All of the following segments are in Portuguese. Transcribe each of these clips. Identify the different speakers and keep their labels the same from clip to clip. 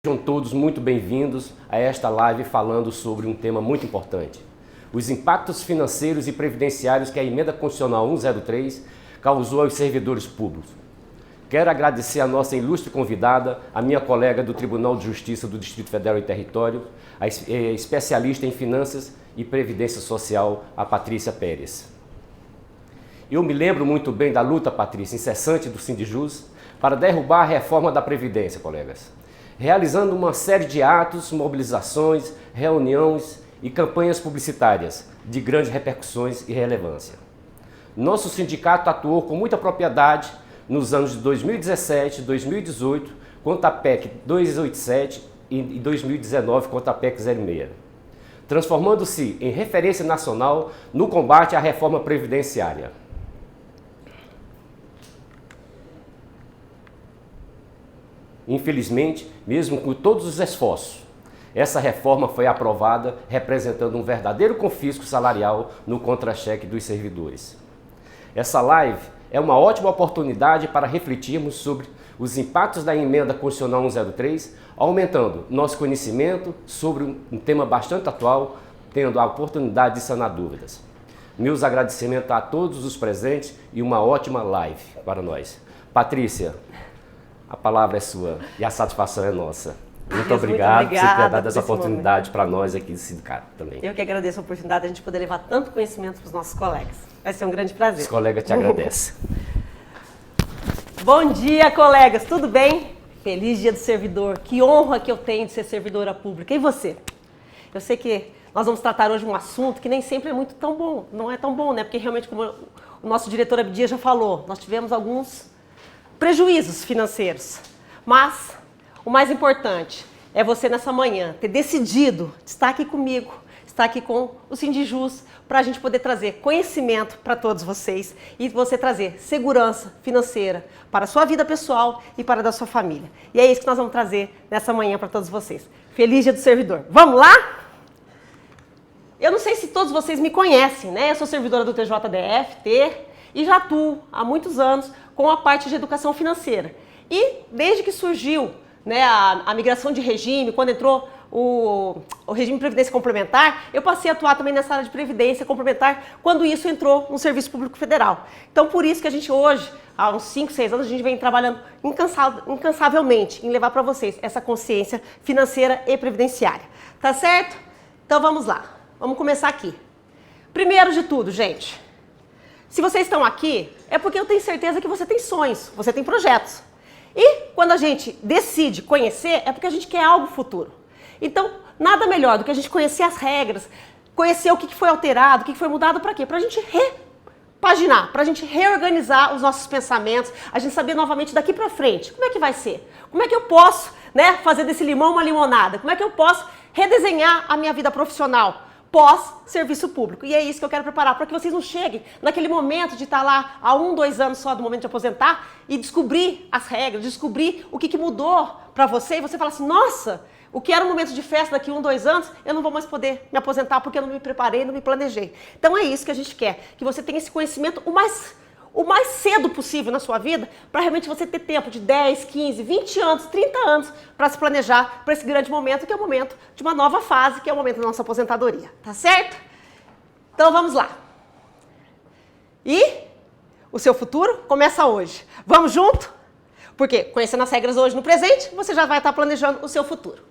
Speaker 1: Sejam todos muito bem-vindos a esta live falando sobre um tema muito importante: os impactos financeiros e previdenciários que a Emenda Constitucional 103 causou aos servidores públicos. Quero agradecer a nossa ilustre convidada, a minha colega do Tribunal de Justiça do Distrito Federal e Território, a especialista em Finanças e Previdência Social, a Patrícia Pérez. Eu me lembro muito bem da luta, Patrícia, incessante do Sindijus para derrubar a reforma da Previdência, colegas, realizando uma série de atos, mobilizações, reuniões e campanhas publicitárias de grandes repercussões e relevância. Nosso sindicato atuou com muita propriedade nos anos de 2017 e 2018 contra a PEC 287 e 2019 contra a PEC 06, transformando-se em referência nacional no combate à reforma previdenciária. Infelizmente, mesmo com todos os esforços, essa reforma foi aprovada representando um verdadeiro confisco salarial no contra-cheque dos servidores. Essa live é uma ótima oportunidade para refletirmos sobre os impactos da Emenda Constitucional 103, aumentando nosso conhecimento sobre um tema bastante atual, tendo a oportunidade de sanar dúvidas. Meus agradecimentos a todos os presentes e uma ótima live para nós. Patrícia, a palavra é sua e a satisfação é nossa. Muito obrigado por você ter dado essa oportunidade para nós aqui do sindicato também.
Speaker 2: Eu que agradeço a oportunidade de a gente poder levar tanto conhecimento para os nossos colegas. Vai ser um grande prazer.
Speaker 1: Os colegas te agradecem.
Speaker 2: Bom dia, colegas. Tudo bem? Feliz Dia do Servidor. Que honra que eu tenho de ser servidora pública. E você? Eu sei que nós vamos tratar hoje um assunto que nem sempre é muito tão bom. Não é tão bom, né? Porque realmente, como o nosso diretor Abdias já falou, nós tivemos alguns prejuízos financeiros. Mas o mais importante é você nessa manhã ter decidido estar aqui comigo, estar aqui com o Sindijus, para a gente poder trazer conhecimento para todos vocês e você trazer segurança financeira para a sua vida pessoal e para a da sua família. E é isso que nós vamos trazer nessa manhã para todos vocês. Feliz Dia do Servidor. Vamos lá? Eu não sei se todos vocês me conhecem, né? Eu sou servidora do TJDF, e já atuo há muitos anos com a parte de educação financeira. E desde que surgiu, né, a migração de regime, quando entrou o regime de previdência complementar, eu passei a atuar também nessa área de previdência complementar, quando isso entrou no Serviço Público Federal. Então, por isso que a gente hoje, há uns 5, 6 anos, a gente vem trabalhando incansavelmente em levar para vocês essa consciência financeira e previdenciária. Tá certo? Então, vamos lá. Vamos começar aqui. Primeiro de tudo, gente, se vocês estão aqui, é porque eu tenho certeza que você tem sonhos, você tem projetos. E quando a gente decide conhecer, é porque a gente quer algo futuro. Então, nada melhor do que a gente conhecer as regras, conhecer o que foi alterado, o que foi mudado, para quê? Para a gente repaginar, para a gente reorganizar os nossos pensamentos, a gente saber novamente daqui para frente, como é que vai ser? Como é que eu posso, né, fazer desse limão uma limonada? Como é que eu posso redesenhar a minha vida profissional pós-serviço público? E é isso que eu quero preparar, para que vocês não cheguem naquele momento de estar lá há 1, 2 anos só do momento de aposentar e descobrir as regras, descobrir o que mudou para você e você fala assim, nossa, o que era um momento de festa daqui 1, 2 anos, eu não vou mais poder me aposentar porque eu não me preparei, não me planejei. Então é isso que a gente quer, que você tenha esse conhecimento o mais cedo possível na sua vida, para realmente você ter tempo de 10, 15, 20 anos, 30 anos para se planejar para esse grande momento, que é o momento de uma nova fase, que é o momento da nossa aposentadoria. Tá certo? Então vamos lá. E o seu futuro começa hoje. Vamos junto? Porque conhecendo as regras hoje no presente, você já vai estar planejando o seu futuro.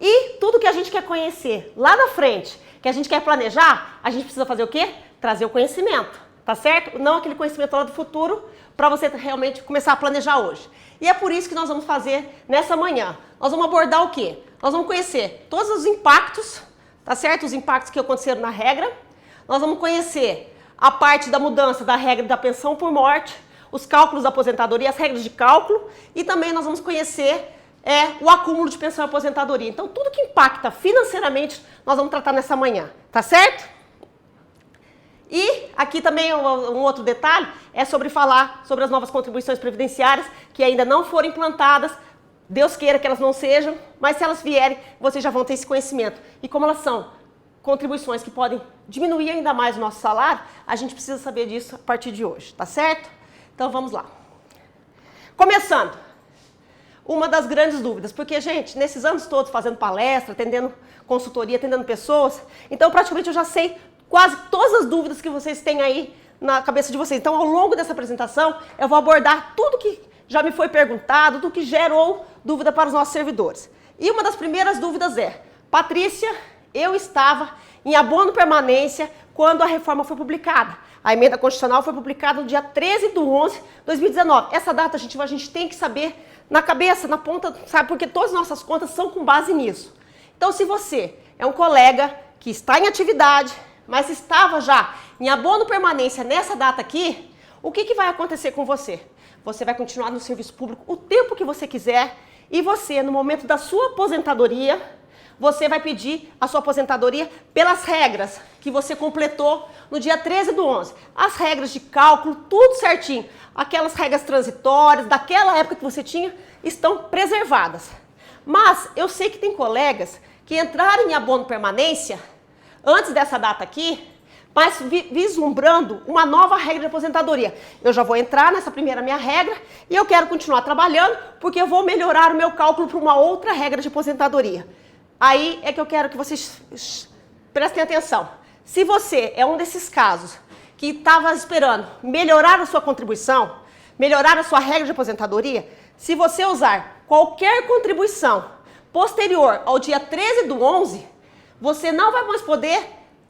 Speaker 2: E tudo que a gente quer conhecer lá na frente, que a gente quer planejar, a gente precisa fazer o quê? Trazer o conhecimento. Tá certo? Não aquele conhecimento lá do futuro, para você realmente começar a planejar hoje. E é por isso que nós vamos fazer nessa manhã. Nós vamos abordar o quê? Nós vamos conhecer todos os impactos, tá certo? Os impactos que aconteceram na regra. Nós vamos conhecer a parte da mudança da regra da pensão por morte, os cálculos da aposentadoria, as regras de cálculo, e também nós vamos conhecer o acúmulo de pensão e aposentadoria. Então, tudo que impacta financeiramente, nós vamos tratar nessa manhã, tá certo? E aqui também um outro detalhe é sobre falar sobre as novas contribuições previdenciárias que ainda não foram implantadas. Deus queira que elas não sejam, mas se elas vierem, vocês já vão ter esse conhecimento. E como elas são contribuições que podem diminuir ainda mais o nosso salário, a gente precisa saber disso a partir de hoje, tá certo? Então vamos lá. Começando. uma das grandes dúvidas. Porque, gente, nesses anos todos fazendo palestra, atendendo consultoria, atendendo pessoas, então praticamente eu já sei quase todas as dúvidas que vocês têm aí na cabeça de vocês. Então, ao longo dessa apresentação, eu vou abordar tudo que já me foi perguntado, tudo que gerou dúvida para os nossos servidores. E uma das primeiras dúvidas é: Patrícia, eu estava em abono permanência quando a reforma foi publicada. A emenda constitucional foi publicada no dia 13/11/2019. Essa data a gente tem que saber na cabeça, na ponta, sabe? Porque todas as nossas contas são com base nisso. Então, se você é um colega que está em atividade, mas estava já em abono permanência nessa data aqui, o que vai acontecer com você? Você vai continuar no serviço público o tempo que você quiser e você, no momento da sua aposentadoria, você vai pedir a sua aposentadoria pelas regras que você completou no dia 13/11. As regras de cálculo, tudo certinho. Aquelas regras transitórias daquela época que você tinha estão preservadas. Mas eu sei que tem colegas que entraram em abono permanência antes dessa data aqui, mas vislumbrando uma nova regra de aposentadoria. Eu já vou entrar nessa primeira minha regra e eu quero continuar trabalhando porque eu vou melhorar o meu cálculo para uma outra regra de aposentadoria. Aí é que eu quero que vocês prestem atenção. Se você é um desses casos que estava esperando melhorar a sua contribuição, melhorar a sua regra de aposentadoria, se você usar qualquer contribuição posterior ao dia 13/11, você não vai mais poder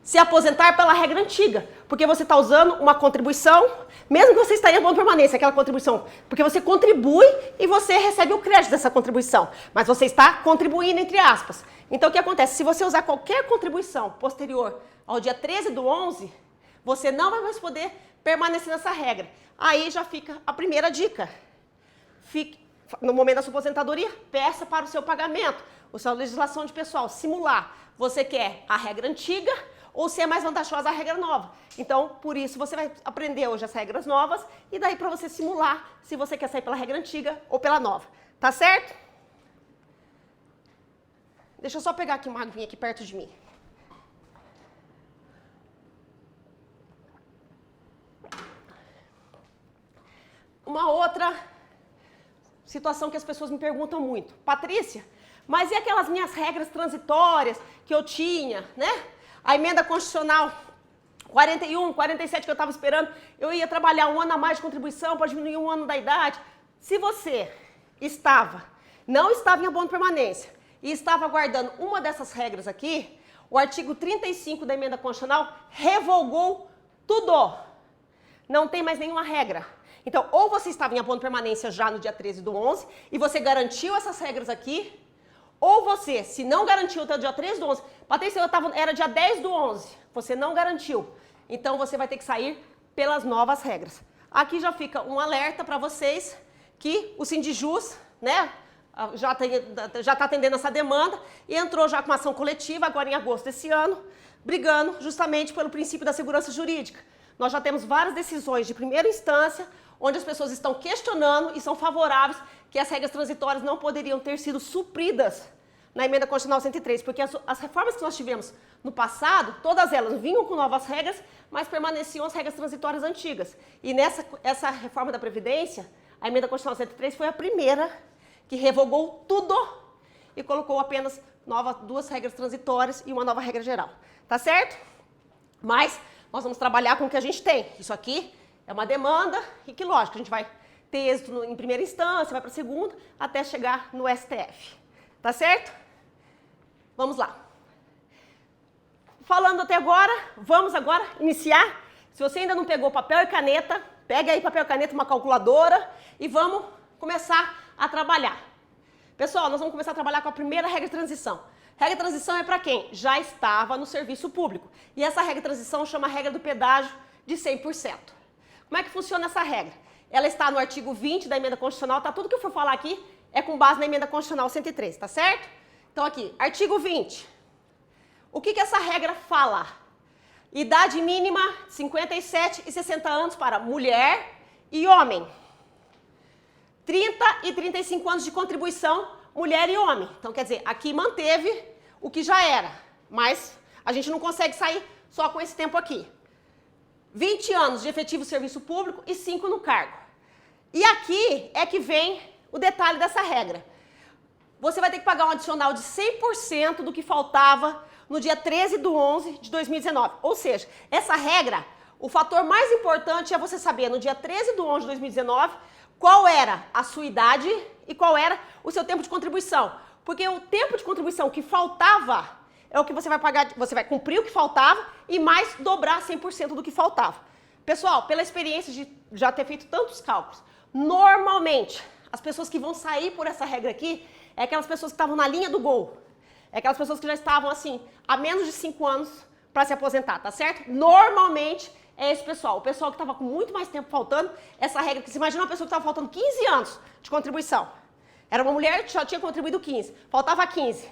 Speaker 2: se aposentar pela regra antiga, porque você está usando uma contribuição, mesmo que você esteja em abono permanência, aquela contribuição, porque você contribui e você recebe o crédito dessa contribuição, mas você está contribuindo, entre aspas. Então, o que acontece? Se você usar qualquer contribuição posterior ao dia 13/11, você não vai mais poder permanecer nessa regra. Aí já fica a primeira dica. No momento da sua aposentadoria, peça para o seu pagamento, a sua legislação de pessoal, simular. Você quer a regra antiga ou se é mais vantajosa a regra nova. Então, por isso, você vai aprender hoje as regras novas e daí para você simular se você quer sair pela regra antiga ou pela nova. Tá certo? Deixa eu só pegar aqui uma aguinha aqui perto de mim. Uma outra situação que as pessoas me perguntam muito. Patrícia, mas e aquelas minhas regras transitórias que eu tinha, né? A emenda constitucional 41, 47 que eu estava esperando, eu ia trabalhar um ano a mais de contribuição para diminuir um ano da idade. Se você não estava em abono permanência e estava aguardando uma dessas regras aqui, o artigo 35 da emenda constitucional revogou tudo. Não tem mais nenhuma regra. Então, ou você estava em abono permanência já no dia 13/11 e você garantiu essas regras aqui, ou você, se não garantiu até o dia 13/11, Patrícia, era dia 10/11, você não garantiu. Então, você vai ter que sair pelas novas regras. Aqui já fica um alerta para vocês que o Sindijus, né, já está atendendo essa demanda e entrou já com uma ação coletiva, agora em agosto desse ano, brigando justamente pelo princípio da segurança jurídica. Nós já temos várias decisões de primeira instância, onde as pessoas estão questionando e são favoráveis que as regras transitórias não poderiam ter sido supridas na emenda constitucional 103, porque as reformas que nós tivemos no passado, todas elas vinham com novas regras, mas permaneciam as regras transitórias antigas. E essa reforma da Previdência, a emenda constitucional 103 foi a primeira que revogou tudo e colocou apenas duas regras transitórias e uma nova regra geral. Tá certo? Mas nós vamos trabalhar com o que a gente tem. Isso aqui é uma demanda e que, lógico, a gente vai ter êxito em primeira instância, vai para a segunda, até chegar no STF. Tá certo? Vamos lá. Falando até agora, vamos agora iniciar. Se você ainda não pegou papel e caneta, pega aí papel e caneta, uma calculadora e vamos começar a trabalhar. Pessoal, nós vamos começar a trabalhar com a primeira regra de transição. Regra de transição é para quem já estava no serviço público. E essa regra de transição chama regra do pedágio de 100%. Como é que funciona essa regra? Ela está no artigo 20 da emenda constitucional, tá? Tudo que eu for falar aqui é com base na emenda constitucional 103, tá certo? Então aqui, artigo 20. O que essa regra fala? Idade mínima 57 e 60 anos para mulher e homem. 30 e 35 anos de contribuição, mulher e homem. Então, quer dizer, aqui manteve o que já era, mas a gente não consegue sair só com esse tempo aqui. 20 anos de efetivo serviço público e 5 no cargo. E aqui é que vem o detalhe dessa regra. você vai ter que pagar um adicional de 100% do que faltava no dia 13/11 de 2019. Ou seja, essa regra, o fator mais importante é você saber no dia 13/11 de 2019 qual era a sua idade e qual era o seu tempo de contribuição. Porque o tempo de contribuição que faltava é o que você vai pagar, você vai cumprir o que faltava e mais dobrar 100% do que faltava. Pessoal, pela experiência de já ter feito tantos cálculos, normalmente as pessoas que vão sair por essa regra aqui é aquelas pessoas que estavam na linha do gol. É aquelas pessoas que já estavam, assim, há menos de 5 anos para se aposentar, tá certo? Normalmente é esse pessoal. O pessoal que estava com muito mais tempo faltando, essa regra, que você imagina uma pessoa que estava faltando 15 anos de contribuição. Era uma mulher que já tinha contribuído 15, faltava 15.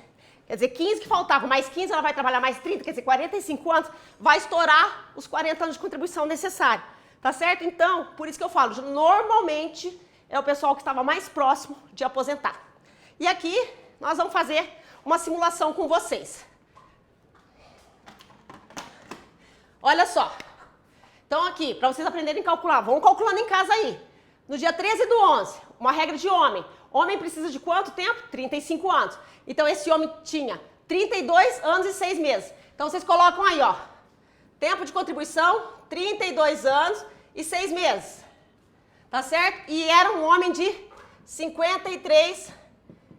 Speaker 2: Quer dizer, 15 que faltava, mais 15 ela vai trabalhar mais 30, quer dizer, 45 anos, vai estourar os 40 anos de contribuição necessários, tá certo? Então, por isso que eu falo, normalmente é o pessoal que estava mais próximo de aposentar. E aqui nós vamos fazer uma simulação com vocês. Olha só. Então aqui, para vocês aprenderem a calcular, vão calculando em casa aí. No dia 13/11, uma regra de homem. Homem precisa de quanto tempo? 35 anos. Então esse homem tinha 32 anos e 6 meses. Então vocês colocam aí, ó. Tempo de contribuição, 32 anos e 6 meses. Tá certo? E era um homem de 53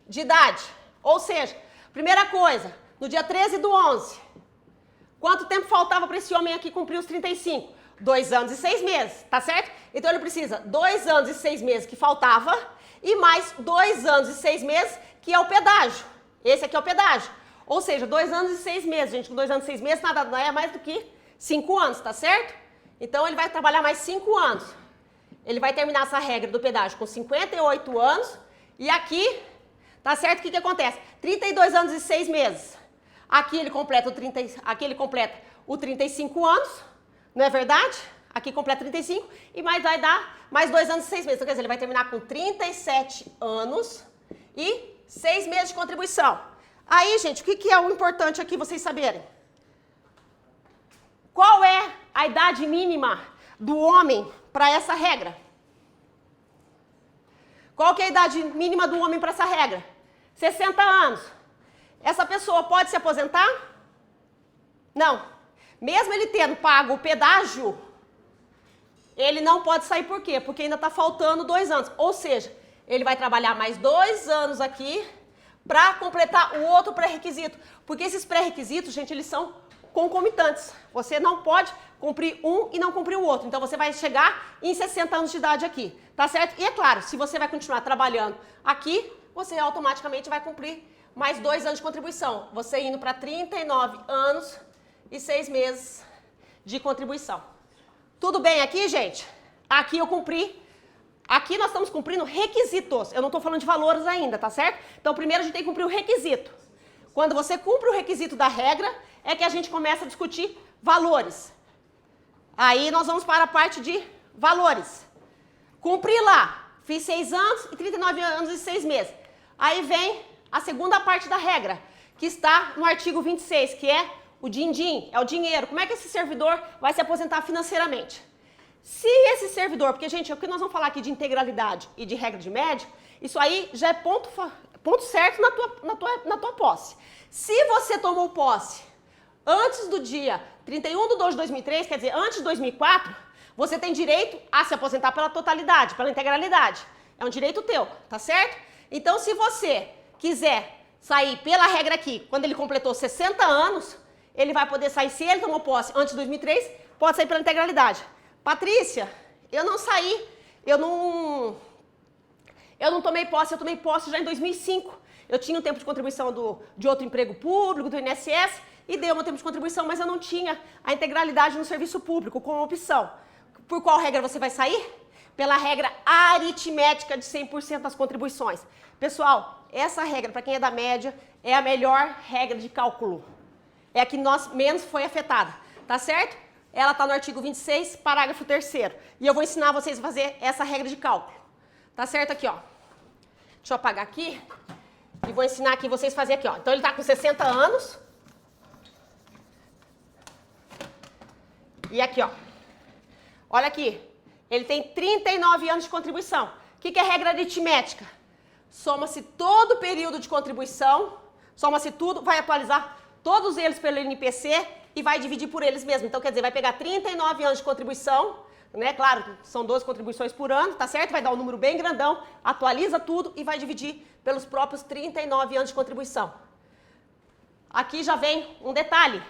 Speaker 2: de idade. Ou seja, primeira coisa, no dia 13/11, quanto tempo faltava para esse homem aqui cumprir os 35? 2 anos e 6 meses, tá certo? Então ele precisa 2 anos e 6 meses que faltava e mais 2 anos e 6 meses que é o pedágio. Esse aqui é o pedágio. Ou seja, 2 anos e 6 meses, gente, com 2 anos e 6 meses nada não é mais do que 5 anos, tá certo? Então ele vai trabalhar mais 5 anos. Ele vai terminar essa regra do pedágio com 58 anos e aqui, tá certo? O que acontece? 32 anos e 6 meses. Aqui ele completa o 35 anos, não é verdade? Aqui completa 35 e mais vai dar mais 2 anos e 6 meses. Então, quer dizer, ele vai terminar com 37 anos e 6 meses de contribuição. Aí, gente, o que é o importante aqui vocês saberem? Qual é a idade mínima do homem para essa regra? Qual que é a idade mínima do homem para essa regra? 60 anos. Essa pessoa pode se aposentar? Não. Mesmo ele tendo pago o pedágio, ele não pode sair por quê? Porque ainda está faltando 2 anos. Ou seja, ele vai trabalhar mais 2 anos aqui para completar o outro pré-requisito. Porque esses pré-requisitos, gente, eles são concomitantes. Você não pode cumprir um e não cumprir o outro. Então, você vai chegar em 60 anos de idade aqui, tá certo? E é claro, se você vai continuar trabalhando aqui, você automaticamente vai cumprir mais 2 anos de contribuição. Você indo para 39 anos e 6 meses de contribuição. Tudo bem aqui, gente? Aqui eu cumpri. Aqui nós estamos cumprindo requisitos. Eu não estou falando de valores ainda, tá certo? Então, primeiro a gente tem que cumprir o requisito. Quando você cumpre o requisito da regra, é que a gente começa a discutir valores. Aí nós vamos para a parte de valores. Cumpri lá. Fiz 6 anos e 39 anos e 6 meses. Aí vem a segunda parte da regra, que está no artigo 26, que é o din-din, é o dinheiro. Como é que esse servidor vai se aposentar financeiramente? Se esse servidor, porque, gente, o que nós vamos falar aqui de integralidade e de regra de média, isso aí já é ponto certo na tua posse. Se você tomou posse antes do dia 31/2 de 2003, quer dizer, antes de 2004, você tem direito a se aposentar pela totalidade, pela integralidade. É um direito teu, tá certo? Então, se você quiser sair pela regra aqui, quando ele completou 60 anos, ele vai poder sair, se ele tomou posse antes de 2003, pode sair pela integralidade. Patrícia, eu não saí, eu não tomei posse, eu tomei posse já em 2005. Eu tinha um tempo de contribuição de outro emprego público, do INSS, e dei um tempo de contribuição, mas eu não tinha a integralidade no serviço público como opção. Por qual regra você vai sair? Pela regra aritmética de 100% das contribuições. Pessoal, essa regra, para quem é da média, é a melhor regra de cálculo. É a que menos foi afetada, tá certo? Ela está no artigo 26, parágrafo 3º. E eu vou ensinar vocês a fazer essa regra de cálculo. Tá certo aqui, ó. Deixa eu apagar aqui. E vou ensinar aqui vocês a fazer aqui, ó. Então ele está com 60 anos. E aqui, ó. Olha aqui. Ele tem 39 anos de contribuição. O que é regra aritmética? soma-se todo o período de contribuição, soma-se tudo, vai atualizar todos eles pelo INPC e vai dividir por eles mesmos. Então, quer dizer, vai pegar 39 anos de contribuição, né? Claro, são 12 contribuições por ano, tá certo? Vai dar um número bem grandão, atualiza tudo e vai dividir pelos próprios 39 anos de contribuição. Aqui já vem um detalhe.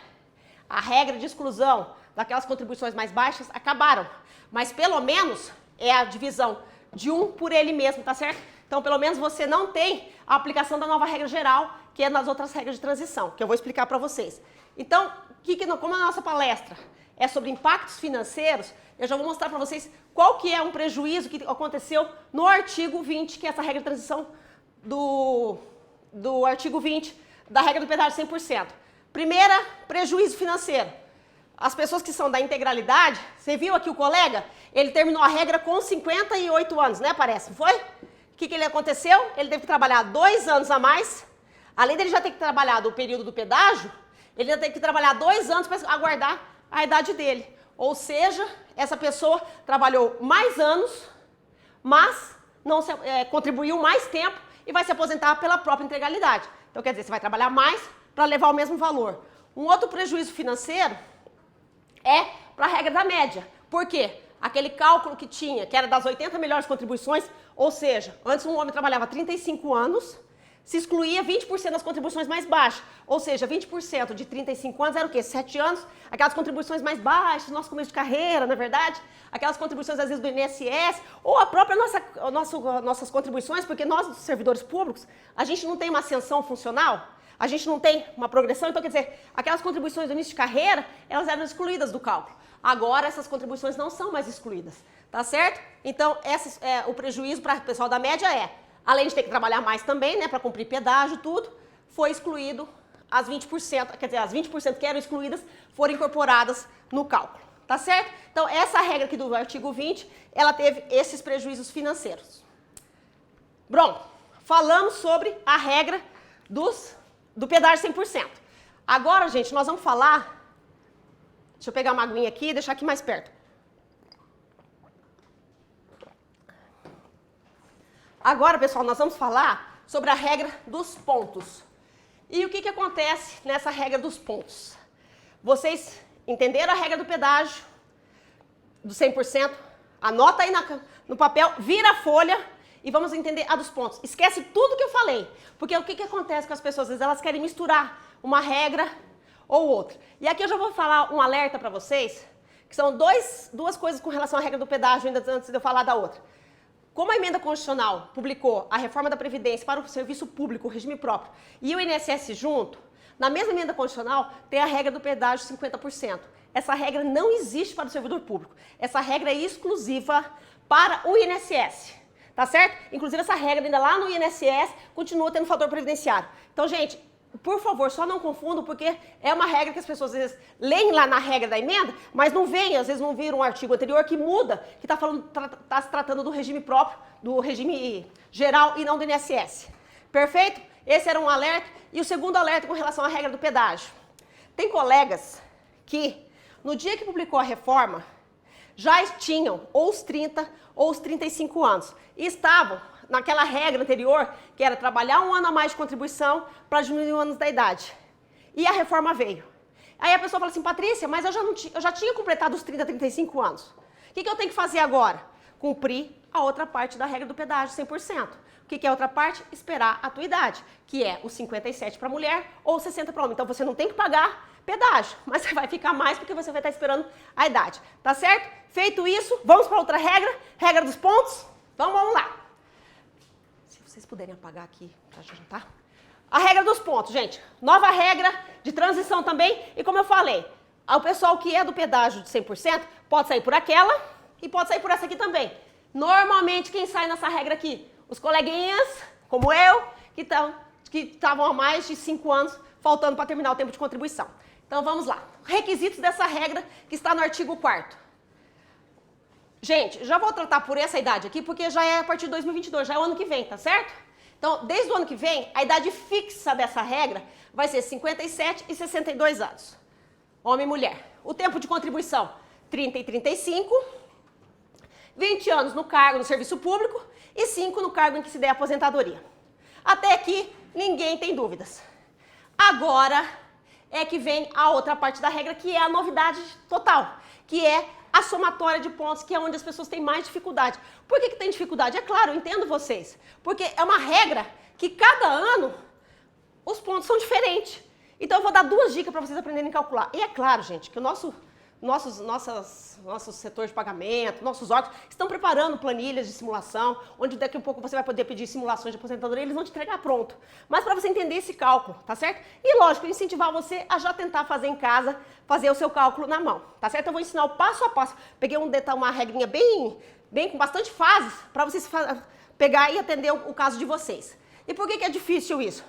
Speaker 2: A regra de exclusão daquelas contribuições mais baixas acabaram, mas pelo menos é a divisão de um por ele mesmo, tá certo? Então, pelo menos você não tem a aplicação da nova regra geral, que é nas outras regras de transição, que eu vou explicar para vocês. Então, como a nossa palestra é sobre impactos financeiros, eu já vou mostrar para vocês qual que é um prejuízo que aconteceu no artigo 20, que é essa regra de transição do artigo 20 da regra do pedágio 100%. Primeira, prejuízo financeiro. As pessoas que são da integralidade, você viu aqui o colega? Ele terminou a regra com 58 anos, né? Parece, não foi? O que ele aconteceu? Ele teve que trabalhar 2 anos a mais. Além dele já ter que trabalhar o período do pedágio, ele ainda tem que trabalhar 2 anos para aguardar a idade dele. Ou seja, essa pessoa trabalhou mais anos, mas não contribuiu mais tempo e vai se aposentar pela própria integralidade. Então, quer dizer, você vai trabalhar mais para levar o mesmo valor. Um outro prejuízo financeiro é para a regra da média. Por quê? Aquele cálculo que tinha, que era das 80 melhores contribuições, ou seja, antes um homem trabalhava 35 anos, se excluía 20% das contribuições mais baixas. Ou seja, 20% de 35 anos era o quê? 7 anos, aquelas contribuições mais baixas, nosso começo de carreira, na verdade, aquelas contribuições às vezes do INSS, ou a própria nossas contribuições, porque nós, servidores públicos, a gente não tem uma ascensão funcional, a gente não tem uma progressão, então quer dizer, aquelas contribuições do início de carreira, elas eram excluídas do cálculo. Agora essas contribuições não são mais excluídas, tá certo? Então, o prejuízo para o pessoal da média além de ter que trabalhar mais também, né, para cumprir pedágio, tudo, foi excluído as 20%, quer dizer, as 20% que eram excluídas foram incorporadas no cálculo, tá certo? Então, essa regra aqui do artigo 20, ela teve esses prejuízos financeiros. Bom, falamos sobre a regra do pedágio 100%. Agora, gente, nós vamos falar... Deixa eu pegar uma aguinha aqui e deixar aqui mais perto. Agora, pessoal, nós vamos falar sobre a regra dos pontos. E o que acontece nessa regra dos pontos? Vocês entenderam a regra do pedágio do 100%? Anota aí no papel, vira a folha e vamos entender a dos pontos. Esquece tudo que eu falei, porque o que acontece com as pessoas? Às vezes elas querem misturar uma regra ou outra. E aqui eu já vou falar um alerta para vocês, que são duas coisas com relação à regra do pedágio, ainda antes de eu falar da outra. Como a emenda constitucional publicou a reforma da Previdência para o serviço público, o regime próprio, e o INSS junto, na mesma emenda constitucional tem a regra do pedágio 50%. Essa regra não existe para o servidor público. Essa regra é exclusiva para o INSS, tá certo? Inclusive essa regra ainda lá no INSS continua tendo fator previdenciário. Então, gente, por favor, só não confundam, porque é uma regra que as pessoas às vezes leem lá na regra da emenda, mas não veem, às vezes não viram um artigo anterior que muda, que está se tratando do regime próprio, do regime geral e não do INSS. Perfeito? Esse era um alerta. E o segundo alerta com relação à regra do pedágio. Tem colegas que, no dia que publicou a reforma, já tinham ou os 30 ou os 35 anos e estavam naquela regra anterior, que era trabalhar 1 ano a mais de contribuição para diminuir os anos da idade. E a reforma veio. Aí a pessoa fala assim, Patrícia, mas eu já tinha completado os 30, 35 anos. O que eu tenho que fazer agora? Cumprir a outra parte da regra do pedágio 100%. O que é a outra parte? Esperar a tua idade, que é os 57 para mulher ou 60 para homem. Então você não tem que pagar pedágio, mas você vai ficar mais porque você vai estar esperando a idade. Tá certo? Feito isso, vamos para outra regra, regra dos pontos. Então vamos lá. Se vocês puderem apagar aqui para jantar. A regra dos pontos, gente. Nova regra de transição também. E como eu falei, o pessoal que é do pedágio de 100% pode sair por aquela e pode sair por essa aqui também. Normalmente, quem sai nessa regra aqui? Os coleguinhas, como eu, que estavam há mais de 5 anos faltando para terminar o tempo de contribuição. Então, vamos lá. Requisitos dessa regra que está no artigo 4º. Gente, já vou tratar por essa idade aqui, porque já é a partir de 2022, já é o ano que vem, tá certo? Então, desde o ano que vem, a idade fixa dessa regra vai ser 57 e 62 anos. Homem e mulher. O tempo de contribuição, 30 e 35. 20 anos no cargo no serviço público e 5 no cargo em que se der aposentadoria. Até aqui, ninguém tem dúvidas. Agora é que vem a outra parte da regra, que é a novidade total, que é a somatória de pontos, que é onde as pessoas têm mais dificuldade. Por que tem dificuldade? É claro, eu entendo vocês. Porque é uma regra que cada ano os pontos são diferentes. Então eu vou dar 2 dicas para vocês aprenderem a calcular. E é claro, gente, que o nosso setor de pagamento, nossos órgãos, estão preparando planilhas de simulação, onde daqui a pouco você vai poder pedir simulações de aposentadoria, eles vão te entregar pronto. Mas para você entender esse cálculo, tá certo? E lógico, incentivar você a já tentar fazer em casa, fazer o seu cálculo na mão, tá certo? Eu vou ensinar o passo a passo. Peguei uma regrinha bem com bastante fases, para vocês pegar e atender o caso de vocês. E por que é difícil isso?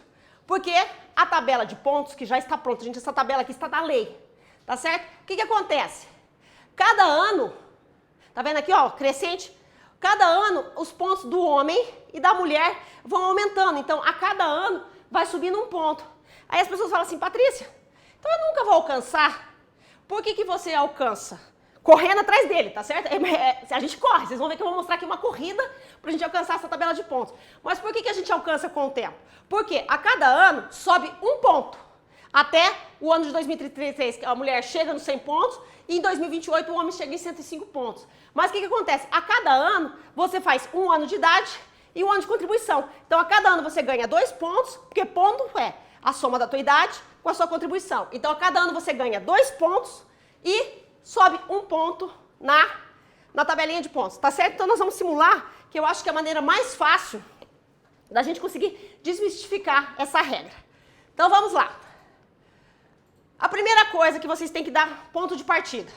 Speaker 2: Porque a tabela de pontos, que já está pronta, gente, essa tabela aqui está na lei. Tá certo? O que acontece? Cada ano, tá vendo aqui, ó, crescente? Cada ano, os pontos do homem e da mulher vão aumentando. Então, a cada ano, vai subindo um ponto. Aí as pessoas falam assim, Patrícia, então eu nunca vou alcançar. Por que você alcança? Correndo atrás dele, tá certo? A gente corre, vocês vão ver que eu vou mostrar aqui uma corrida pra gente alcançar essa tabela de pontos. Mas por que a gente alcança com o tempo? Porque a cada ano, sobe um ponto. Até o ano de 2033, que a mulher chega nos 100 pontos, e em 2028 o homem chega em 105 pontos. Mas o que acontece? A cada ano, você faz 1 ano de idade e 1 ano de contribuição. Então, a cada ano você ganha 2 pontos, porque ponto é a soma da tua idade com a sua contribuição. Então, a cada ano você ganha 2 pontos e sobe 1 ponto na tabelinha de pontos, tá certo? Então, nós vamos simular, que eu acho que é a maneira mais fácil da gente conseguir desmistificar essa regra. Então, vamos lá. A primeira coisa que vocês têm que dar ponto de partida.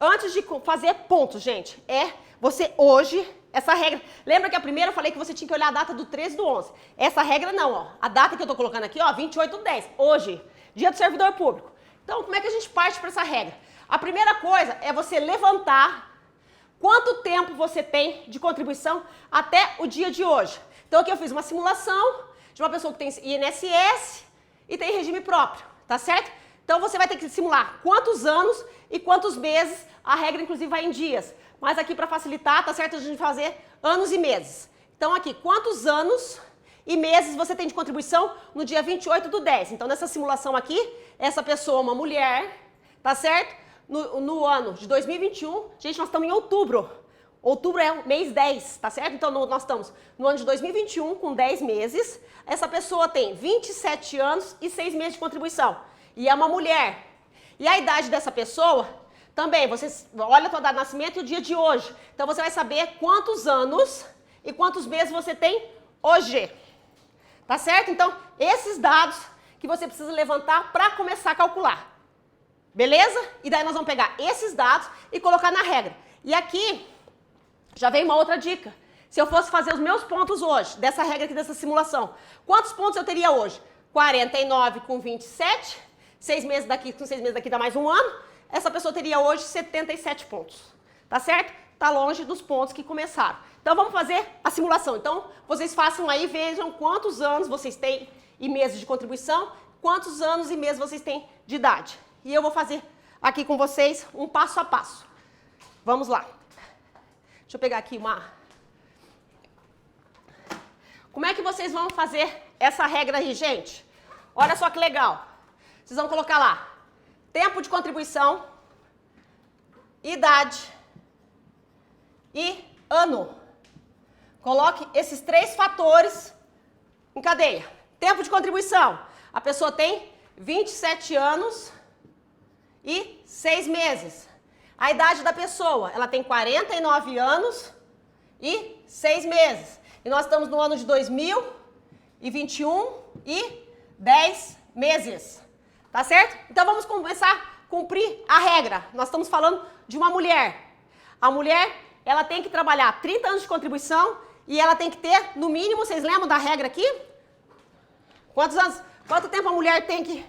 Speaker 2: Antes de fazer pontos, gente, é você hoje, essa regra... Lembra que a primeira eu falei que você tinha que olhar a data do 13/11. Essa regra não, ó. A data que eu tô colocando aqui, ó, 28/10. Hoje, dia do servidor público. Então, como é que a gente parte para essa regra? A primeira coisa é você levantar quanto tempo você tem de contribuição até o dia de hoje. Então, aqui eu fiz uma simulação de uma pessoa que tem INSS e tem regime próprio, tá certo? Então, você vai ter que simular quantos anos e quantos meses, a regra inclusive vai em dias. Mas aqui para facilitar, tá certo a gente fazer anos e meses. Então, aqui, quantos anos e meses você tem de contribuição no dia 28/10. Então, nessa simulação aqui, essa pessoa, uma mulher, tá certo? No ano de 2021, gente, nós estamos em outubro. Outubro é o mês 10, tá certo? Então, nós estamos no ano de 2021 com 10 meses. Essa pessoa tem 27 anos e 6 meses de contribuição. E é uma mulher. E a idade dessa pessoa, também, você olha a tua data de nascimento e o dia de hoje. Então, você vai saber quantos anos e quantos meses você tem hoje. Tá certo? Então, esses dados que você precisa levantar para começar a calcular. Beleza? E daí nós vamos pegar esses dados e colocar na regra. E aqui, já vem uma outra dica. Se eu fosse fazer os meus pontos hoje, dessa regra aqui, dessa simulação, quantos pontos eu teria hoje? 49 com 27... 6 meses daqui, com 6 meses daqui dá mais um ano, essa pessoa teria hoje 77 pontos, tá certo? Tá longe dos pontos que começaram. Então, vamos fazer a simulação. Então, vocês façam aí, vejam quantos anos vocês têm e meses de contribuição, quantos anos e meses vocês têm de idade. E eu vou fazer aqui com vocês um passo a passo. Vamos lá. Deixa eu pegar aqui uma... Como é que vocês vão fazer essa regra aí, gente? Olha só que legal. Vocês vão colocar lá, tempo de contribuição, idade e ano. Coloque esses 3 fatores em cadeia. Tempo de contribuição, a pessoa tem 27 anos e 6 meses. A idade da pessoa, ela tem 49 anos e 6 meses. E nós estamos no ano de 2021 e 10 meses. Tá certo? Então, vamos começar a cumprir a regra. Nós estamos falando de uma mulher. A mulher, ela tem que trabalhar 30 anos de contribuição e ela tem que ter, no mínimo, vocês lembram da regra aqui? Quantos anos? Quanto tempo a mulher tem que...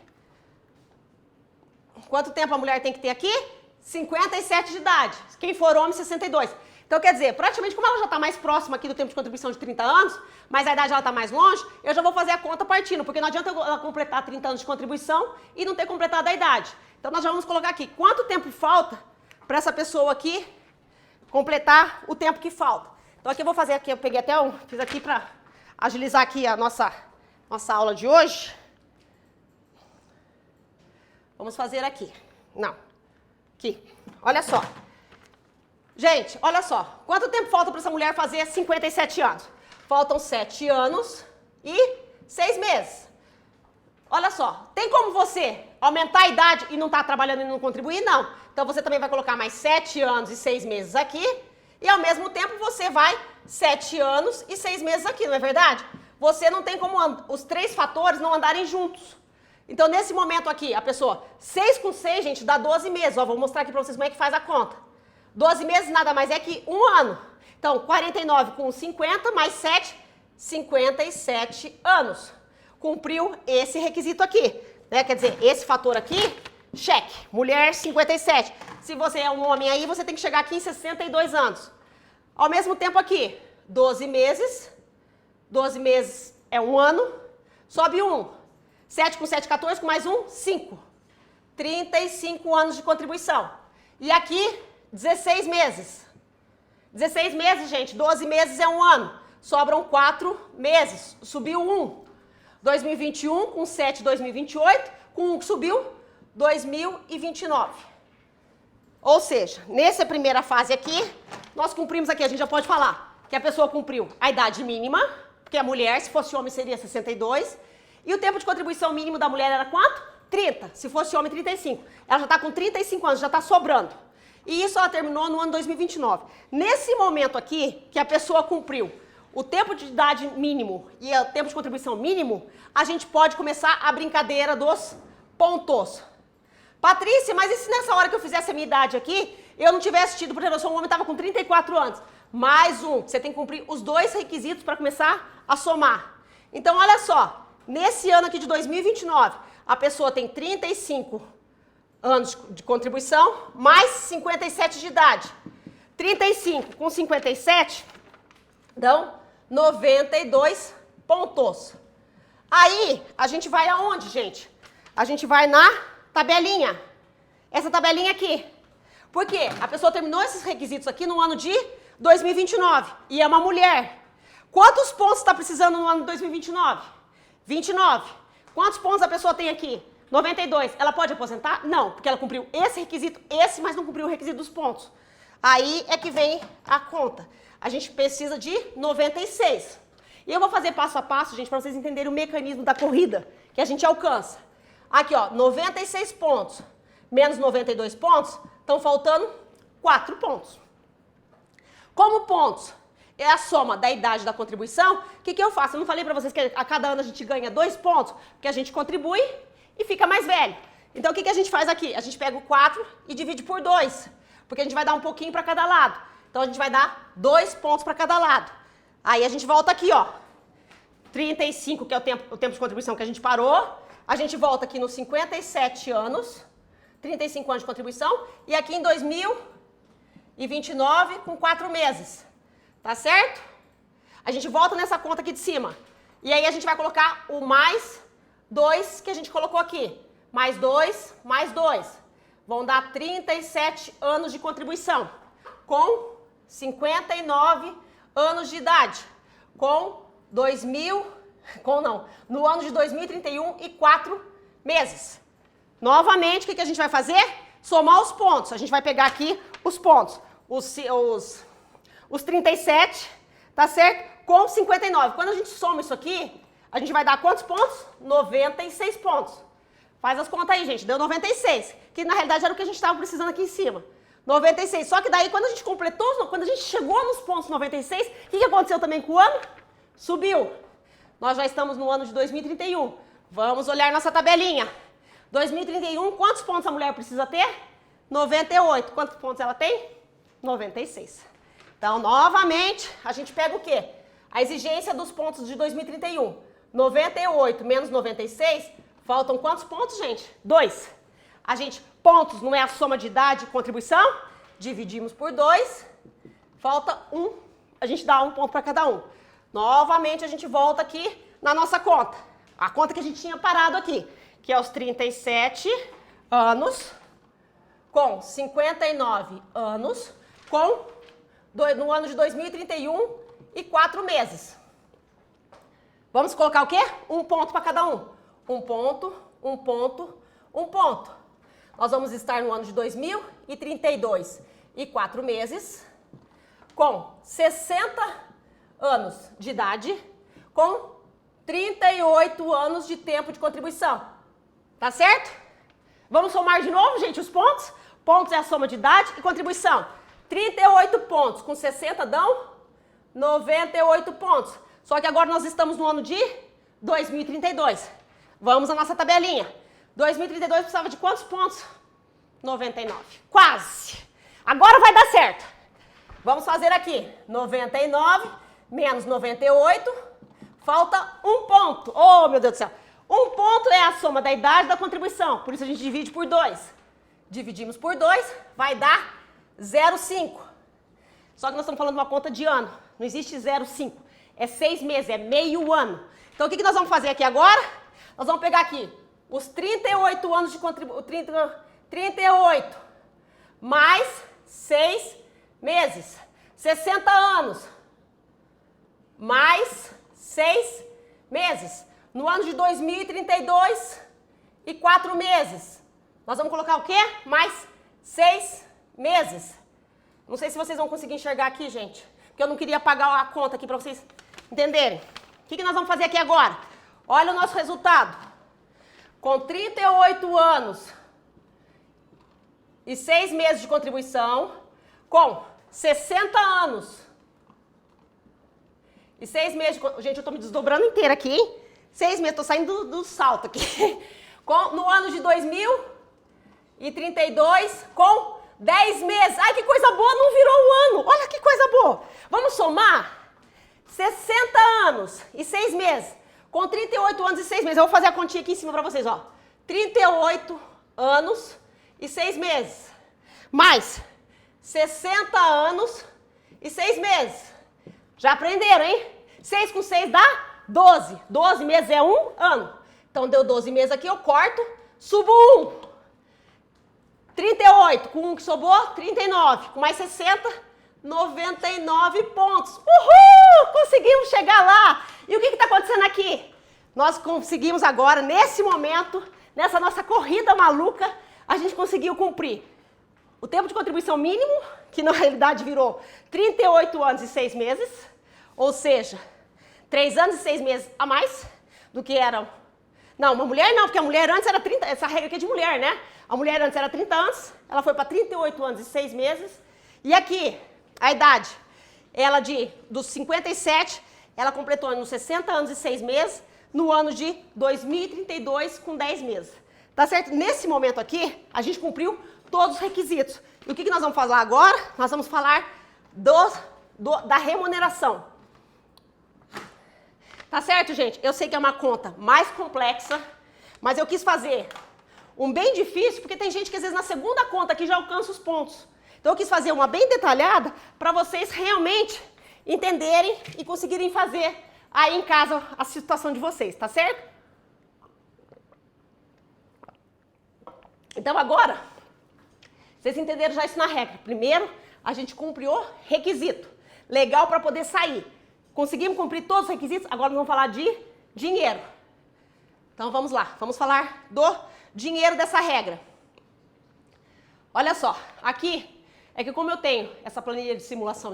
Speaker 2: Quanto tempo a mulher tem que ter aqui? 57 de idade. Quem for homem, 62. Então, quer dizer, praticamente, como ela já está mais próxima aqui do tempo de contribuição de 30 anos, mas a idade ela está mais longe, eu já vou fazer a conta partindo, porque não adianta ela completar 30 anos de contribuição e não ter completado a idade. Então, nós já vamos colocar aqui quanto tempo falta para essa pessoa aqui completar o tempo que falta. Então, aqui eu vou fazer, aqui eu peguei até fiz aqui para agilizar aqui a nossa aula de hoje. Vamos fazer aqui. Não. Aqui. Olha só. Gente, olha só. Quanto tempo falta para essa mulher fazer 57 anos? Faltam 7 anos e 6 meses. Olha só. Tem como você aumentar a idade e não estar trabalhando e não contribuir? Não. Então você também vai colocar mais 7 anos e 6 meses aqui. E ao mesmo tempo você vai 7 anos e 6 meses aqui, não é verdade? Você não tem como os 3 fatores não andarem juntos. Então, nesse momento aqui, a pessoa, 6 com 6, gente, dá 12 meses. Ó, vou mostrar aqui para vocês como é que faz a conta. 12 meses nada mais é que 1 ano. Então, 49 com 50 mais 7, 57 anos. Cumpriu esse requisito aqui. Né? Quer dizer, esse fator aqui, cheque. Mulher, 57. Se você é um homem aí, você tem que chegar aqui em 62 anos. Ao mesmo tempo aqui, 12 meses. 12 meses é 1 ano. Sobe 1. 7 com 7, 14, com mais 1, 5. 35 anos de contribuição. E aqui, 16 meses. 16 meses, gente, 12 meses é 1 ano. Sobram 4 meses. Subiu 1. 2021 com 7, 2028. Com 1 que subiu, 2029. Ou seja, nessa primeira fase aqui, nós cumprimos aqui, a gente já pode falar que a pessoa cumpriu a idade mínima, porque a mulher, se fosse homem, seria 62. E o tempo de contribuição mínimo da mulher era quanto? 30. Se fosse homem, 35. Ela já está com 35 anos, já está sobrando. E isso ela terminou no ano 2029. Nesse momento aqui, que a pessoa cumpriu o tempo de idade mínimo e o tempo de contribuição mínimo, a gente pode começar a brincadeira dos pontos. Patrícia, mas e se nessa hora que eu fizesse a minha idade aqui, eu não tivesse tido, por exemplo, eu sou um homem, estava com 34 anos. Mais um. Você tem que cumprir os 2 requisitos para começar a somar. Então, olha só. Nesse ano aqui de 2029, a pessoa tem 35 anos de contribuição, mais 57 de idade. 35 com 57 dão 92 pontos. Aí, a gente vai aonde, gente? A gente vai na tabelinha. Essa tabelinha aqui. Por quê? A pessoa terminou esses requisitos aqui no ano de 2029 e é uma mulher. Quantos pontos está precisando no ano de 2029? 29. Quantos pontos a pessoa tem aqui? 92. Ela pode aposentar? Não, porque ela cumpriu esse requisito, mas não cumpriu o requisito dos pontos. Aí é que vem a conta. A gente precisa de 96. E eu vou fazer passo a passo, gente, para vocês entenderem o mecanismo da corrida que a gente alcança. Aqui, ó, 96 pontos menos 92 pontos, estão faltando 4 pontos. Como pontos é a soma da idade da contribuição, o que eu faço? Eu não falei para vocês que a cada ano a gente ganha 2 pontos, porque a gente contribui e fica mais velho. Então, o que a gente faz aqui? A gente pega o 4 e divide por 2, porque a gente vai dar um pouquinho para cada lado. Então, a gente vai dar 2 pontos para cada lado. Aí, a gente volta aqui, ó. 35, que é o tempo de contribuição que a gente parou. A gente volta aqui nos 57 anos, 35 anos de contribuição. E aqui em 2029, com 4 meses. Tá certo? A gente volta nessa conta aqui de cima. E aí a gente vai colocar o mais 2 que a gente colocou aqui. Mais 2, mais 2. Vão dar 37 anos de contribuição. Com 59 anos de idade. No ano de 2031 e 4 meses. Novamente, o que a gente vai fazer? Somar os pontos. A gente vai pegar aqui os pontos. Os 37, tá certo? Com 59. Quando a gente soma isso aqui, a gente vai dar quantos pontos? 96 pontos. Faz as contas aí, gente. Deu 96. Que na realidade era o que a gente estava precisando aqui em cima. 96. Só que daí, quando a gente completou, quando a gente chegou nos pontos 96, o que aconteceu também com o ano? Subiu. Nós já estamos no ano de 2031. Vamos olhar nossa tabelinha. 2031, quantos pontos a mulher precisa ter? 98. Quantos pontos ela tem? 96. Então, novamente, a gente pega o quê? A exigência dos pontos de 2031. 98 menos 96, faltam quantos pontos, gente? 2. Pontos não é a soma de idade e contribuição? Dividimos por 2, falta 1. A gente dá 1 ponto para cada um. Novamente, a gente volta aqui na nossa conta. A conta que a gente tinha parado aqui, que é os 37 anos com 59 anos no ano de 2031 e 4 meses. Vamos colocar o quê? Um ponto para cada um. Um ponto, um ponto, um ponto. Nós vamos estar no ano de 2032 e 4 meses, com 60 anos de idade, com 38 anos de tempo de contribuição. Tá certo? Vamos somar de novo, gente, os pontos? Pontos é a soma de idade e contribuição. 38 pontos com 60 dão 98 pontos. Só que agora nós estamos no ano de 2032. Vamos à nossa tabelinha. 2032 precisava de quantos pontos? 99. Quase. Agora vai dar certo. Vamos fazer aqui. 99 menos 98. Falta um ponto. Oh, meu Deus do céu. Um ponto é a soma da idade e da contribuição. Por isso a gente divide por 2. Dividimos por 2, vai dar 0,5. Só que nós estamos falando de uma conta de ano. Não existe 0,5. É 6 meses, é meio ano. Então o que nós vamos fazer aqui agora? Nós vamos pegar aqui os 38 anos de contribuição. 38 mais 6 meses. 60 anos mais 6 meses. No ano de 2032 e 4 meses. Nós vamos colocar o quê? Mais 6 meses. Não sei se vocês vão conseguir enxergar aqui, gente. Porque eu não queria pagar a conta aqui para vocês entenderem. O que nós vamos fazer aqui agora? Olha o nosso resultado. Com 38 anos e 6 meses de contribuição, com 60 anos e 6 meses de... Gente, eu estou me desdobrando inteira aqui, hein? 6 meses, estou saindo do salto aqui. No ano de 2032, com 10 meses. Ai, que coisa boa, não virou o ano. Olha que coisa boa. Vamos somar? 60 anos e 6 meses, com 38 anos e 6 meses. Eu vou fazer a continha aqui em cima para vocês, ó. 38 anos e 6 meses, mais 60 anos e 6 meses. Já aprenderam, hein? 6 com 6 dá 12. 12 meses é um ano. Então, deu 12 meses aqui, eu corto, subo 1. 38, com 1 que sobrou, 39. Com mais 60, 99 pontos. Uhul! Conseguimos chegar lá. E o que está acontecendo aqui? Nós conseguimos agora, nesse momento, nessa nossa corrida maluca, a gente conseguiu cumprir o tempo de contribuição mínimo, que na realidade virou 38 anos e 6 meses, ou seja, 3 anos e 6 meses a mais do que eram. Não, uma mulher não, porque a mulher antes era 30, essa regra aqui é de mulher, né? A mulher antes era 30 anos, ela foi para 38 anos e 6 meses, e aqui, a idade, ela dos 57, ela completou nos 60 anos e 6 meses, no ano de 2032 com 10 meses. Tá certo? Nesse momento aqui, a gente cumpriu todos os requisitos. E o que nós vamos falar agora? Nós vamos falar da remuneração. Tá certo, gente? Eu sei que é uma conta mais complexa, mas eu quis fazer um bem difícil, porque tem gente que às vezes na segunda conta aqui já alcança os pontos. Então eu quis fazer uma bem detalhada para vocês realmente entenderem e conseguirem fazer aí em casa a situação de vocês, tá certo? Então agora, vocês entenderam já isso na regra. Primeiro, a gente cumpriu o requisito. Legal para poder sair. Conseguimos cumprir todos os requisitos, agora nós vamos falar de dinheiro. Então vamos lá, vamos falar do dinheiro dessa regra. Olha só, aqui é que como eu tenho essa planilha de simulação,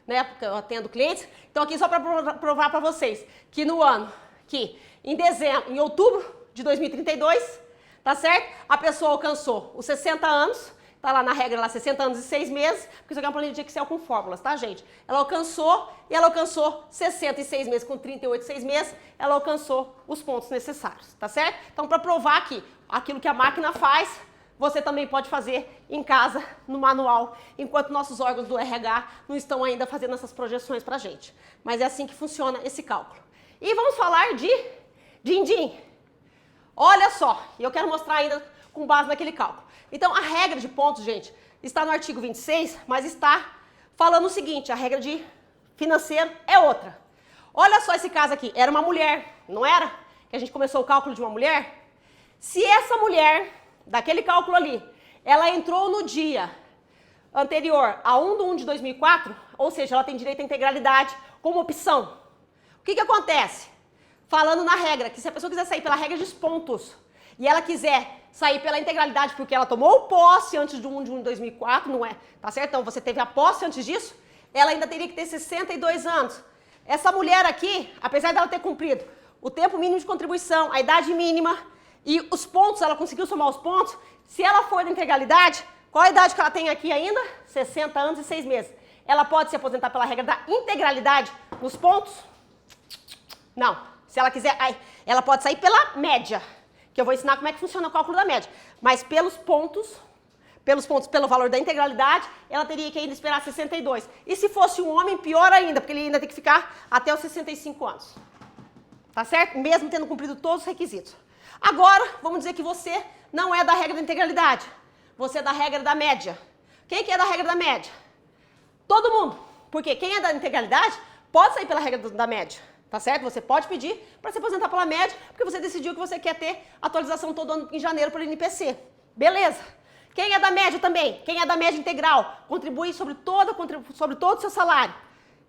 Speaker 2: né, porque eu atendo clientes, então aqui só para provar para vocês que no ano, que em outubro de 2032, tá certo? A pessoa alcançou os 60 anos, tá lá na regra lá 60 anos e 6 meses, porque isso aqui é uma planilha de Excel com fórmulas, tá, gente? Ela alcançou 66 meses com 38, 6 meses, ela alcançou os pontos necessários, tá certo? Então, para provar que aquilo que a máquina faz, você também pode fazer em casa, no manual, enquanto nossos órgãos do RH não estão ainda fazendo essas projeções pra gente. Mas é assim que funciona esse cálculo. E vamos falar de din-din. Olha só, e eu quero mostrar ainda com base naquele cálculo. Então, a regra de pontos, gente, está no artigo 26, mas está falando o seguinte, a regra de financeiro é outra. Olha só esse caso aqui, era uma mulher, não era? Que a gente começou o cálculo de uma mulher? Se essa mulher, daquele cálculo ali, ela entrou no dia anterior a 1/1/2004, ou seja, ela tem direito à integralidade como opção. O que acontece? falando na regra, que se a pessoa quiser sair pela regra de pontos e ela quiser sair pela integralidade porque ela tomou posse antes de 1 de 2004, não é? Tá certo? Então você teve a posse antes disso, ela ainda teria que ter 62 anos. Essa mulher aqui, apesar dela ter cumprido o tempo mínimo de contribuição, a idade mínima e os pontos, ela conseguiu somar os pontos, se ela for da integralidade, qual a idade que ela tem aqui ainda? 60 anos e 6 meses. Ela pode se aposentar pela regra da integralidade nos pontos? Não. Se ela quiser, ela pode sair pela média, que eu vou ensinar como é que funciona o cálculo da média. Mas pelos pontos, pelo valor da integralidade, ela teria que ainda esperar 62. E se fosse um homem, pior ainda, porque ele ainda tem que ficar até os 65 anos. Tá certo? Mesmo tendo cumprido todos os requisitos. Agora, vamos dizer que você não é da regra da integralidade. Você é da regra da média. Quem que é da regra da média? Todo mundo. Porque quem é da integralidade pode sair pela regra da média. Tá certo? Você pode pedir para se aposentar pela média, porque você decidiu que você quer ter atualização todo ano em janeiro pelo INPC. Beleza. Quem é da média também? Quem é da média integral? Contribui sobre todo o seu salário.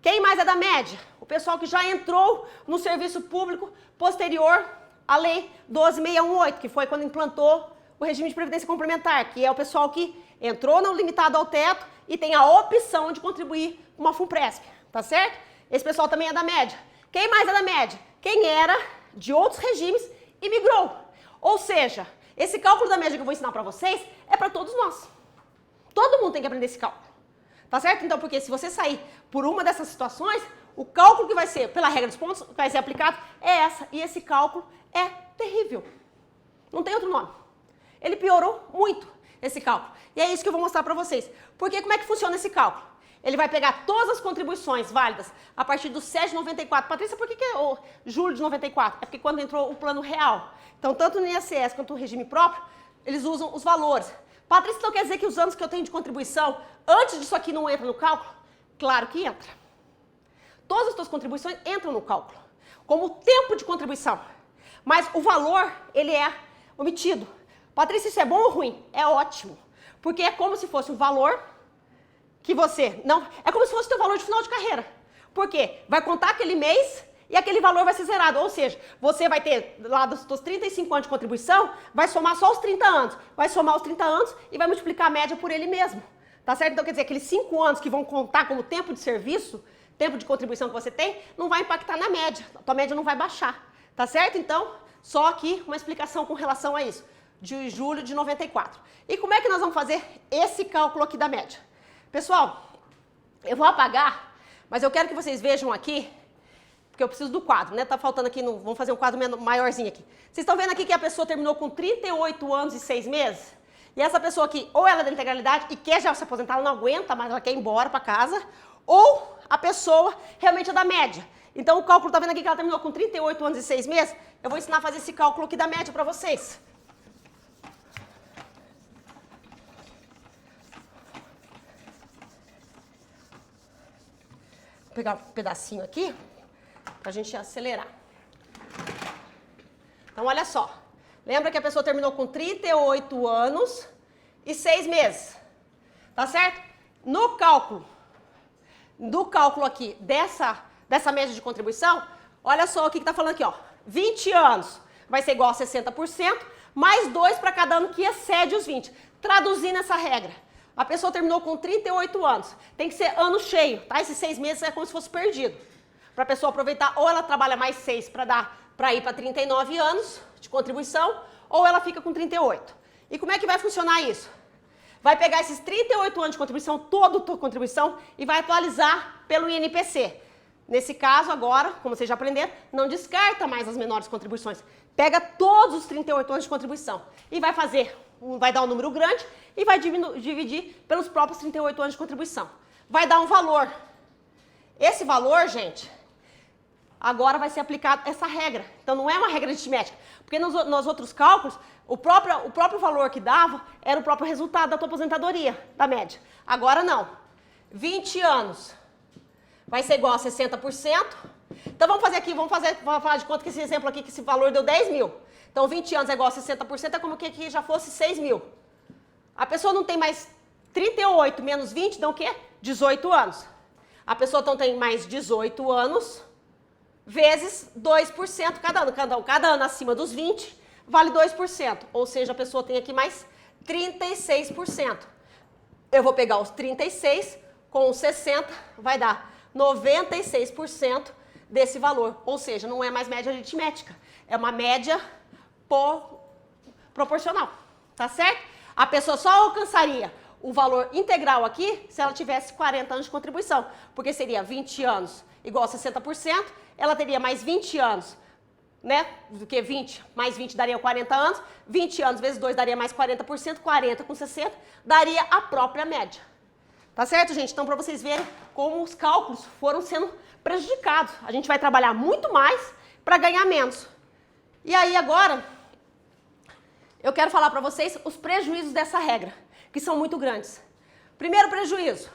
Speaker 2: Quem mais é da média? O pessoal que já entrou no serviço público posterior à Lei 12.618, que foi quando implantou o regime de previdência complementar, que é o pessoal que entrou no limitado ao teto e tem a opção de contribuir com uma FUNPRESP, tá certo? Esse pessoal também é da média. Quem mais é da média? Quem era de outros regimes e migrou. Ou seja, esse cálculo da média que eu vou ensinar para vocês é para todos nós. Todo mundo tem que aprender esse cálculo. Tá certo? Então, porque se você sair por uma dessas situações, o cálculo que vai ser, pela regra dos pontos, que vai ser aplicado é essa. E esse cálculo é terrível. Não tem outro nome. Ele piorou muito, esse cálculo. E é isso que eu vou mostrar para vocês. Porque como é que funciona esse cálculo? Ele vai pegar todas as contribuições válidas a partir do 7 de 94. Patrícia, por que é o julho de 94? É porque quando entrou o plano real. Então, tanto no INSS quanto no regime próprio, eles usam os valores. Patrícia, então quer dizer que os anos que eu tenho de contribuição, antes disso aqui não entra no cálculo? Claro que entra. Todas as suas contribuições entram no cálculo, como tempo de contribuição. Mas o valor, ele é omitido. Patrícia, isso é bom ou ruim? É ótimo. Porque é como se fosse um valor que você não... É como se fosse o teu valor de final de carreira. Por quê? Vai contar aquele mês e aquele valor vai ser zerado. Ou seja, você vai ter lá dos 35 anos de contribuição, vai somar só os 30 anos. Vai somar os 30 anos e vai multiplicar a média por ele mesmo. Tá certo? Então, quer dizer, aqueles 5 anos que vão contar como tempo de serviço, tempo de contribuição que você tem, não vai impactar na média. A tua média não vai baixar. Tá certo? Então, só aqui uma explicação com relação a isso. De julho de 94. E como é que nós vamos fazer esse cálculo aqui da média? Pessoal, eu vou apagar, mas eu quero que vocês vejam aqui, porque eu preciso do quadro, né? Tá faltando aqui, vamos fazer um quadro maiorzinho aqui. Vocês estão vendo aqui que a pessoa terminou com 38 anos e 6 meses? E essa pessoa aqui, ou ela é da integralidade e quer já se aposentar, ela não aguenta, mas ela quer ir embora para casa, ou a pessoa realmente é da média. Então o cálculo, tá vendo aqui que ela terminou com 38 anos e 6 meses? Eu vou ensinar a fazer esse cálculo aqui da média para vocês. Vou pegar um pedacinho aqui, pra gente acelerar. Então, olha só. Lembra que a pessoa terminou com 38 anos e 6 meses. Tá certo? No cálculo, do cálculo aqui dessa média de contribuição, olha só o que tá falando aqui, ó. 20 anos vai ser igual a 60%, mais 2 para cada ano que excede os 20. Traduzindo essa regra. A pessoa terminou com 38 anos. Tem que ser ano cheio, tá? Esses 6 meses é como se fosse perdido. Para a pessoa aproveitar, ou ela trabalha mais 6 para ir para 39 anos de contribuição, ou ela fica com 38. E como é que vai funcionar isso? Vai pegar esses 38 anos de contribuição, toda a contribuição, e vai atualizar pelo INPC. Nesse caso, agora, como vocês já aprenderam, não descarta mais as menores contribuições. Pega todos os 38 anos de contribuição e vai dar um número grande e vai dividir pelos próprios 38 anos de contribuição. Vai dar um valor. Esse valor, gente, agora vai ser aplicado essa regra. Então, não é uma regra aritmética. Porque nos outros cálculos, o próprio valor que dava era o próprio resultado da tua aposentadoria, da média. Agora, não. 20 anos vai ser igual a 60%. Então, vamos falar de conta que esse exemplo aqui, que esse valor deu 10 mil. Então, 20 anos é igual a 60%, é como que aqui já fosse 6 mil. A pessoa não tem mais 38 menos 20, dão o quê? 18 anos. A pessoa então tem mais 18 anos, vezes 2% cada ano. Cada ano acima dos 20 vale 2%. Ou seja, a pessoa tem aqui mais 36%. Eu vou pegar os 36 com os 60, vai dar 96% desse valor. Ou seja, não é mais média aritmética, é uma média proporcional. Tá certo? A pessoa só alcançaria o valor integral aqui se ela tivesse 40 anos de contribuição, porque seria 20 anos igual a 60%, ela teria mais 20 anos, né, do que 20, mais 20 daria 40 anos, 20 anos vezes 2 daria mais 40%, 40 com 60 daria a própria média. Tá certo, gente? Então, para vocês verem como os cálculos foram sendo prejudicados. A gente vai trabalhar muito mais para ganhar menos. E aí, agora, eu quero falar para vocês os prejuízos dessa regra, que são muito grandes. Primeiro prejuízo.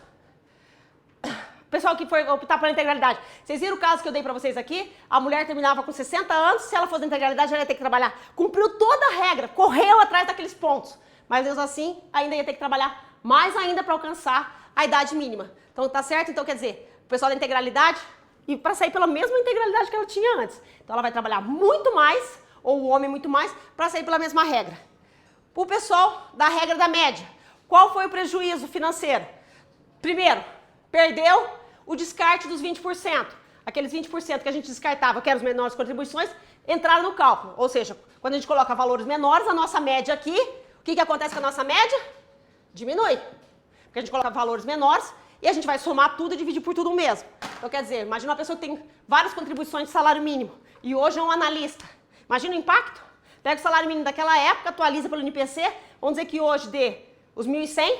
Speaker 2: Pessoal que for optar pela integralidade. Vocês viram o caso que eu dei para vocês aqui? A mulher terminava com 60 anos, se ela fosse da integralidade, ela ia ter que trabalhar. Cumpriu toda a regra, correu atrás daqueles pontos. Mas mesmo assim, ainda ia ter que trabalhar mais ainda para alcançar a idade mínima. Então, tá certo? Então, quer dizer, o pessoal da integralidade, e para sair pela mesma integralidade que ela tinha antes. Então, ela vai trabalhar muito mais, ou o homem muito mais, para sair pela mesma regra. O pessoal da regra da média, qual foi o prejuízo financeiro? Primeiro, perdeu o descarte dos 20%. Aqueles 20% que a gente descartava, que eram as menores contribuições, entraram no cálculo. Ou seja, quando a gente coloca valores menores, a nossa média aqui, o que acontece com a nossa média? Diminui. Porque a gente coloca valores menores e a gente vai somar tudo e dividir por tudo mesmo. Então, quer dizer, imagina uma pessoa que tem várias contribuições de salário mínimo e hoje é um analista. Imagina o impacto? Pega o salário mínimo daquela época, atualiza pelo INPC, vamos dizer que hoje dê os 1.100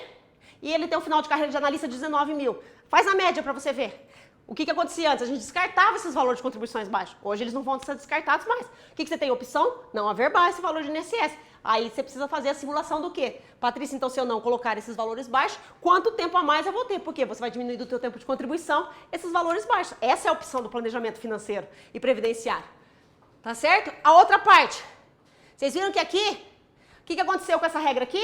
Speaker 2: e ele tem um final de carreira de analista de 19 mil. Faz a média para você ver. O que acontecia antes? A gente descartava esses valores de contribuições baixos. Hoje eles não vão ser descartados mais. O que você tem opção? Não averbar esse valor de INSS. Aí você precisa fazer a simulação do quê? Patrícia, então se eu não colocar esses valores baixos, quanto tempo a mais eu vou ter? Porque você vai diminuir do teu tempo de contribuição esses valores baixos. Essa é a opção do planejamento financeiro e previdenciário. Tá certo? A outra parte. Vocês viram que aqui, o que aconteceu com essa regra aqui?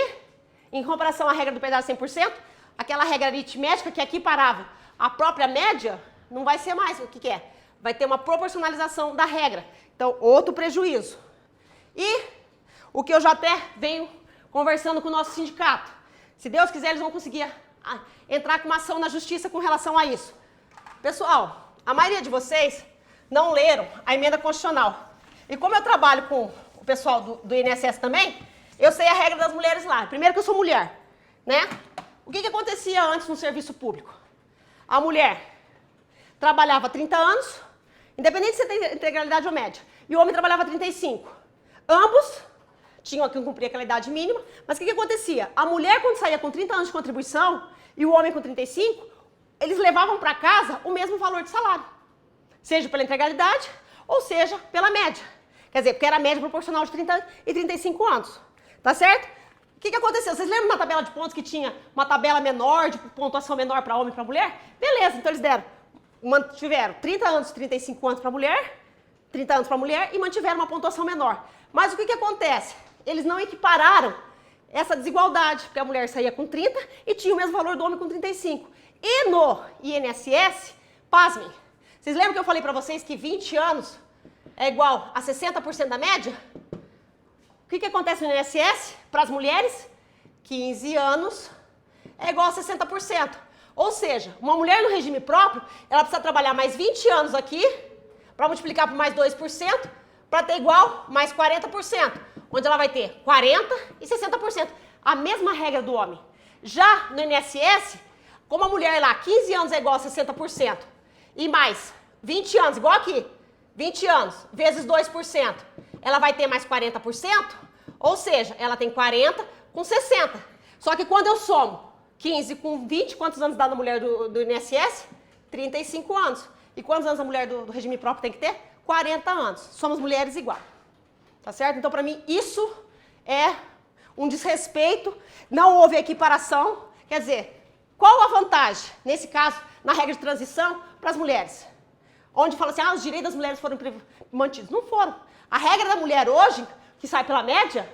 Speaker 2: Em comparação à regra do pedaço 100%, aquela regra aritmética que aqui parava a própria média, não vai ser mais. O que é? Vai ter uma proporcionalização da regra. Então, outro prejuízo. E o que eu já até venho conversando com o nosso sindicato. Se Deus quiser, eles vão conseguir entrar com uma ação na justiça com relação a isso. Pessoal, a maioria de vocês não leram a emenda constitucional. E como eu trabalho com o pessoal do INSS também, eu sei a regra das mulheres lá. Primeiro que eu sou mulher, né? O que acontecia antes no serviço público? A mulher trabalhava 30 anos, independente de se tem integralidade ou média, e o homem trabalhava 35. Ambos tinham que cumprir aquela idade mínima, mas o que acontecia? A mulher, quando saía com 30 anos de contribuição e o homem com 35, eles levavam para casa o mesmo valor de salário, seja pela integralidade ou seja pela média. Quer dizer, porque era a média proporcional de 30 e 35 anos. Tá certo? O que aconteceu? Vocês lembram na tabela de pontos que tinha uma tabela menor, de pontuação menor para homem e para mulher? Beleza, então eles mantiveram 30 anos e 35 anos para mulher, 30 anos para mulher e mantiveram uma pontuação menor. Mas o que acontece? Eles não equipararam essa desigualdade, porque a mulher saía com 30 e tinha o mesmo valor do homem com 35. E no INSS, pasmem, vocês lembram que eu falei para vocês que 20 anos é igual a 60% da média? O que acontece no INSS para as mulheres? 15 anos é igual a 60%. Ou seja, uma mulher no regime próprio, ela precisa trabalhar mais 20 anos aqui para multiplicar por mais 2%, para ter igual mais 40%, onde ela vai ter 40% e 60%. A mesma regra do homem. Já no INSS, como a mulher lá, 15 anos é igual a 60%, e mais 20 anos, igual aqui, 20 anos vezes 2%, ela vai ter mais 40%, ou seja, ela tem 40 com 60. Só que quando eu somo 15 com 20, quantos anos dá na mulher do INSS? 35 anos. E quantos anos a mulher do regime próprio tem que ter? 40 anos. Somos mulheres igual. Tá certo? Então, para mim, isso é um desrespeito. Não houve equiparação. Quer dizer, qual a vantagem, nesse caso, na regra de transição, para as mulheres? Onde fala assim, os direitos das mulheres foram mantidos. Não foram. A regra da mulher hoje, que sai pela média,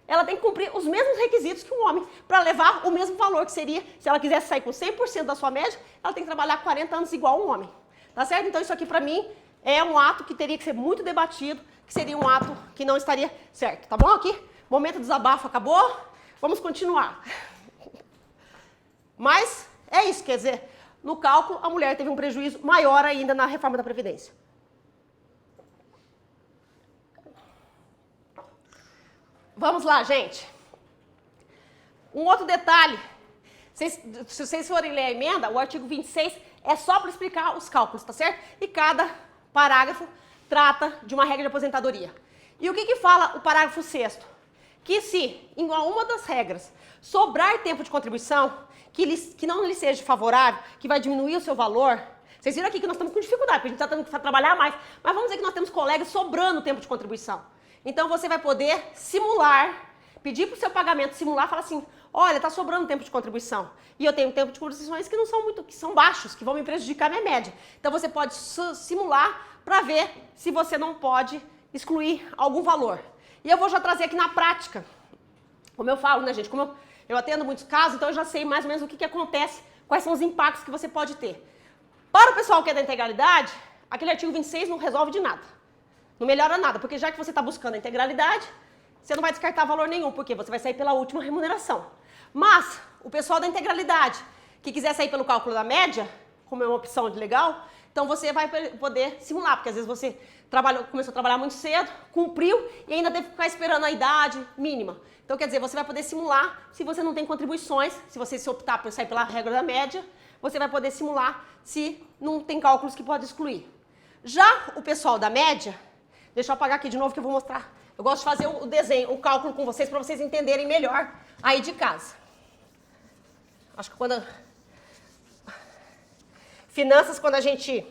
Speaker 2: ela tem que cumprir os mesmos requisitos que um homem para levar o mesmo valor que seria, se ela quisesse sair com 100% da sua média, ela tem que trabalhar 40 anos igual um homem. Tá certo? Então, isso aqui, para mim, é um ato que teria que ser muito debatido, que seria um ato que não estaria certo, tá bom? Aqui, momento do desabafo acabou, vamos continuar. Mas é isso, quer dizer, no cálculo a mulher teve um prejuízo maior ainda na reforma da Previdência. Vamos lá, gente. Um outro detalhe, se vocês forem ler a emenda, o artigo 26 é só para explicar os cálculos, tá certo? E cada parágrafo trata de uma regra de aposentadoria. E o que fala o parágrafo 6º? Que se, em uma das regras, sobrar tempo de contribuição, que não lhe seja favorável, que vai diminuir o seu valor, vocês viram aqui que nós estamos com dificuldade, porque a gente está tendo que trabalhar mais, mas vamos dizer que nós temos colegas sobrando tempo de contribuição. Então você vai poder simular, pedir para o seu pagamento simular, falar assim, olha, está sobrando tempo de contribuição. E eu tenho tempo de contribuições que não são muito, que são baixos, que vão me prejudicar a minha média. Então você pode simular para ver se você não pode excluir algum valor. E eu vou já trazer aqui na prática, como eu falo, né, gente? Como eu atendo muitos casos, então eu já sei mais ou menos o que acontece, quais são os impactos que você pode ter. Para o pessoal que é da integralidade, aquele artigo 26 não resolve de nada. Não melhora nada, porque já que você está buscando a integralidade, você não vai descartar valor nenhum, porque você vai sair pela última remuneração. Mas o pessoal da integralidade, que quiser sair pelo cálculo da média, como é uma opção de legal, então você vai poder simular, porque às vezes você começou a trabalhar muito cedo, cumpriu e ainda teve que ficar esperando a idade mínima. Então, quer dizer, você vai poder simular se você não tem contribuições, se você se optar por sair pela regra da média, você vai poder simular se não tem cálculos que pode excluir. Já o pessoal da média, deixa eu apagar aqui de novo que eu vou mostrar. Eu gosto de fazer o desenho, o cálculo com vocês para vocês entenderem melhor aí de casa. Acho que finanças, quando a gente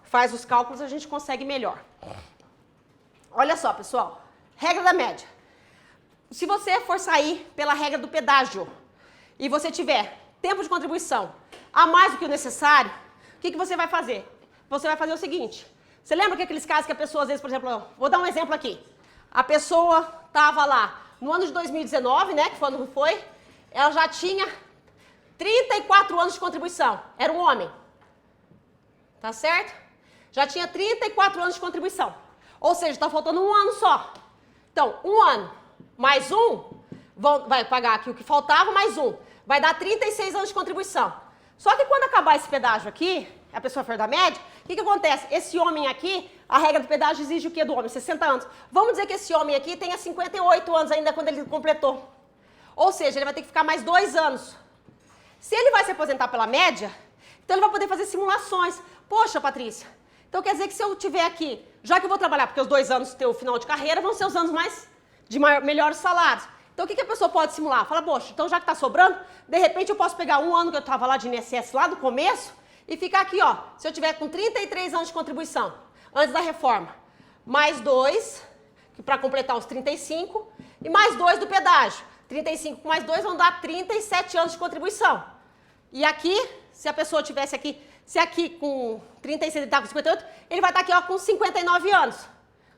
Speaker 2: faz os cálculos, a gente consegue melhor. Olha só, pessoal. Regra da média. Se você for sair pela regra do pedágio e você tiver tempo de contribuição a mais do que o necessário, o que você vai fazer? Você vai fazer o seguinte. Você lembra que aqueles casos que a pessoa, às vezes, por exemplo, vou dar um exemplo aqui. A pessoa estava lá no ano de 2019, né, que foi quando foi, ela já tinha 34 anos de contribuição. Era um homem. Tá certo? Já tinha 34 anos de contribuição. Ou seja, está faltando um ano só. Então, um ano mais um, vai pagar aqui o que faltava, mais um. Vai dar 36 anos de contribuição. Só que quando acabar esse pedágio aqui, a pessoa for da média, o que acontece? Esse homem aqui, a regra do pedágio exige o quê do homem? 60 anos. Vamos dizer que esse homem aqui tenha 58 anos ainda quando ele completou. Ou seja, ele vai ter que ficar mais 2 anos. Se ele vai se aposentar pela média, então ele vai poder fazer simulações. Poxa, Patrícia, então quer dizer que se eu tiver aqui, já que eu vou trabalhar, porque os 2 anos teu final de carreira vão ser os anos mais de melhores salários. Então o que a pessoa pode simular? Fala, poxa, então já que está sobrando, de repente eu posso pegar um ano que eu estava lá de INSS lá do começo e ficar aqui, ó, se eu tiver com 33 anos de contribuição, antes da reforma, mais 2, para completar os 35, e mais 2 do pedágio. 35 com mais 2 vão dar 37 anos de contribuição. E aqui, se a pessoa tivesse aqui, se aqui com 36 ele está com 58, ele vai estar aqui ó, com 59 anos.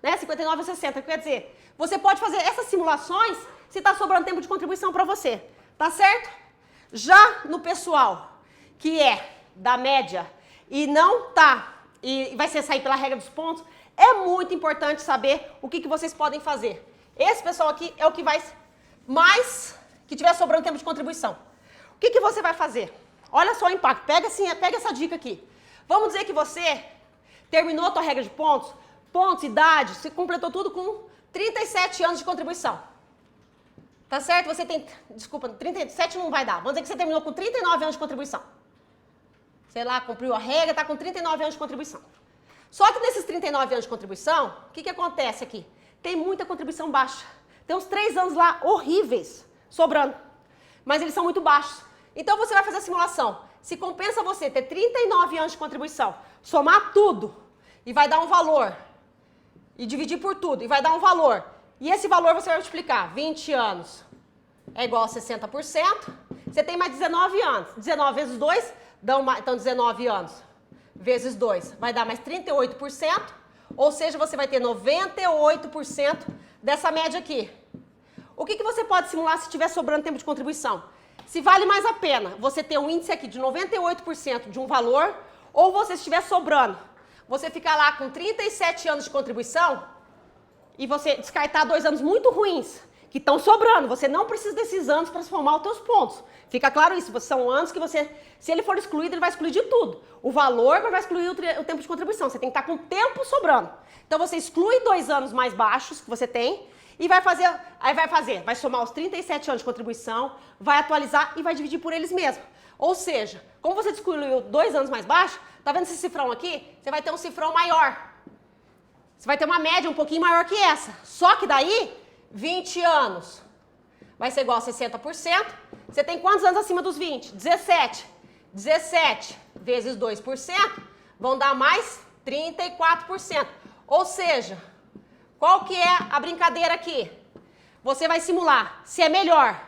Speaker 2: Né? 59 ou 60, quer dizer, você pode fazer essas simulações se está sobrando tempo de contribuição para você. Tá certo? Já no pessoal que é da média e não tá, e vai ser sair pela regra dos pontos, é muito importante saber o que vocês podem fazer. Esse pessoal aqui é o que vai mais, que tiver sobrando tempo de contribuição. O que você vai fazer? Olha só o impacto, pega essa dica aqui. Vamos dizer que você terminou a tua regra de pontos, idade, você completou tudo com 37 anos de contribuição. Tá certo? Você tem, desculpa, 37 não vai dar. Vamos dizer que você terminou com 39 anos de contribuição. Sei lá, cumpriu a regra, está com 39 anos de contribuição. Só que nesses 39 anos de contribuição, o que acontece aqui? Tem muita contribuição baixa. Tem uns 3 anos lá horríveis, sobrando. Mas eles são muito baixos. Então você vai fazer a simulação. Se compensa você ter 39 anos de contribuição, somar tudo e vai dar um valor, e dividir por tudo, e vai dar um valor. E esse valor você vai multiplicar. 20 anos é igual a 60%. Você tem mais 19 anos. 19 vezes 2, então 19 anos vezes 2 vai dar mais 38%. Ou seja, você vai ter 98% dessa média aqui. O que você pode simular se estiver sobrando tempo de contribuição? Se vale mais a pena você ter um índice aqui de 98% de um valor, ou você estiver sobrando. você ficar lá com 37 anos de contribuição e você descartar 2 anos muito ruins, que estão sobrando. Você não precisa desses anos para somar os teus pontos. Fica claro isso, são anos que você, se ele for excluído, ele vai excluir de tudo. O valor vai excluir o tempo de contribuição. Você tem que estar com o tempo sobrando. Então você exclui 2 anos mais baixos que você tem e vai somar os 37 anos de contribuição, vai atualizar e vai dividir por eles mesmos. Ou seja, como você excluiu 2 anos mais baixos, tá vendo esse cifrão aqui? Você vai ter um cifrão maior. Você vai ter uma média um pouquinho maior que essa. Só que daí, 20 anos vai ser igual a 60%. Você tem quantos anos acima dos 20? 17. 17 vezes 2% vão dar mais 34%. Ou seja, qual que é a brincadeira aqui? Você vai simular se é melhor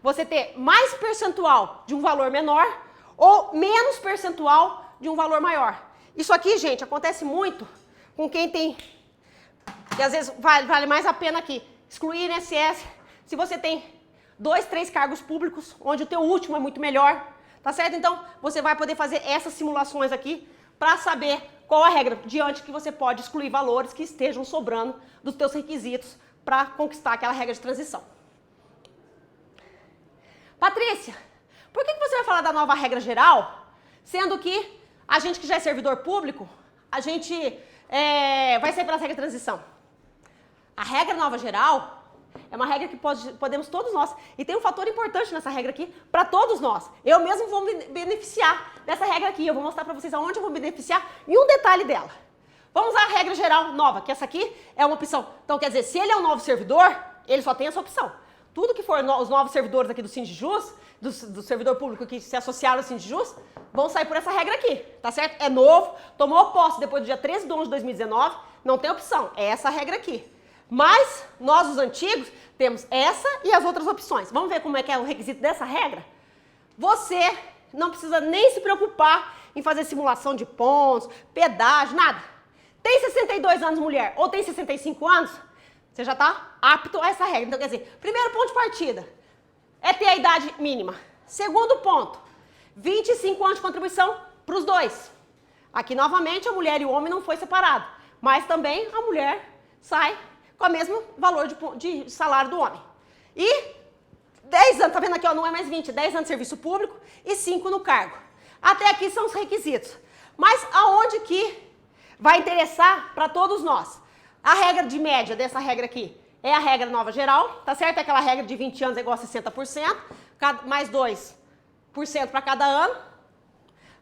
Speaker 2: você ter mais percentual de um valor menor ou menos percentual de um valor maior. Isso aqui, gente, acontece muito com quem tem, que às vezes vale mais a pena aqui, excluir INSS, se você tem 2, 3 cargos públicos, onde o teu último é muito melhor, tá certo? Então, você vai poder fazer essas simulações aqui para saber qual a regra diante que você pode excluir valores que estejam sobrando dos teus requisitos para conquistar aquela regra de transição. Patrícia, por que você vai falar da nova regra geral, sendo que a gente que já é servidor público, a gente vai sair pela regra de transição? A regra nova geral é uma regra que podemos todos nós. E tem um fator importante nessa regra aqui para todos nós. Eu mesmo vou me beneficiar dessa regra aqui. Eu vou mostrar para vocês aonde eu vou me beneficiar e um detalhe dela. Vamos à regra geral nova, que essa aqui é uma opção. Então, quer dizer, se ele é um novo servidor, ele só tem essa opção. Tudo que for os novos servidores aqui do Sindijus, do servidor público que se associaram ao Sindijus, vão sair por essa regra aqui, tá certo? É novo, tomou posse depois do dia 13 de 11 de 2019, não tem opção, é essa regra aqui. Mas nós, os antigos, temos essa e as outras opções. Vamos ver como é que é o requisito dessa regra? Você não precisa nem se preocupar em fazer simulação de pontos, pedágio, nada. Tem 62 anos, mulher, ou tem 65 anos, você já está apto a essa regra. Então, quer dizer, primeiro ponto de partida é ter a idade mínima. Segundo ponto, 25 anos de contribuição para os dois. Aqui, novamente, a mulher e o homem não foi separado, mas também a mulher sai com o mesmo valor de salário do homem. E 10 anos, tá vendo aqui, ó, não é mais 20, 10 anos de serviço público e 5 no cargo. Até aqui são os requisitos. Mas aonde que vai interessar para todos nós? A regra de média dessa regra aqui é a regra nova geral, tá certo? É aquela regra de 20 anos é igual a 60%, mais 2% para cada ano.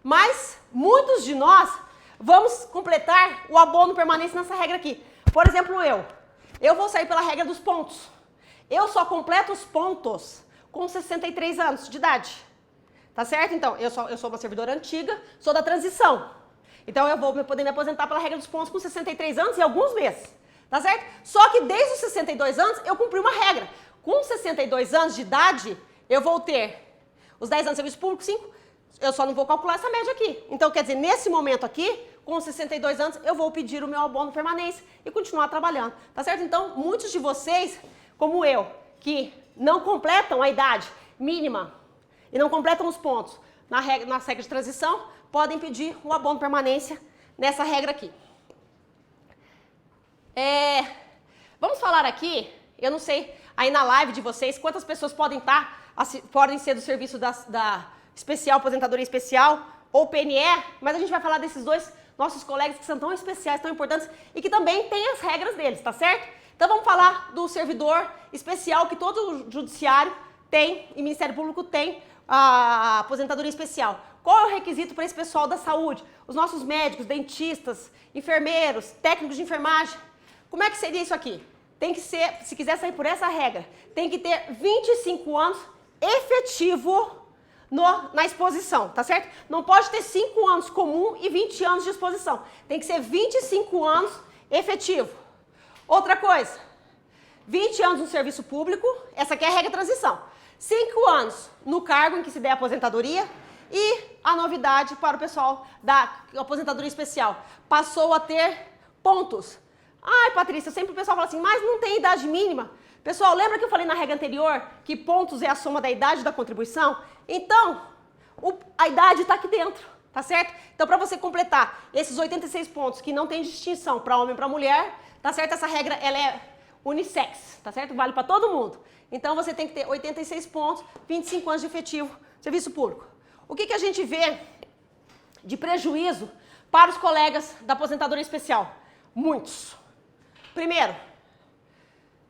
Speaker 2: Mas muitos de nós vamos completar o abono permanência nessa regra aqui. Por exemplo, eu vou sair pela regra dos pontos. Eu só completo os pontos com 63 anos de idade. Tá certo? Então, eu sou uma servidora antiga, sou da transição. Então, eu vou poder me aposentar pela regra dos pontos com 63 anos e alguns meses. Tá certo? Só que desde os 62 anos, eu cumpri uma regra. Com 62 anos de idade, eu vou ter os 10 anos de serviço público, 5. Eu só não vou calcular essa média aqui. Então, quer dizer, nesse momento aqui, com 62 anos, eu vou pedir o meu abono permanência e continuar trabalhando. Tá certo? Então, muitos de vocês, como eu, que não completam a idade mínima e não completam os pontos na regra de transição, podem pedir o abono permanência nessa regra aqui. Vamos falar aqui, eu não sei, aí na live de vocês, quantas pessoas podem ser do serviço da especial, aposentadoria especial ou PNE, mas a gente vai falar desses dois nossos colegas que são tão especiais, tão importantes e que também têm as regras deles, tá certo? Então vamos falar do servidor especial que todo o judiciário tem e Ministério Público tem a aposentadoria especial. Qual é o requisito para esse pessoal da saúde? Os nossos médicos, dentistas, enfermeiros, técnicos de enfermagem. Como é que seria isso aqui? Tem que ser, se quiser sair por essa regra, tem que ter 25 anos efetivo na exposição, tá certo? Não pode ter 5 anos comum e 20 anos de exposição. Tem que ser 25 anos efetivo. Outra coisa, 20 anos no serviço público, essa aqui é a regra de transição. 5 anos no cargo em que se der aposentadoria e a novidade para o pessoal da aposentadoria especial. Passou a ter pontos. Ai, Patrícia, sempre o pessoal fala assim, mas não tem idade mínima. Pessoal, lembra que eu falei na regra anterior que pontos é a soma da idade da contribuição? Então, a idade está aqui dentro, tá certo? Então, para você completar esses 86 pontos que não tem distinção para homem e para mulher, tá certo? Essa regra, ela é unissex, tá certo? Vale para todo mundo. Então, você tem que ter 86 pontos, 25 anos de efetivo, serviço público. O que a gente vê de prejuízo para os colegas da aposentadoria especial? Muitos. Primeiro,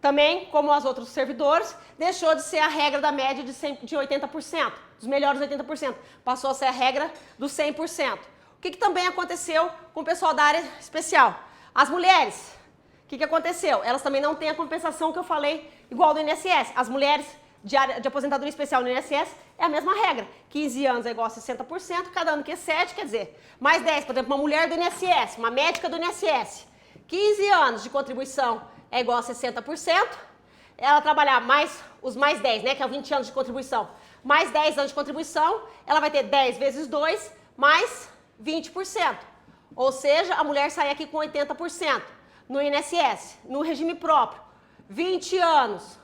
Speaker 2: também, como os outros servidores, deixou de ser a regra da média de 80%, dos melhores 80%. Passou a ser a regra dos 100%. O que também aconteceu com o pessoal da área especial? As mulheres, o que aconteceu? Elas também não têm a compensação que eu falei, igual do INSS. As mulheres de aposentadoria especial no INSS é a mesma regra. 15 anos é igual a 60%, cada ano que excede, quer dizer, mais 10. Por exemplo, uma mulher do INSS, uma médica do INSS, 15 anos de contribuição é igual a 60%. Ela trabalhar mais, os mais 10, né, que é 20 anos de contribuição, mais 10 anos de contribuição, ela vai ter 10 vezes 2, mais 20%. Ou seja, a mulher sai aqui com 80% no INSS, no regime próprio. 20 anos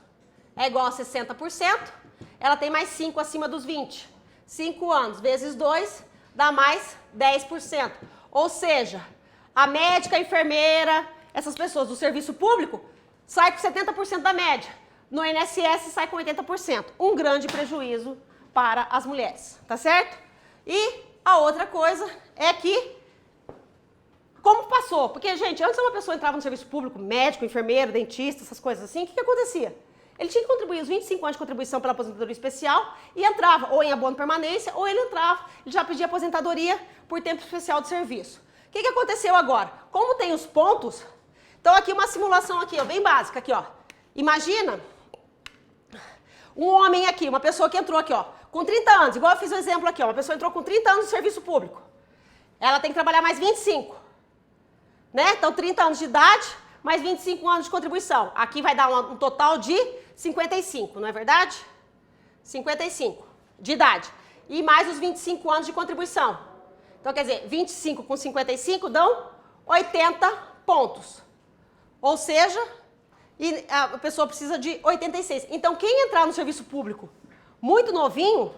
Speaker 2: é igual a 60%, ela tem mais 5 acima dos 20. 5 anos vezes 2 dá mais 10%. Ou seja, a médica, a enfermeira, essas pessoas do serviço público sai com 70% da média. No INSS sai com 80%. Um grande prejuízo para as mulheres, tá certo? E a outra coisa é que, como passou? Porque, gente, antes uma pessoa entrava no serviço público, médico, enfermeiro, dentista, essas coisas assim, o que acontecia? Ele tinha que contribuir os 25 anos de contribuição pela aposentadoria especial e entrava ou em abono permanência, ou ele entrava, ele já pedia aposentadoria por tempo especial de serviço. O que aconteceu agora? Como tem os pontos, então aqui uma simulação aqui, ó, bem básica aqui, ó. Imagina um homem aqui, uma pessoa que entrou aqui, ó, com 30 anos, igual eu fiz o exemplo aqui, ó, uma pessoa entrou com 30 anos no serviço público. Ela tem que trabalhar mais 25, né? Então 30 anos de idade, mais 25 anos de contribuição. Aqui vai dar um total de 55, não é verdade? 55 de idade. E mais os 25 anos de contribuição. Então, quer dizer, 25 com 55 dão 80 pontos. Ou seja, a pessoa precisa de 86. Então, quem entrar no serviço público muito novinho,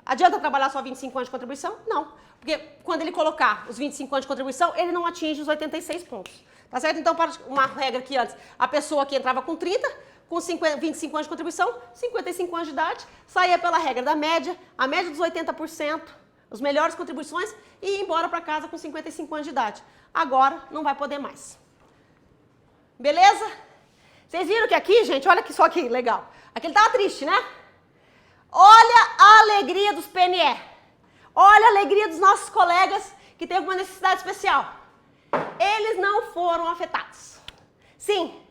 Speaker 2: adianta trabalhar só 25 anos de contribuição? Não. Porque quando ele colocar os 25 anos de contribuição, ele não atinge os 86 pontos. Tá certo? Então, para uma regra aqui antes, a pessoa que entrava com 30, com 25 anos de contribuição, 55 anos de idade, saía pela regra da média, a média dos 80%, as melhores contribuições, e ia embora para casa com 55 anos de idade. Agora, não vai poder mais. Beleza? Vocês viram que aqui, gente, olha que só que legal. Aqui ele estava triste, né? Olha a alegria dos PNE. Olha a alegria dos nossos colegas que têm alguma necessidade especial. Eles não foram afetados. Sim.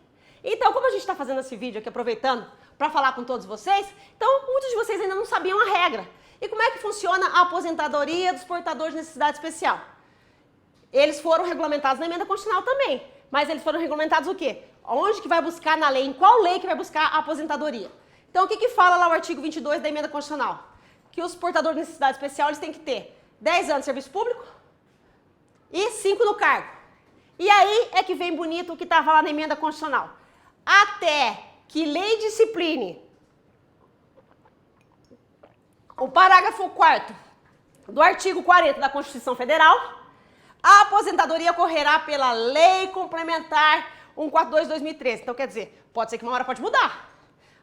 Speaker 2: Então, como a gente está fazendo esse vídeo aqui, aproveitando para falar com todos vocês, então muitos de vocês ainda não sabiam a regra. E como é que funciona a aposentadoria dos portadores de necessidade especial? Eles foram regulamentados na emenda constitucional também. Mas eles foram regulamentados o quê? Onde que vai buscar na lei? Em qual lei que vai buscar a aposentadoria? Então, o que fala lá o artigo 22 da emenda constitucional? Que os portadores de necessidade especial eles têm que ter 10 anos de serviço público e 5 no cargo. E aí é que vem bonito o que estava lá na emenda constitucional. Até que lei discipline o parágrafo 4º do artigo 40 da Constituição Federal, a aposentadoria ocorrerá pela Lei Complementar 142/2013. Então, quer dizer, pode ser que uma hora pode mudar.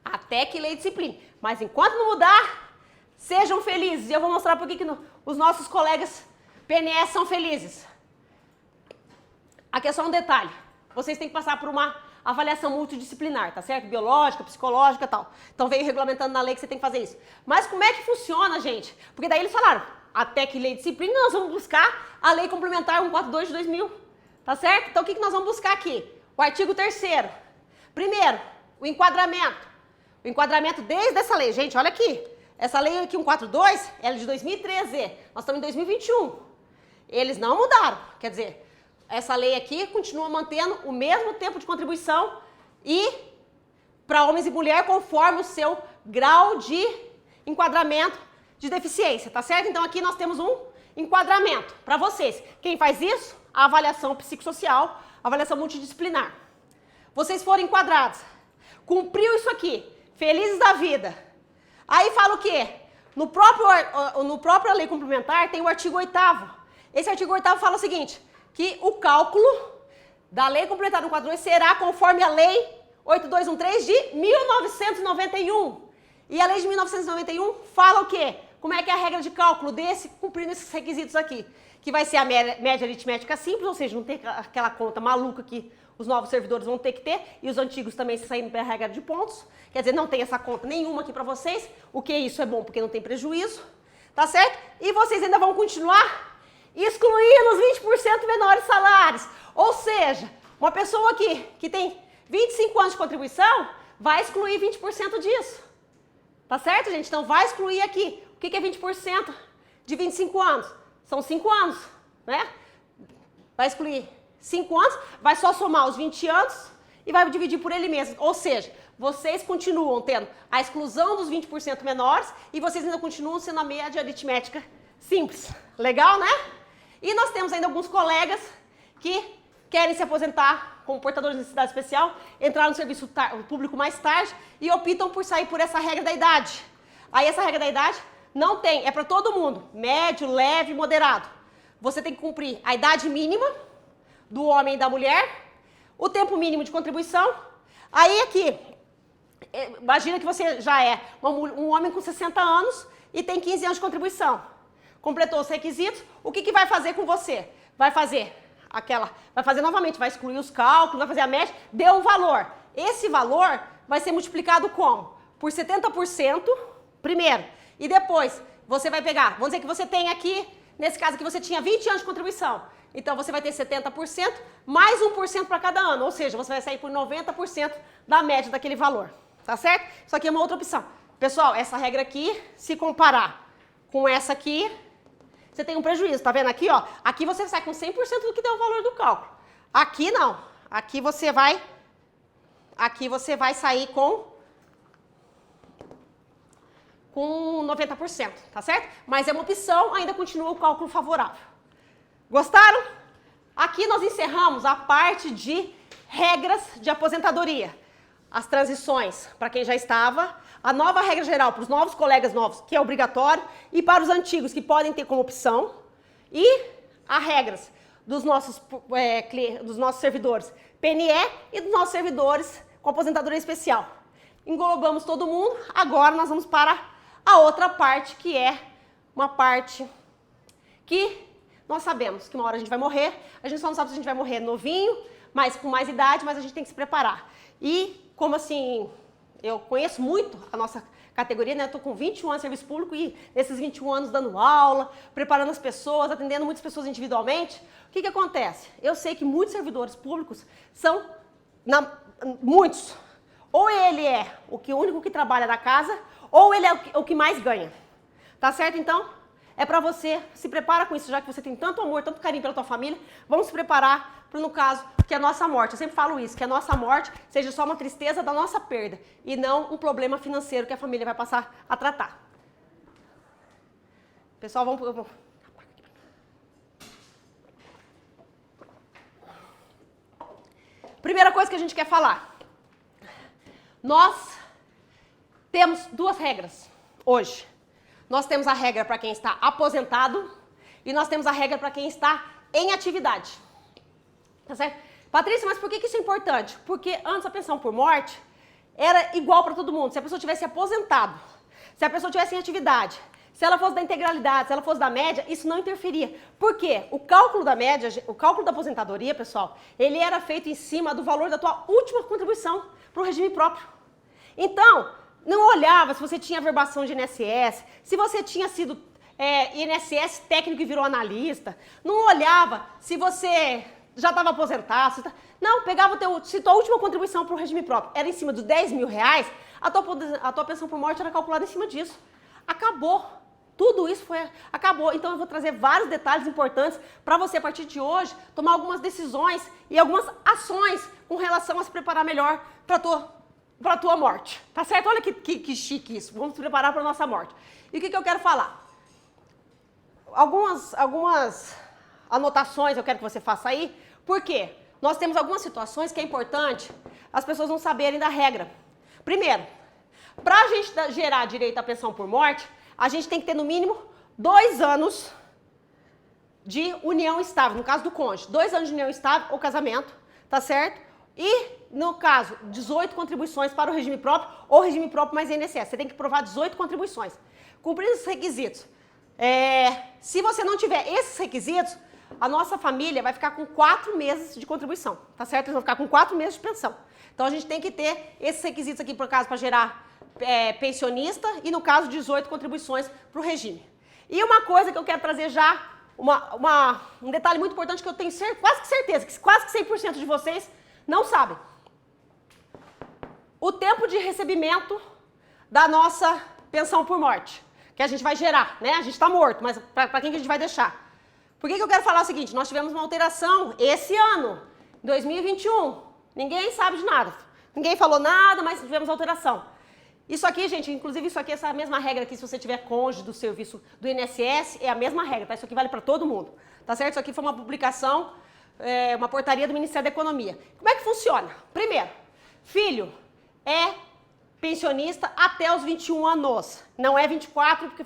Speaker 2: Até que lei discipline. Mas enquanto não mudar, sejam felizes. E eu vou mostrar por que os nossos colegas PNS são felizes. Aqui é só um detalhe. Vocês têm que passar por uma avaliação multidisciplinar, tá certo? Biológica, psicológica e tal. Então veio regulamentando na lei que você tem que fazer isso. Mas como é que funciona, gente? Porque daí eles falaram, até que lei disciplina, nós vamos buscar a Lei Complementar 142/2000. Tá certo? Então o que nós vamos buscar aqui? O artigo 3º. Primeiro, o enquadramento. O enquadramento desde essa lei. Gente, olha aqui. Essa lei aqui, 142, ela é de 2013. Nós estamos em 2021. Eles não mudaram. Quer dizer, essa lei aqui continua mantendo o mesmo tempo de contribuição e para homens e mulheres conforme o seu grau de enquadramento de deficiência, tá certo? Então aqui nós temos um enquadramento para vocês. Quem faz isso? A avaliação psicossocial, avaliação multidisciplinar. Vocês foram enquadrados, cumpriu isso aqui, felizes da vida. Aí fala o quê? No própria lei complementar tem o artigo 8º. Esse artigo 8º fala o seguinte, que o cálculo da lei complementar 142 será conforme a lei 8213 de 1991. E a lei de 1991 fala o quê? Como é que é a regra de cálculo desse, cumprindo esses requisitos aqui? Que vai ser a média aritmética simples, ou seja, não tem aquela conta maluca que os novos servidores vão ter que ter, e os antigos também saindo pela regra de pontos. Quer dizer, não tem essa conta nenhuma aqui para vocês, o que isso é bom porque não tem prejuízo, tá certo? E vocês ainda vão continuar excluindo os 20% menores salários. Ou seja, uma pessoa aqui que tem 25 anos de contribuição vai excluir 20% disso. Tá certo, gente? Então vai excluir aqui. O que é 20% de 25 anos? São 5 anos, né? Vai excluir 5 anos, vai só somar os 20 anos e vai dividir por ele mesmo. Ou seja, vocês continuam tendo a exclusão dos 20% menores e vocês ainda continuam sendo a média aritmética simples. Legal, né? E nós temos ainda alguns colegas que querem se aposentar como portadores de necessidade especial, entrar no serviço público mais tarde e optam por sair por essa regra da idade. Aí essa regra da idade não tem, é para todo mundo, médio, leve, moderado. Você tem que cumprir a idade mínima do homem e da mulher, o tempo mínimo de contribuição. Aí aqui, imagina que você já é um homem com 60 anos e tem 15 anos de contribuição. Completou os requisitos, o que vai fazer com você? Vai fazer novamente, vai excluir os cálculos, vai fazer a média, deu um valor. Esse valor vai ser multiplicado como? Por 70% primeiro. E depois, você vai pegar, vamos dizer que você tem aqui, nesse caso aqui você tinha 20 anos de contribuição. Então você vai ter 70% mais 1% para cada ano, ou seja, você vai sair por 90% da média daquele valor. Tá certo? Isso aqui é uma outra opção. Pessoal, essa regra aqui, se comparar com essa aqui, você tem um prejuízo, tá vendo aqui, ó? Aqui você sai com 100% do que deu o valor do cálculo. Aqui não. Aqui você vai sair com 90%, tá certo? Mas é uma opção, ainda continua o cálculo favorável. Gostaram? Aqui nós encerramos a parte de regras de aposentadoria. As transições para quem já estava, a nova regra geral para os novos colegas novos, que é obrigatório, e para os antigos, que podem ter como opção, e as regras dos nossos servidores PNE e dos nossos servidores com aposentadoria especial. Englobamos todo mundo, agora nós vamos para a outra parte, que é uma parte que nós sabemos que uma hora a gente vai morrer, a gente só não sabe se a gente vai morrer novinho, mas com mais idade, mas a gente tem que se preparar. E como assim, eu conheço muito a nossa categoria, né? Eu estou com 21 anos de serviço público e nesses 21 anos dando aula, preparando as pessoas, atendendo muitas pessoas individualmente. O que acontece? Eu sei que muitos servidores públicos são, muitos, ou ele é o único que trabalha na casa, ou ele é o que mais ganha. Tá certo? Então, é para você, se prepara com isso, já que você tem tanto amor, tanto carinho pela tua família, vamos se preparar para, no caso, que a nossa morte, eu sempre falo isso, que a nossa morte seja só uma tristeza da nossa perda e não um problema financeiro que a família vai passar a tratar. Pessoal, vamos... Primeira coisa que a gente quer falar. Nós temos duas regras hoje. Nós temos a regra para quem está aposentado e nós temos a regra para quem está em atividade. Tá certo? Patrícia, mas por que isso é importante? Porque antes a pensão por morte era igual para todo mundo. Se a pessoa tivesse aposentado, se a pessoa tivesse em atividade, se ela fosse da integralidade, se ela fosse da média, isso não interferia. Por quê? O cálculo da média, o cálculo da aposentadoria, pessoal, ele era feito em cima do valor da tua última contribuição para o regime próprio. Então, não olhava se você tinha verbação de INSS, se você tinha sido INSS técnico e virou analista, não olhava se você já estava aposentado, não, pegava se tua última contribuição para o regime próprio era em cima dos 10 mil reais, a tua pensão por morte era calculada em cima disso. Acabou. Tudo isso acabou. Então eu vou trazer vários detalhes importantes para você, a partir de hoje, tomar algumas decisões e algumas ações com relação a se preparar melhor para a tua morte. Tá certo? Olha que chique isso. Vamos se preparar para a nossa morte. E o que eu quero falar? Algumas anotações eu quero que você faça aí. Por quê? Nós temos algumas situações que é importante as pessoas não saberem da regra. Primeiro, para a gente gerar direito à pensão por morte, a gente tem que ter no mínimo 2 anos de união estável, no caso do cônjuge, 2 anos de união estável ou casamento, tá certo? E, no caso, 18 contribuições para o regime próprio ou regime próprio mais INSS. Você tem que provar 18 contribuições. Cumprindo esses requisitos. Se você não tiver esses requisitos, a nossa família vai ficar com 4 meses de contribuição, tá certo? Eles vão ficar com 4 meses de pensão. Então, a gente tem que ter esses requisitos aqui, por caso, para gerar pensionista e, no caso, 18 contribuições para o regime. E uma coisa que eu quero trazer já, um detalhe muito importante que eu tenho quase que certeza, que quase que 100% de vocês não sabem. O tempo de recebimento da nossa pensão por morte, que a gente vai gerar, né? A gente está morto, mas para quem que a gente vai deixar? Por que eu quero falar o seguinte? Nós tivemos uma alteração esse ano, 2021. Ninguém sabe de nada. Ninguém falou nada, mas tivemos alteração. Isso aqui, gente, inclusive isso aqui, essa mesma regra aqui, se você tiver cônjuge do serviço do INSS, é a mesma regra, tá? Isso aqui vale para todo mundo, tá certo? Isso aqui foi uma publicação, uma portaria do Ministério da Economia. Como é que funciona? Primeiro, filho é pensionista até os 21 anos. Não é 24, porque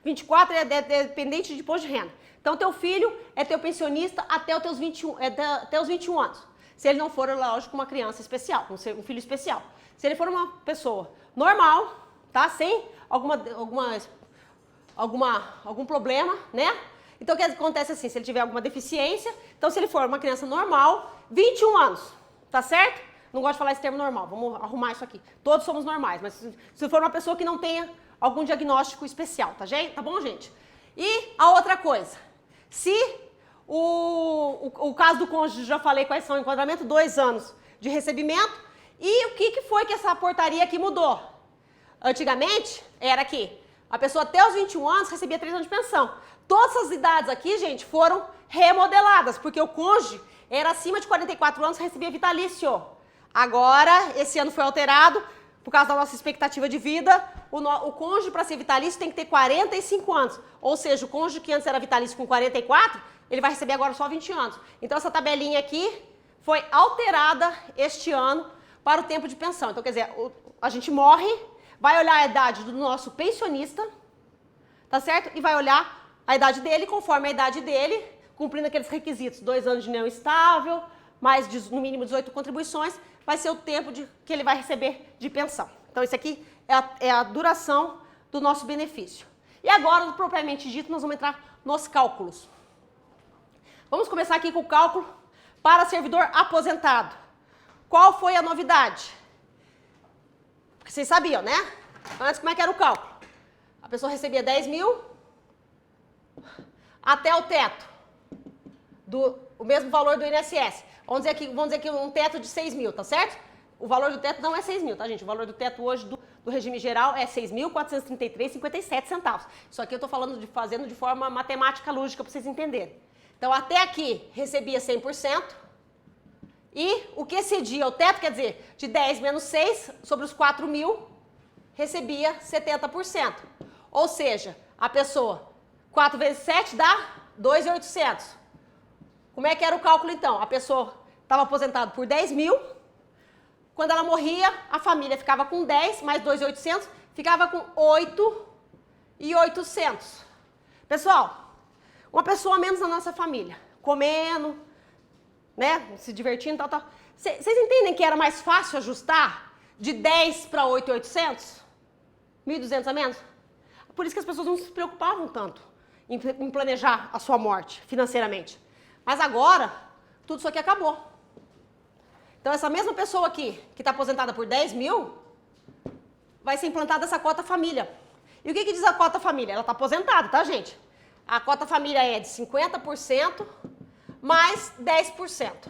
Speaker 2: 24 é dependente de imposto de renda. Então, teu filho é teu pensionista até os teus 21 anos. Se ele não for, lógico, uma criança especial, um filho especial. Se ele for uma pessoa normal, tá? Sem algum problema, né? Então, o que acontece assim, se ele tiver alguma deficiência, então se ele for uma criança normal, 21 anos, tá certo? Não gosto de falar esse termo normal, vamos arrumar isso aqui. Todos somos normais, mas se for uma pessoa que não tenha algum diagnóstico especial, tá bom, gente? E a outra coisa, se o caso do cônjuge, já falei quais são o enquadramento, 2 anos de recebimento, e o que foi que essa portaria aqui mudou? Antigamente, era que a pessoa até os 21 anos recebia 3 anos de pensão. Todas essas idades aqui, gente, foram remodeladas, porque o cônjuge era acima de 44 anos e recebia vitalício. Agora, esse ano foi alterado, por causa da nossa expectativa de vida, o cônjuge para ser vitalício tem que ter 45 anos. Ou seja, o cônjuge que antes era vitalício com 44, ele vai receber agora só 20 anos. Então, essa tabelinha aqui foi alterada este ano para o tempo de pensão. Então, quer dizer, a gente morre, vai olhar a idade do nosso pensionista, tá certo? E vai olhar a idade dele, conforme a idade dele, cumprindo aqueles requisitos, 2 anos de união estável, mais no mínimo 18 contribuições, vai ser o tempo que ele vai receber de pensão. Então, isso aqui é a duração do nosso benefício. E agora, propriamente dito, nós vamos entrar nos cálculos. Vamos começar aqui com o cálculo para servidor aposentado. Qual foi a novidade? Porque vocês sabiam, né? Antes, como é que era o cálculo? A pessoa recebia 10 mil até o teto, o mesmo valor do INSS. Vamos dizer que um teto de 6 mil, tá certo? O valor do teto não é 6 mil, tá, gente? O valor do teto hoje do regime geral é 6.433,57 centavos. Isso aqui eu estou fazendo de forma matemática lógica para vocês entenderem. Então, até aqui, recebia 100%. E o que excedia o teto, quer dizer, de 10 menos 6 sobre os 4 mil, recebia 70%. Ou seja, a pessoa, 4 vezes 7 dá 2.800. Como é que era o cálculo, então? A pessoa estava aposentada por 10 mil, quando ela morria, a família ficava com 10, mais 2.800, ficava com 8.800. Pessoal, uma pessoa a menos na nossa família, comendo, né, se divertindo, tal. Vocês entendem que era mais fácil ajustar de 10 para 8.800? 1.200 a menos? Por isso que as pessoas não se preocupavam tanto em planejar a sua morte financeiramente. Mas agora, tudo isso aqui acabou. Então, essa mesma pessoa aqui, que está aposentada por 10 mil, vai ser implantada essa cota família. E o que diz a cota família? Ela está aposentada, tá, gente? A cota família é de 50% mais 10%.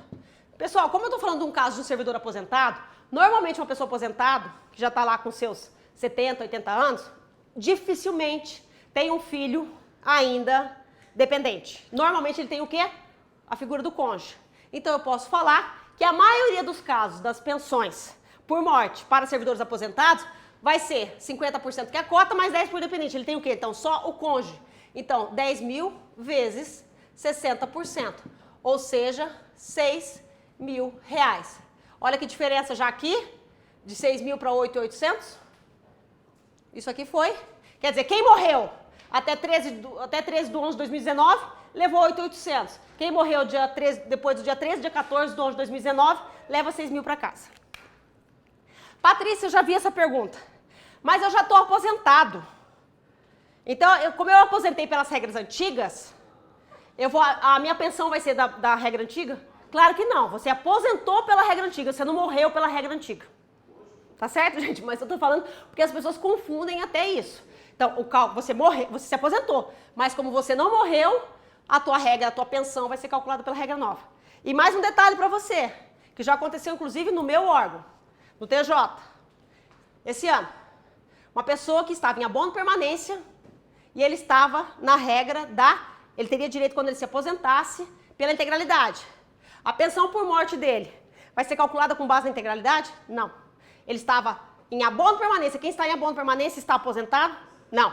Speaker 2: Pessoal, como eu estou falando de um caso de um servidor aposentado, normalmente uma pessoa aposentada, que já está lá com seus 70, 80 anos, dificilmente tem um filho ainda dependente. Normalmente ele tem o quê? A figura do cônjuge. Então eu posso falar que a maioria dos casos das pensões por morte para servidores aposentados vai ser 50% que é a cota, mais 10% por dependente. Ele tem o quê? Então só o cônjuge. Então 10 mil vezes 60%, ou seja, 6 mil reais. Olha que diferença já aqui, de 6 mil para 8.800. Isso aqui foi. Quer dizer, quem morreu até 13 de 11 de 2019, levou 8.800. Quem morreu depois do dia 13, dia 14 de 11 de 2019, leva 6.000 para casa. Patrícia, eu já vi essa pergunta, mas eu já estou aposentado. Então, como eu aposentei pelas regras antigas, a minha pensão vai ser da regra antiga? Claro que não, você aposentou pela regra antiga, você não morreu pela regra antiga. Tá certo, gente? Mas eu tô falando porque as pessoas confundem até isso. Então, você se aposentou, mas como você não morreu, a tua pensão vai ser calculada pela regra nova. E mais um detalhe para você, que já aconteceu inclusive no meu órgão, no TJ, esse ano. Uma pessoa que estava em abono permanência e ele estava na regra ele teria direito quando ele se aposentasse pela integralidade. A pensão por morte dele vai ser calculada com base na integralidade? Não. Ele estava em abono permanência. Quem está em abono permanência está aposentado? Não.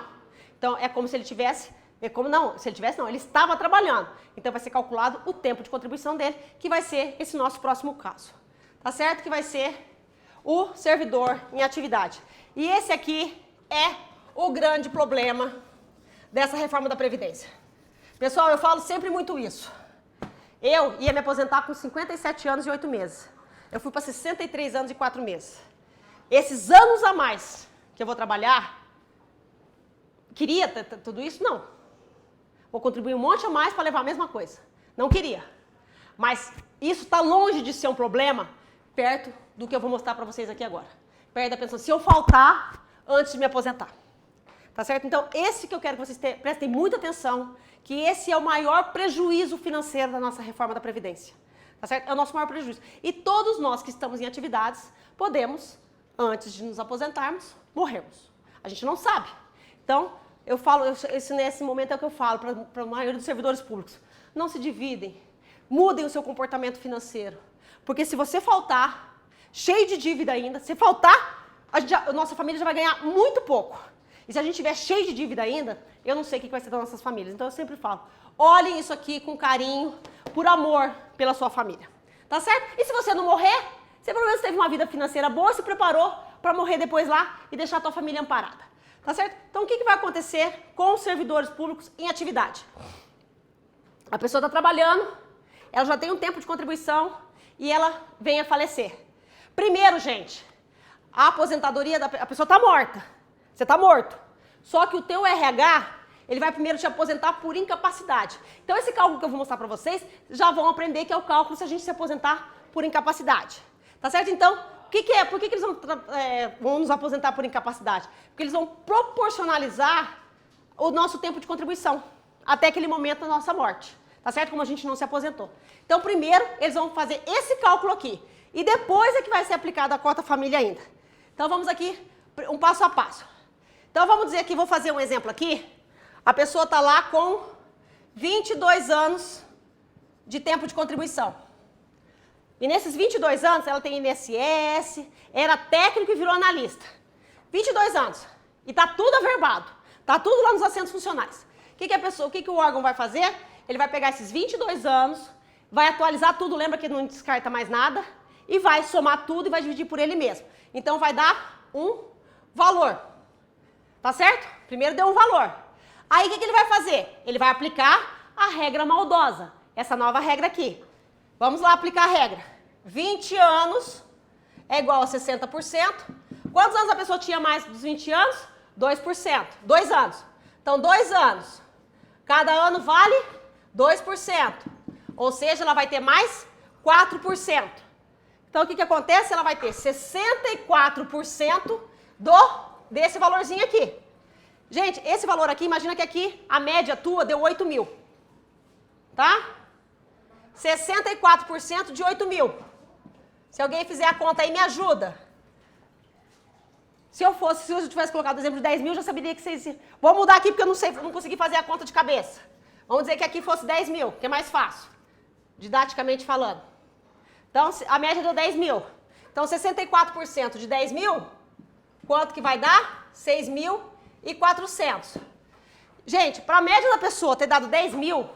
Speaker 2: Então, é como se ele tivesse... ele estava trabalhando. Então, vai ser calculado o tempo de contribuição dele, que vai ser esse nosso próximo caso. Tá certo? Que vai ser o servidor em atividade. E esse aqui é o grande problema dessa reforma da Previdência. Pessoal, eu falo sempre muito isso. Eu ia me aposentar com 57 anos e 8 meses. Eu fui para 63 anos e 4 meses. Esses anos a mais que eu vou trabalhar, queria tudo isso? Não. Vou contribuir um monte a mais para levar a mesma coisa. Não queria. Mas isso está longe de ser um problema perto do que eu vou mostrar para vocês aqui agora. Perto da pensão, se eu faltar antes de me aposentar. Tá certo? Então, esse que eu quero que vocês prestem muita atenção, que esse é o maior prejuízo financeiro da nossa reforma da Previdência. Tá certo? É o nosso maior prejuízo. E todos nós que estamos em atividades, podemos, antes de nos aposentarmos, morrermos. A gente não sabe. Então, nesse momento é o que eu falo para a maioria dos servidores públicos. Não se dividem, mudem o seu comportamento financeiro. Porque se você faltar, cheio de dívida ainda, se faltar, a nossa família já vai ganhar muito pouco. E se a gente tiver cheio de dívida ainda, eu não sei o que vai ser das nossas famílias. Então eu sempre falo, olhem isso aqui com carinho, por amor pela sua família. Tá certo? E se você não morrer, você pelo menos teve uma vida financeira boa, se preparou para morrer depois lá e deixar a tua família amparada. Tá certo? Então o que vai acontecer com os servidores públicos em atividade? A pessoa está trabalhando, ela já tem um tempo de contribuição e ela vem a falecer. Primeiro, gente, a aposentadoria a pessoa está morta. Você está morto. Só que o teu RH, ele vai primeiro te aposentar por incapacidade. Então, esse cálculo que eu vou mostrar para vocês, já vão aprender que é o cálculo se a gente se aposentar por incapacidade. Tá certo? Então, o que é? Por que eles vão nos aposentar por incapacidade? Porque eles vão proporcionalizar o nosso tempo de contribuição até aquele momento da nossa morte. Tá certo? Como a gente não se aposentou. Então, primeiro, eles vão fazer esse cálculo aqui. E depois é que vai ser aplicada a cota família ainda. Então, vamos aqui, um passo a passo. Então, vamos dizer que vou fazer um exemplo aqui. A pessoa está lá com 22 anos de tempo de contribuição. E nesses 22 anos, ela tem INSS, era técnico e virou analista. 22 anos. E está tudo averbado. Está tudo lá nos assentos funcionais. O que o órgão vai fazer? Ele vai pegar esses 22 anos, vai atualizar tudo, lembra que não descarta mais nada, e vai somar tudo e vai dividir por ele mesmo. Então, vai dar um valor. Tá certo? Primeiro deu um valor. Aí, o que ele vai fazer? Ele vai aplicar a regra maldosa. Essa nova regra aqui. Vamos lá aplicar a regra. 20 anos é igual a 60%. Quantos anos a pessoa tinha mais dos 20 anos? 2%. 2 anos. Então, 2 anos. Cada ano vale 2%. Ou seja, ela vai ter mais 4%. Então, o que acontece? Ela vai ter 64% desse valorzinho aqui. Gente, esse valor aqui, imagina que aqui a média tua deu 8.000. Tá? 64% de 8.000. Se alguém fizer a conta aí, me ajuda. Se eu tivesse colocado o exemplo de 10.000, eu já saberia que vocês... Vou mudar aqui porque eu não consegui fazer a conta de cabeça. Vamos dizer que aqui fosse 10.000, que é mais fácil, didaticamente falando. Então, a média deu 10.000. Então, 64% de 10.000, quanto que vai dar? 6.400. Gente, para a média da pessoa ter dado 10.000,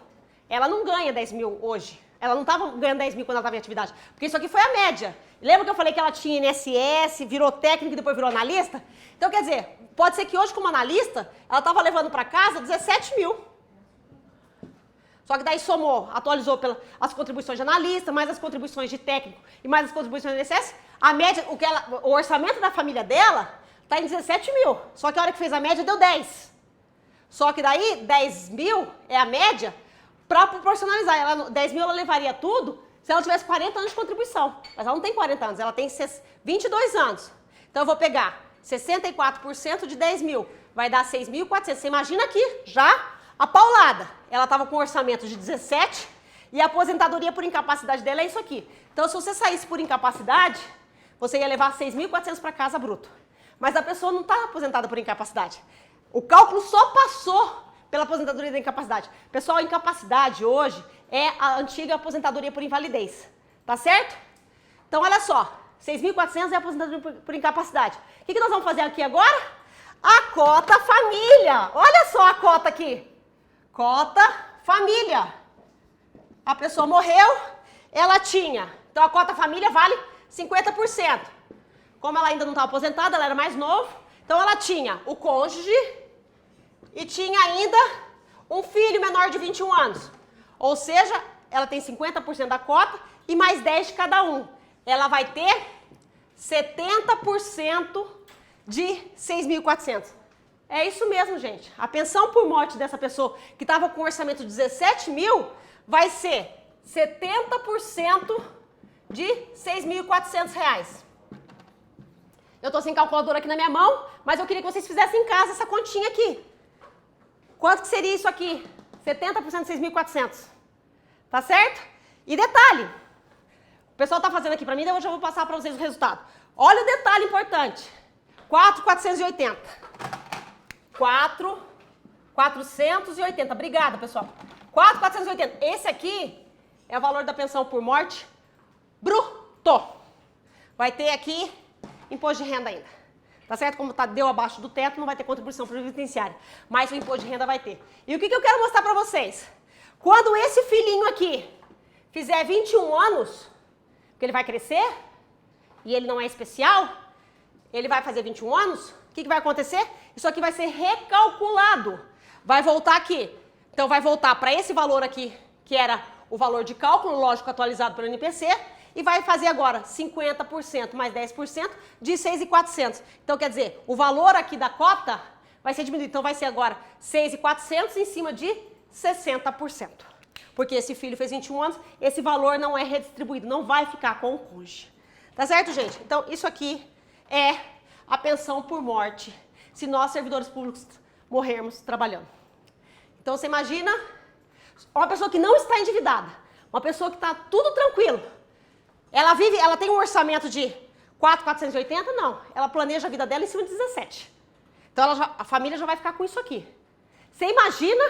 Speaker 2: ela não ganha 10.000 hoje. Ela não estava ganhando 10.000 quando ela estava em atividade. Porque isso aqui foi a média. Lembra que eu falei que ela tinha INSS, virou técnica e depois virou analista? Então, quer dizer, pode ser que hoje, como analista, ela estava levando para casa 17 mil. Só que daí somou, atualizou as contribuições de analista, mais as contribuições de técnico e mais as contribuições do INSS. A média, o orçamento da família dela está em 17 mil. Só que a hora que fez a média deu 10. Só que daí 10 mil é a média para proporcionalizar. 10 mil ela levaria tudo se ela tivesse 40 anos de contribuição. Mas ela não tem 40 anos, ela tem 22 anos. Então eu vou pegar 64% de 10 mil, vai dar 6.400. Você imagina aqui, já a paulada. Ela estava com um orçamento de 17 e a aposentadoria por incapacidade dela é isso aqui. Então se você saísse por incapacidade, você ia levar 6.400 para casa bruto. Mas a pessoa não está aposentada por incapacidade. O cálculo só passou pela aposentadoria da incapacidade. Pessoal, a incapacidade hoje é a antiga aposentadoria por invalidez. Tá certo? Então, olha só. 6.400 é a aposentadoria por incapacidade. O que nós vamos fazer aqui agora? A cota família. Olha só a cota aqui. Cota família. A pessoa morreu, ela tinha. Então, a cota família vale 50%. Como ela ainda não estava aposentada, ela era mais novo. Então, ela tinha o cônjuge e tinha ainda um filho menor de 21 anos. Ou seja, ela tem 50% da cota e mais 10 de cada um. Ela vai ter 70% de 6.400. É isso mesmo, gente. A pensão por morte dessa pessoa que estava com um orçamento de 17 mil vai ser 70% de R$6.400. Eu estou sem calculadora aqui na minha mão, mas eu queria que vocês fizessem em casa essa continha aqui. Quanto que seria isso aqui? 70% de 6.400. Tá certo? E detalhe, o pessoal está fazendo aqui para mim, daí eu já vou passar para vocês o resultado. Olha o detalhe importante. 4.480. 4.480. Obrigada, pessoal. 4.480. Esse aqui é o valor da pensão por morte bruto. Vai ter aqui imposto de renda ainda. Tá certo? Como deu abaixo do teto, não vai ter contribuição previdenciária. Mas o imposto de renda vai ter. E o que eu quero mostrar para vocês? Quando esse filhinho aqui fizer 21 anos, porque ele vai crescer, e ele não é especial, ele vai fazer 21 anos, o que vai acontecer? Isso aqui vai ser recalculado. Vai voltar aqui. Então vai voltar para esse valor aqui, que era o valor de cálculo, lógico, atualizado pelo NPC, e vai fazer agora 50% mais 10% de 6.400. Então, quer dizer, o valor aqui da cota vai ser diminuído. Então, vai ser agora 6.400 em cima de 60%. Porque esse filho fez 21 anos, esse valor não é redistribuído, não vai ficar com o cônjuge. Tá certo, gente? Então, isso aqui é a pensão por morte, se nós, servidores públicos, morrermos trabalhando. Então, você imagina uma pessoa que não está endividada, uma pessoa que está tudo tranquilo. Ela tem um orçamento de 4.480? Não. Ela planeja a vida dela em cima de 17. Então, a família já vai ficar com isso aqui. Você imagina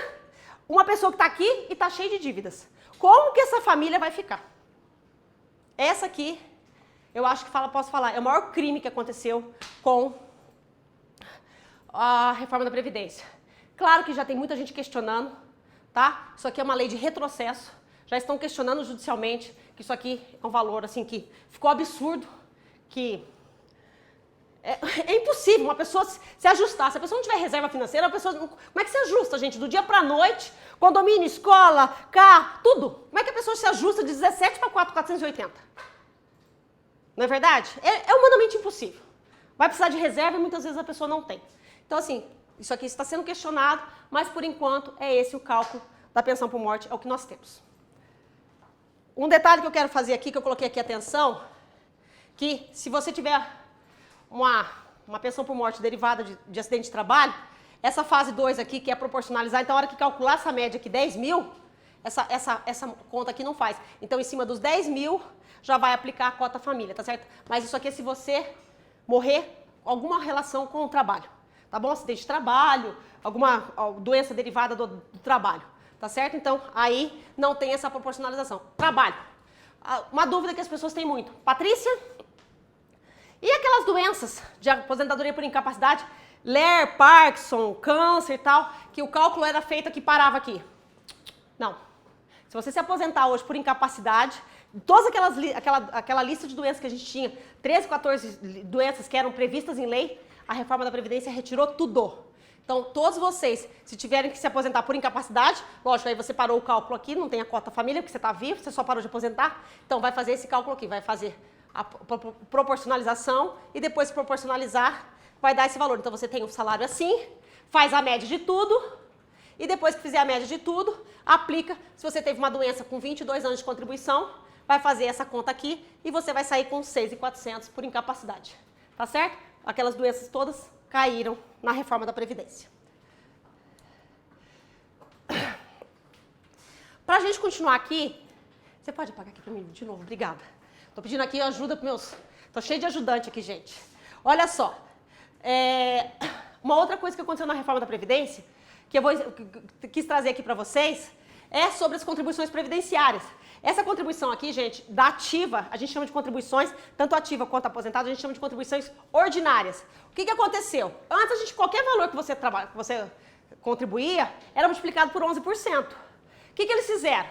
Speaker 2: uma pessoa que está aqui e está cheia de dívidas. Como que essa família vai ficar? Essa aqui, eu acho que posso falar, é o maior crime que aconteceu com a reforma da Previdência. Claro que já tem muita gente questionando, tá? Isso aqui é uma lei de retrocesso. Já estão questionando judicialmente que isso aqui é um valor assim que ficou absurdo, que é impossível uma pessoa se ajustar. Se a pessoa não tiver reserva financeira, como é que se ajusta, gente? Do dia para a noite, condomínio, escola, carro, tudo. Como é que a pessoa se ajusta de 17 para 4.480? Não é verdade? É humanamente impossível. Vai precisar de reserva e muitas vezes a pessoa não tem. Então, assim, isso aqui está sendo questionado, mas por enquanto é esse o cálculo da pensão por morte, é o que nós temos. Um detalhe que eu quero fazer aqui, que eu coloquei aqui atenção, que se você tiver uma pensão por morte derivada de acidente de trabalho, essa fase 2 aqui, que é proporcionalizar, então a hora que calcular essa média aqui, 10 mil, essa conta aqui não faz. Então, em cima dos 10 mil, já vai aplicar a cota família, tá certo? Mas isso aqui é se você morrer alguma relação com o trabalho, tá bom? Acidente de trabalho, alguma doença derivada do trabalho. Tá certo? Então, aí não tem essa proporcionalização. Trabalho. Uma dúvida que as pessoas têm muito. Patrícia, e aquelas doenças de aposentadoria por incapacidade, Ler, Parkinson, câncer e tal, que o cálculo era feito que parava aqui? Não. Se você se aposentar hoje por incapacidade, todas aquela lista de doenças que a gente tinha, 13, 14 doenças que eram previstas em lei, a reforma da Previdência retirou tudo. Então, todos vocês, se tiverem que se aposentar por incapacidade, lógico, aí você parou o cálculo aqui, não tem a cota família, porque você está vivo, você só parou de aposentar, então vai fazer esse cálculo aqui, vai fazer a proporcionalização e depois proporcionalizar, vai dar esse valor. Então, você tem um salário assim, faz a média de tudo e depois que fizer a média de tudo, aplica. Se você teve uma doença com 22 anos de contribuição, vai fazer essa conta aqui e você vai sair com 6.400 por incapacidade. Tá certo? Aquelas doenças todas caíram na reforma da Previdência. Para a gente continuar aqui, você pode apagar aqui para mim de novo, obrigada. Estou pedindo aqui ajuda para meus... Estou cheio de ajudante aqui, gente. Olha só, uma outra coisa que aconteceu na reforma da Previdência, que eu quis trazer aqui para vocês, é sobre as contribuições previdenciárias. Essa contribuição aqui, gente, da ativa, a gente chama de contribuições, tanto ativa quanto aposentada, a gente chama de contribuições ordinárias. O que aconteceu? Antes, qualquer valor que você contribuía, era multiplicado por 11%. O que eles fizeram?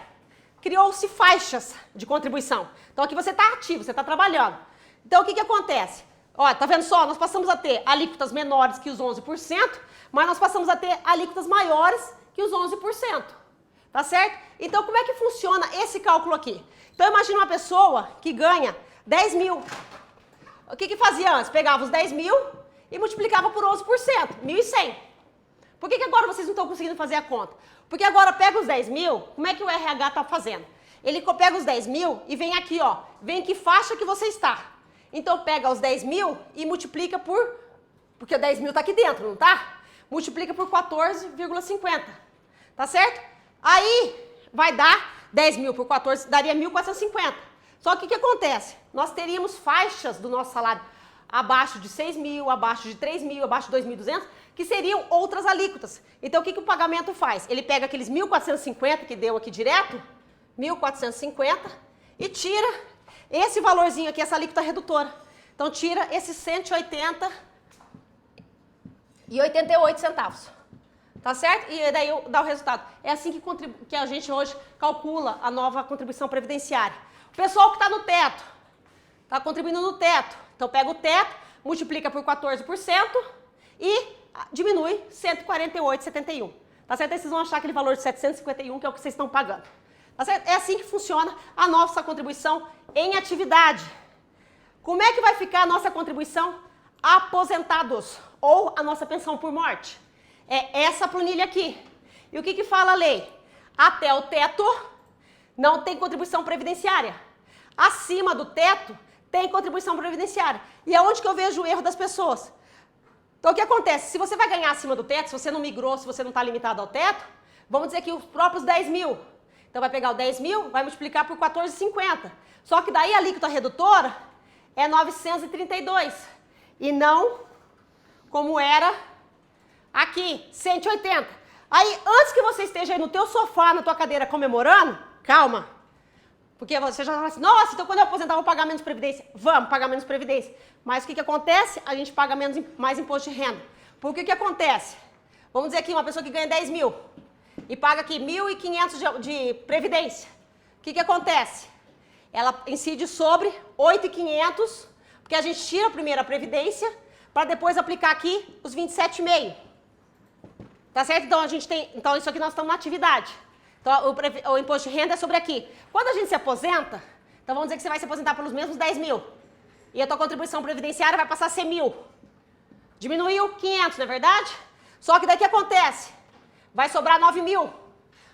Speaker 2: Criou-se faixas de contribuição. Então, aqui você está ativo, você está trabalhando. Então, o que acontece? Ó, tá vendo só? Nós passamos a ter alíquotas menores que os 11%, mas nós passamos a ter alíquotas maiores que os 11%. Tá certo? Então, como é que funciona esse cálculo aqui? Então, imagina uma pessoa que ganha 10 mil. O que fazia antes? Pegava os 10 mil e multiplicava por 11%, 1.100. Por que agora vocês não estão conseguindo fazer a conta? Porque agora pega os 10 mil, como é que o RH está fazendo? Ele pega os 10 mil e vem aqui, ó, vem que faixa que você está. Então, pega os 10 mil e multiplica porque o 10 mil está aqui dentro, não tá? Multiplica por 14,50, tá certo? Aí, vai dar 10 mil por 14, daria 1.450. Só que o que acontece? Nós teríamos faixas do nosso salário abaixo de 6 mil, abaixo de 3 mil, abaixo de 2.200, que seriam outras alíquotas. Então, o que o pagamento faz? Ele pega aqueles 1.450 que deu aqui direto, 1.450, e tira esse valorzinho aqui, essa alíquota redutora. Então, tira esses 180,88 centavos. Tá certo? E daí dá o resultado. É assim que a gente hoje calcula a nova contribuição previdenciária. O pessoal que está no teto, está contribuindo no teto. Então, pega o teto, multiplica por 14% e diminui 148,71. Tá certo? Aí vocês vão achar aquele valor de 751, que é o que vocês estão pagando. Tá certo? É assim que funciona a nossa contribuição em atividade. Como é que vai ficar a nossa contribuição aposentados ou a nossa pensão por morte? É essa planilha aqui. E o que fala a lei? Até o teto não tem contribuição previdenciária. Acima do teto tem contribuição previdenciária. E é onde que eu vejo o erro das pessoas. Então, o que acontece? Se você vai ganhar acima do teto, se você não migrou, se você não está limitado ao teto, vamos dizer que os próprios 10 mil. Então, vai pegar o 10 mil, vai multiplicar por 14,50. Só que daí a alíquota redutora é 932. E não como era aqui, 180. Aí, antes que você esteja aí no teu sofá, na tua cadeira comemorando, calma. Porque você já fala assim, nossa, então quando eu aposentar eu vou pagar menos previdência. Vamos pagar menos previdência. Mas o que acontece? A gente paga mais imposto de renda. Por que acontece? Vamos dizer aqui, uma pessoa que ganha 10 mil e paga aqui 1.500 de previdência. O que acontece? Ela incide sobre 8.500, porque a gente tira primeiro a previdência para depois aplicar aqui os 27,5. Tá certo? Então, então, isso aqui nós estamos na atividade. Então, o imposto de renda é sobre aqui. Quando a gente se aposenta, então vamos dizer que você vai se aposentar pelos mesmos 10 mil. E a tua contribuição previdenciária vai passar a ser 1.000. Diminuiu 500, não é verdade? Só que daí o que acontece? Vai sobrar 9 mil.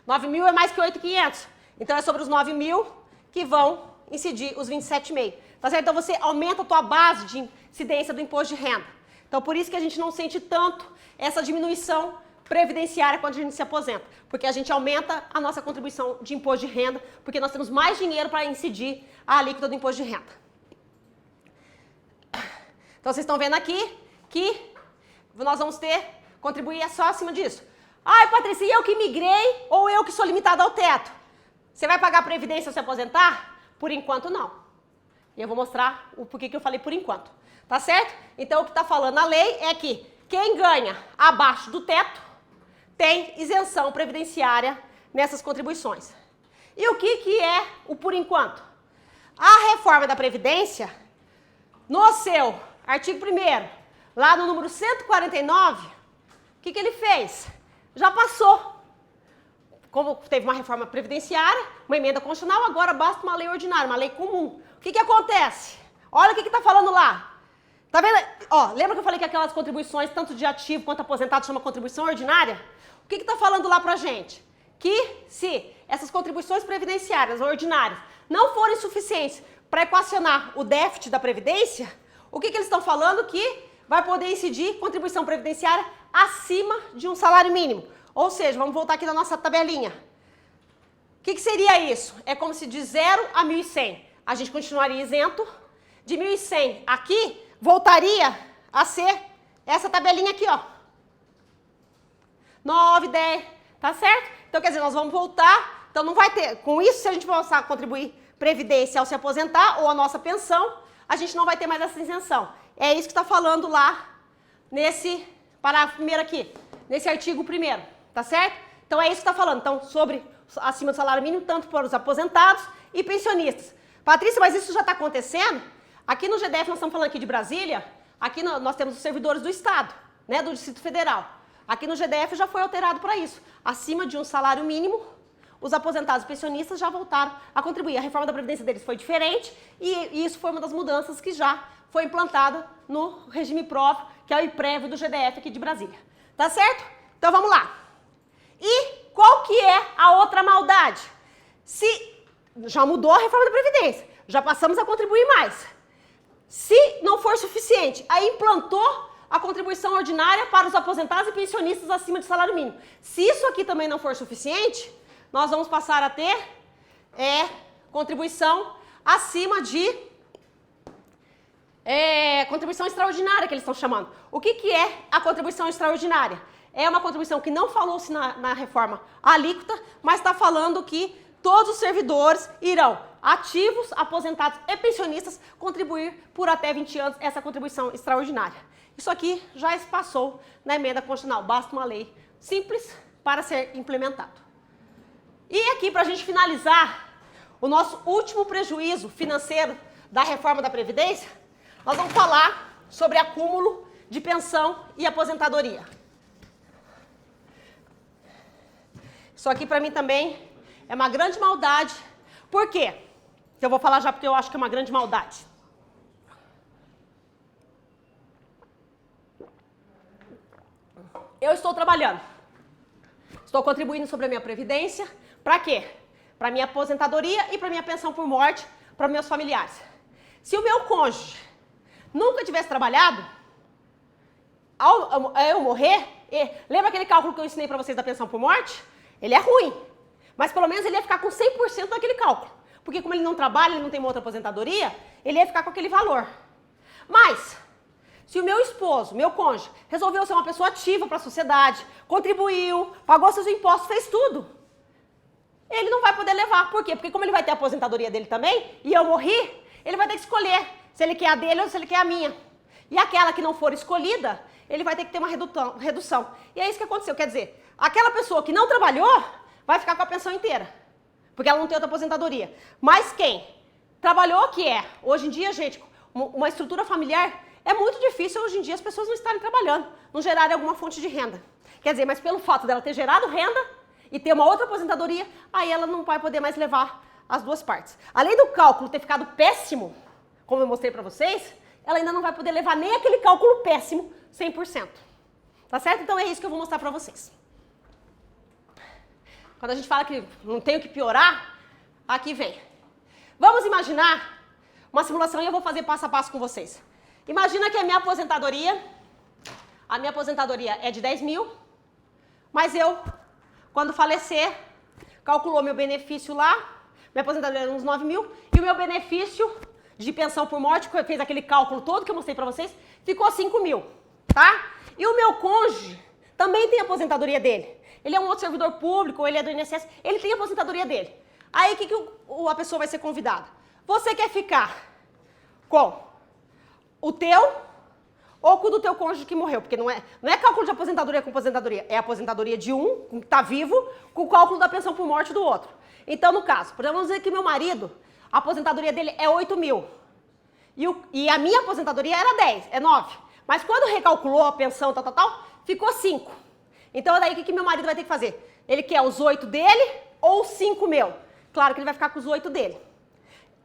Speaker 2: 9 mil é mais que 8.500. Então, é sobre os 9 mil que vão incidir os 27,5. Tá certo? Então, você aumenta a tua base de incidência do imposto de renda. Então, por isso que a gente não sente tanto essa diminuição previdenciária quando a gente se aposenta, porque a gente aumenta a nossa contribuição de imposto de renda, porque nós temos mais dinheiro para incidir a alíquota do imposto de renda. Então, vocês estão vendo aqui que nós vamos contribuir só acima disso. Ai, Patrícia, e eu que migrei ou eu que sou limitada ao teto? Você vai pagar a previdência ao se aposentar? Por enquanto, não. E eu vou mostrar o porquê que eu falei por enquanto. Tá certo? Então, o que está falando a lei é que quem ganha abaixo do teto tem isenção previdenciária nessas contribuições. E o que é o por enquanto? A reforma da Previdência, no seu artigo 1º, lá no número 149, o que ele fez? Já passou. Como teve uma reforma previdenciária, uma emenda constitucional, agora basta uma lei ordinária, uma lei comum. O que acontece? Olha o que está falando lá. Tá vendo? Ó, lembra que eu falei que aquelas contribuições, tanto de ativo quanto aposentado, chama contribuição ordinária? O que está falando lá pra gente? Que se essas contribuições previdenciárias ordinárias não forem suficientes para equacionar o déficit da Previdência, o que eles estão falando? Que vai poder incidir contribuição previdenciária acima de um salário mínimo. Ou seja, vamos voltar aqui na nossa tabelinha. O que seria isso? É como se de 0 a 1.100 a gente continuaria isento. De 1.100 aqui, voltaria a ser essa tabelinha aqui, ó. 9, 10, tá certo? Então, quer dizer, nós vamos voltar. Então, não vai ter. Com isso, se a gente passar a contribuir previdência ao se aposentar ou a nossa pensão, a gente não vai ter mais essa isenção. É isso que está falando lá nesse parágrafo primeiro aqui, nesse artigo 1º, tá certo? Então, é isso que está falando. Então, sobre acima do salário mínimo, tanto para os aposentados e pensionistas. Patrícia, mas isso já está acontecendo? Aqui no GDF, nós estamos falando aqui de Brasília, aqui nós temos os servidores do Estado, né, do Distrito Federal. Aqui no GDF já foi alterado para isso. Acima de um salário mínimo, os aposentados e pensionistas já voltaram a contribuir. A reforma da Previdência deles foi diferente e isso foi uma das mudanças que já foi implantada no regime próprio, que é o IPREV do GDF aqui de Brasília. Tá certo? Então vamos lá. E qual que é a outra maldade? Se já mudou a reforma da Previdência, já passamos a contribuir mais. Se não for suficiente, aí implantou a contribuição ordinária para os aposentados e pensionistas acima de salário mínimo. Se isso aqui também não for suficiente, nós vamos passar a ter contribuição acima de contribuição extraordinária, que eles estão chamando. O que é a contribuição extraordinária? É uma contribuição que não falou-se na reforma alíquota, mas está falando que todos os servidores irão, ativos, aposentados e pensionistas, contribuir por até 20 anos essa contribuição extraordinária. Isso aqui já se passou na emenda constitucional, basta uma lei simples para ser implementado. E aqui, para a gente finalizar o nosso último prejuízo financeiro da reforma da Previdência, nós vamos falar sobre acúmulo de pensão e aposentadoria. Isso aqui, para mim, também é uma grande maldade. Por quê? Eu vou falar já porque eu acho que é uma grande maldade. Eu estou trabalhando. Estou contribuindo sobre a minha previdência. Para quê? Para minha aposentadoria e para minha pensão por morte para meus familiares. Se o meu cônjuge nunca tivesse trabalhado, ao eu morrer, lembra aquele cálculo que eu ensinei para vocês da pensão por morte? Ele é ruim, mas pelo menos ele ia ficar com 100% daquele cálculo. Porque como ele não trabalha, ele não tem uma outra aposentadoria, ele ia ficar com aquele valor. Mas, se o meu esposo, meu cônjuge, resolveu ser uma pessoa ativa para a sociedade, contribuiu, pagou seus impostos, fez tudo, ele não vai poder levar. Por quê? Porque como ele vai ter a aposentadoria dele também, e eu morri, ele vai ter que escolher se ele quer a dele ou se ele quer a minha. E aquela que não for escolhida, ele vai ter que ter uma redução. E é isso que aconteceu. Quer dizer, aquela pessoa que não trabalhou vai ficar com a pensão inteira, porque ela não tem outra aposentadoria. Mas quem trabalhou, que hoje em dia, gente, uma estrutura familiar, é muito difícil hoje em dia as pessoas não estarem trabalhando, não gerarem alguma fonte de renda. Quer dizer, mas pelo fato dela ter gerado renda e ter uma outra aposentadoria, aí ela não vai poder mais levar as duas partes. Além do cálculo ter ficado péssimo, como eu mostrei para vocês, ela ainda não vai poder levar nem aquele cálculo péssimo 100%. Tá certo? Então é isso que eu vou mostrar para vocês. Quando a gente fala que não tem o que piorar, aqui vem. Vamos imaginar uma simulação e eu vou fazer passo a passo com vocês. Imagina que a minha aposentadoria é de 10 mil, mas eu, quando falecer, calculou meu benefício lá, minha aposentadoria era uns 9 mil, e o meu benefício de pensão por morte, que fez aquele cálculo todo que eu mostrei pra vocês, ficou 5 mil, tá? E o meu cônjuge também tem a aposentadoria dele. Ele é um outro servidor público, ou ele é do INSS, ele tem a aposentadoria dele. Aí, o que a pessoa vai ser convidada? Você quer ficar com o teu ou com o do teu cônjuge que morreu? Porque não é cálculo de aposentadoria com aposentadoria, é a aposentadoria de um, que está vivo, com o cálculo da pensão por morte do outro. Então, no caso, vamos dizer que meu marido, a aposentadoria dele é 8 mil. E a minha aposentadoria era 10, é 9. Mas quando recalculou a pensão, ficou 5. Então daí o que meu marido vai ter que fazer? Ele quer os 8 dele ou os 5 meu? Claro que ele vai ficar com os 8 dele.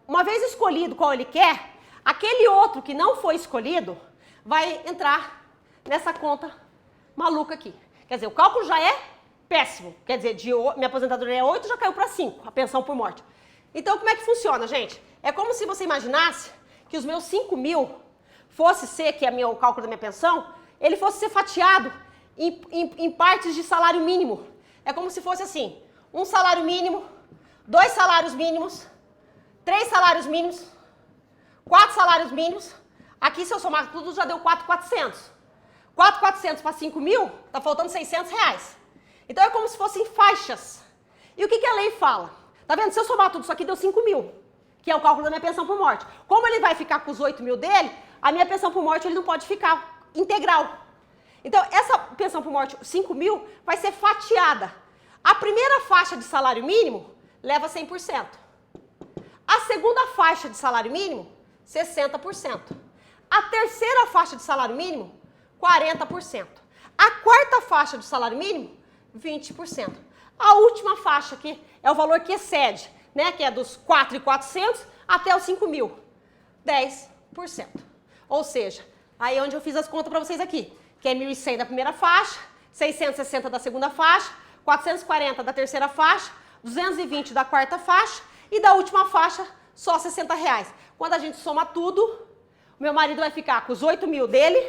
Speaker 2: Uma vez escolhido qual ele quer, aquele outro que não foi escolhido vai entrar nessa conta maluca aqui. Quer dizer, o cálculo já é péssimo. Quer dizer, minha aposentadoria é 8, já caiu para 5, a pensão por morte. Então, como é que funciona, gente? É como se você imaginasse que os meus 5 mil fosse ser, que é o cálculo da minha pensão, ele fosse ser fatiado em partes de salário mínimo. É como se fosse assim, um salário mínimo, 2 salários mínimos, 3 salários mínimos, 4 salários mínimos. Aqui, se eu somar tudo, já deu 4.400. 4.400 para 5 mil, tá faltando 600 reais. Então, é como se fossem faixas. E o que a lei fala? Tá vendo? Se eu somar tudo isso aqui, deu 5 mil, que é o cálculo da minha pensão por morte. Como ele vai ficar com os 8 mil dele, a minha pensão por morte ele não pode ficar integral. Então, essa pensão por morte, 5 mil, vai ser fatiada. A primeira faixa de salário mínimo leva 100%. A segunda faixa de salário mínimo, 60%. A terceira faixa de salário mínimo, 40%. A quarta faixa de salário mínimo, 20%. A última faixa aqui é o valor que excede, né, que é dos 4.400 até os 5 mil, 10%. Ou seja, aí é onde eu fiz as contas para vocês aqui, que é 1.100 da primeira faixa, 660 da segunda faixa, 440 da terceira faixa, 220 da quarta faixa e da última faixa só 60 reais. Quando a gente soma tudo, o meu marido vai ficar com os 8 mil dele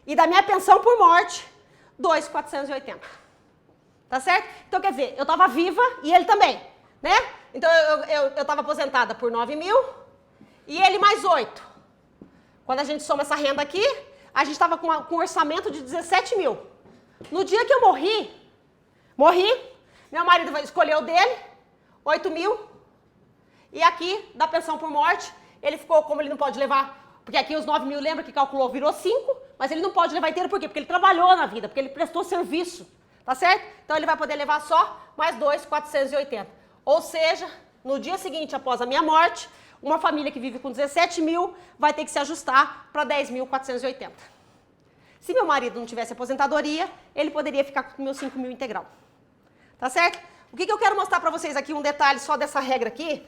Speaker 2: e da minha pensão por morte, 2.480. Tá certo? Então, quer dizer, eu estava viva e ele também, né? Então, eu estava aposentada por 9 mil e ele mais 8. Quando a gente soma essa renda aqui, a gente estava com um orçamento de 17 mil. No dia que eu morri, meu marido vai escolher o dele, 8 mil, e aqui, da pensão por morte, ele ficou, como ele não pode levar, porque aqui os 9 mil, lembra que calculou, virou 5, mas ele não pode levar inteiro, por quê? Porque ele trabalhou na vida, porque ele prestou serviço, tá certo? Então ele vai poder levar só mais 2.480. Ou seja, no dia seguinte, após a minha morte, uma família que vive com 17 mil vai ter que se ajustar para 10.480. Se meu marido não tivesse aposentadoria, ele poderia ficar com meus 5 mil integral. Tá certo? O que eu quero mostrar para vocês aqui, um detalhe só dessa regra aqui,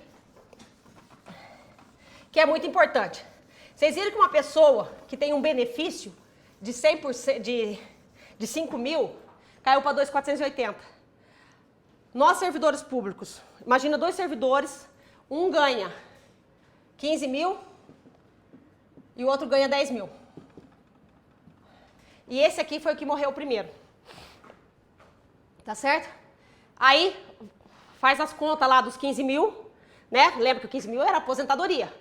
Speaker 2: que é muito importante. Vocês viram que uma pessoa que tem um benefício de 100%, de 5 mil, caiu para 2.480. Nós, servidores públicos, imagina 2 servidores, um ganha 15 mil e o outro ganha 10 mil. E esse aqui foi o que morreu primeiro. Tá certo? Aí, faz as contas lá dos 15 mil, né? Lembra que o 15 mil era aposentadoria.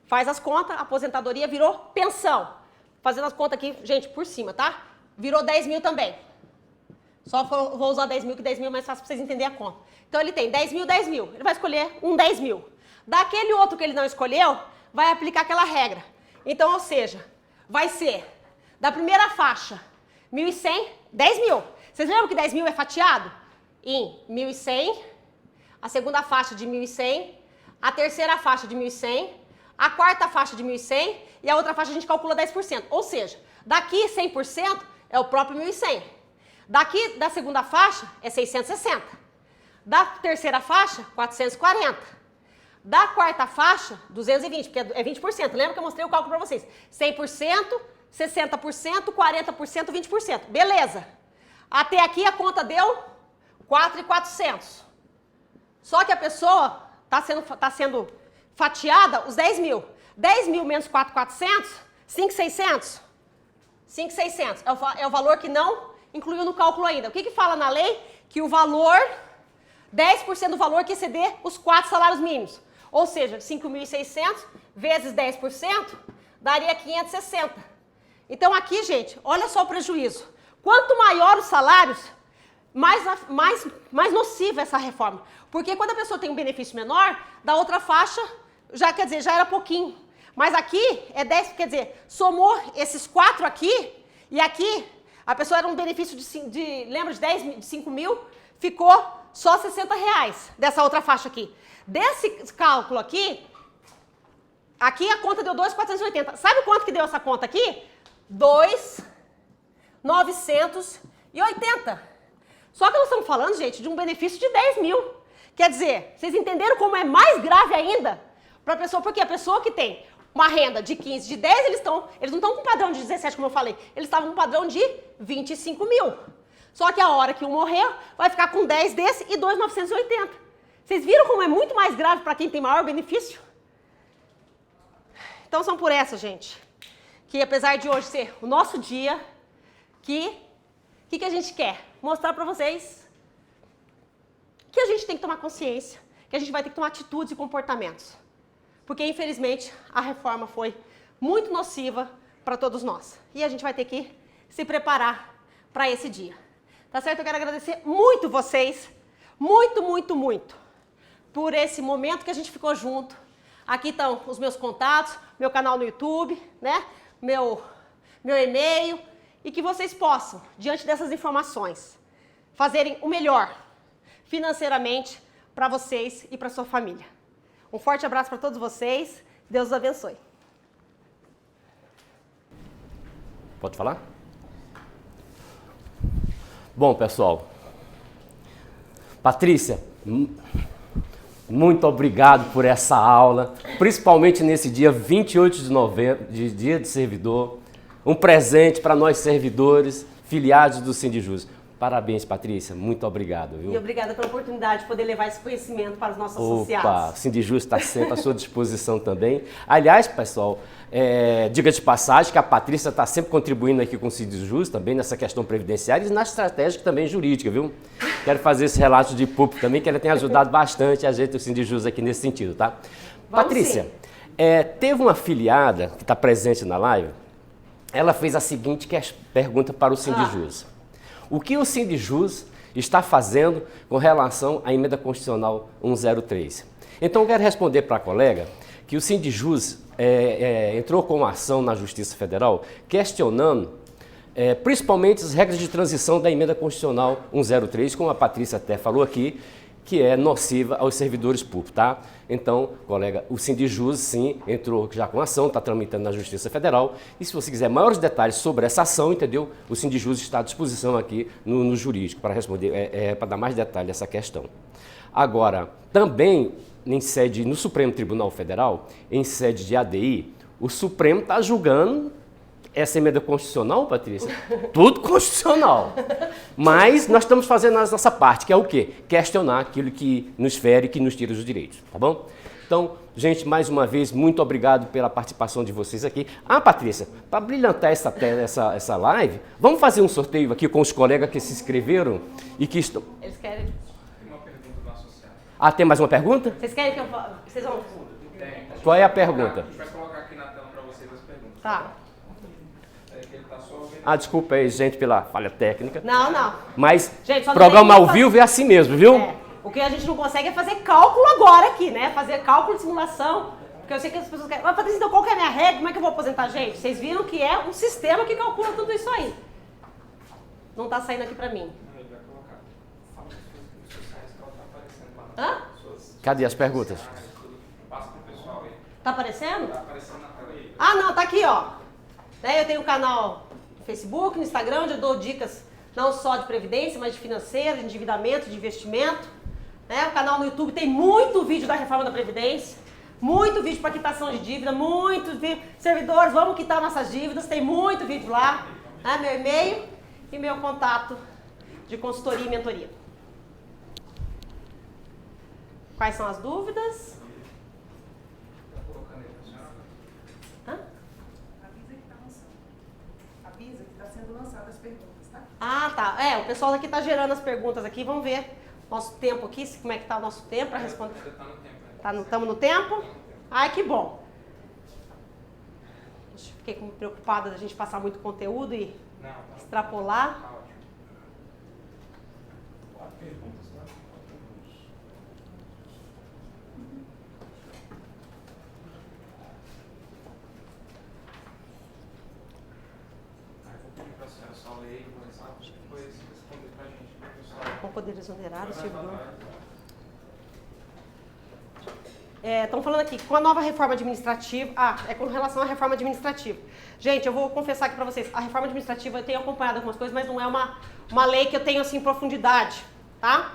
Speaker 2: Faz as contas, a aposentadoria virou pensão. Fazendo as contas aqui, gente, por cima, tá? Virou 10 mil também. Só vou usar 10 mil, que 10 mil é mais fácil para vocês entenderem a conta. Então, ele tem 10 mil, 10 mil. Ele vai escolher um 10 mil. Daquele outro que ele não escolheu, vai aplicar aquela regra. Então, ou seja, vai ser da primeira faixa, 1.100, 10 mil. Vocês lembram que 10 mil é fatiado? Em 1.100, a segunda faixa de 1.100, a terceira faixa de 1.100, a quarta faixa de 1.100 e a outra faixa a gente calcula 10%. Ou seja, daqui 100% é o próprio 1.100. Daqui da segunda faixa é 660. Da terceira faixa, 440. Da quarta faixa, 220, porque é 20%. Lembra que eu mostrei o cálculo para vocês? 100%, 60%, 40%, 20%. Beleza. Até aqui a conta deu 4.400. Só que a pessoa está sendo fatiada os 10 mil. 10 mil menos 4.400, 5.600. 5.600 é o valor que não incluiu no cálculo ainda. O que fala na lei? Que o valor, 10% do valor que exceder os 4 salários mínimos. Ou seja, 5.600 vezes 10% daria 560. Então aqui, gente, olha só o prejuízo. Quanto maior os salários, mais nociva essa reforma. Porque quando a pessoa tem um benefício menor, da outra faixa, já quer dizer, já era pouquinho. Mas aqui é 10, quer dizer, somou esses 4 aqui, e aqui a pessoa era um benefício lembra de 5 mil, ficou só R$60 dessa outra faixa aqui. Desse cálculo aqui a conta deu 2.480. Sabe quanto que deu essa conta aqui? 2.980. Só que nós estamos falando, gente, de um benefício de 10 mil. Quer dizer, vocês entenderam como é mais grave ainda para a pessoa? Porque a pessoa que tem uma renda de 15, de 10, eles não estão com padrão de 17, como eu falei. Eles estavam com padrão de 25 mil. Só que a hora que um morrer, vai ficar com 10 desse e 2.980. Vocês viram como é muito mais grave para quem tem maior benefício? Então são por essa, gente, que apesar de hoje ser o nosso dia, que a gente quer? Mostrar para vocês que a gente tem que tomar consciência, que a gente vai ter que tomar atitudes e comportamentos. Porque, infelizmente, a reforma foi muito nociva para todos nós. E a gente vai ter que se preparar para esse dia. Tá certo? Eu quero agradecer muito vocês, muito, muito, muito, por esse momento que a gente ficou junto. Aqui estão os meus contatos, meu canal no YouTube, né? Meu e-mail. E que vocês possam, diante dessas informações, fazerem o melhor financeiramente para vocês e para sua família. Um forte abraço para todos vocês. Deus os abençoe.
Speaker 1: Pode falar? Bom, pessoal. Patrícia, muito obrigado por essa aula, principalmente nesse dia 28 de novembro, de Dia do Servidor. Um presente para nós servidores, filiados do Sindijus. Parabéns, Patrícia. Muito obrigado, viu?
Speaker 2: E obrigada pela oportunidade de poder levar esse conhecimento para os nossos associados.
Speaker 1: Opa, o Sindijus está sempre à sua disposição também. Aliás, pessoal, diga de passagem que a Patrícia está sempre contribuindo aqui com o Sindijus, também nessa questão previdenciária e na estratégia também jurídica, viu? Quero fazer esse relato de público também, que ela tem ajudado bastante a gente, o Sindijus, aqui nesse sentido, tá?
Speaker 2: Vamos
Speaker 1: Patrícia, teve uma afiliada que está presente na live, ela fez a seguinte pergunta para o Sindijus. O que o Sindijus está fazendo com relação à emenda constitucional 103? Então, eu quero responder para a colega que o Sindijus entrou com uma ação na Justiça Federal questionando principalmente as regras de transição da emenda constitucional 103, como a Patrícia até falou aqui, que é nociva aos servidores públicos, tá? Então, colega, o Sindijus, sim, entrou já com ação, está tramitando na Justiça Federal, e se você quiser maiores detalhes sobre essa ação, entendeu? O Sindijus está à disposição aqui no jurídico para responder, para dar mais detalhes dessa questão. Agora, também, no Supremo Tribunal Federal, em sede de ADI, o Supremo está julgando essa emenda constitucional, Patrícia? Tudo constitucional. Mas nós estamos fazendo a nossa parte, que é o quê? Questionar aquilo que nos fere e que nos tira os direitos, tá bom? Então, gente, mais uma vez, muito obrigado pela participação de vocês aqui. Ah, Patrícia, para brilhantar essa live, vamos fazer um sorteio aqui com os colegas que se inscreveram e que estão...
Speaker 2: Eles querem...
Speaker 3: Tem uma pergunta do associado.
Speaker 1: Ah, tem mais uma pergunta?
Speaker 2: Vocês querem que eu... Vocês vão...
Speaker 3: Tem.
Speaker 1: Qual é a pergunta?
Speaker 3: A gente vai colocar aqui na tela para vocês as perguntas.
Speaker 2: Tá.
Speaker 3: Que ele tá só ouvindo.
Speaker 1: Ah, desculpa aí, gente, pela falha técnica.
Speaker 2: Não.
Speaker 1: Mas
Speaker 2: Gente, só não
Speaker 1: programa
Speaker 2: tem
Speaker 1: ao
Speaker 2: que
Speaker 1: vivo é assim mesmo, viu?
Speaker 2: O que a gente não consegue é fazer cálculo agora aqui, né? Fazer cálculo de simulação. Porque eu sei que as pessoas querem... Mas, Patrícia, então qual que é a minha regra? Como é que eu vou aposentar, gente? Vocês viram que é um sistema que calcula tudo isso aí. Não tá saindo aqui pra mim.
Speaker 3: Ele vai colocar. Fala os sociais que ela tá aparecendo lá.
Speaker 2: Hã?
Speaker 1: Cadê as perguntas?
Speaker 3: Passa pro pessoal aí.
Speaker 2: Tá aparecendo?
Speaker 3: Tá aparecendo na tela aí.
Speaker 2: Ah, não, tá aqui, ó. Eu tenho um canal no Facebook, no Instagram, onde eu dou dicas não só de previdência, mas de financeiro, de endividamento, de investimento. O canal no YouTube tem muito vídeo da reforma da Previdência, muito vídeo para quitação de dívida, muito vídeo. Servidores, vamos quitar nossas dívidas, tem muito vídeo lá. Meu e-mail e meu contato de consultoria e mentoria. Quais são as dúvidas?
Speaker 3: Tá colocando aí, senhora?
Speaker 4: Avisa que está lançando. Avisa que está sendo lançadas as perguntas, tá?
Speaker 2: Ah, tá. O pessoal aqui está gerando as perguntas aqui. Vamos ver nosso tempo aqui, como é que está o nosso tempo para responder.
Speaker 3: Você tá no tempo aí.
Speaker 2: Estamos no tempo? Ai, que bom. Fiquei preocupada da gente passar muito conteúdo e
Speaker 3: Não, tá
Speaker 2: extrapolar.
Speaker 3: ótimo.
Speaker 5: 4 perguntas, né?
Speaker 3: Aí eu vou pedir pra senhora só ler e começar, depois responder pra gente, pro pessoal.
Speaker 2: poder exonerar o servidor. Estão falando aqui, com a nova reforma administrativa... é com relação à reforma administrativa. Gente, eu vou confessar aqui para vocês, a reforma administrativa, eu tenho acompanhado algumas coisas, mas não é uma lei que eu tenho, assim, em profundidade, tá?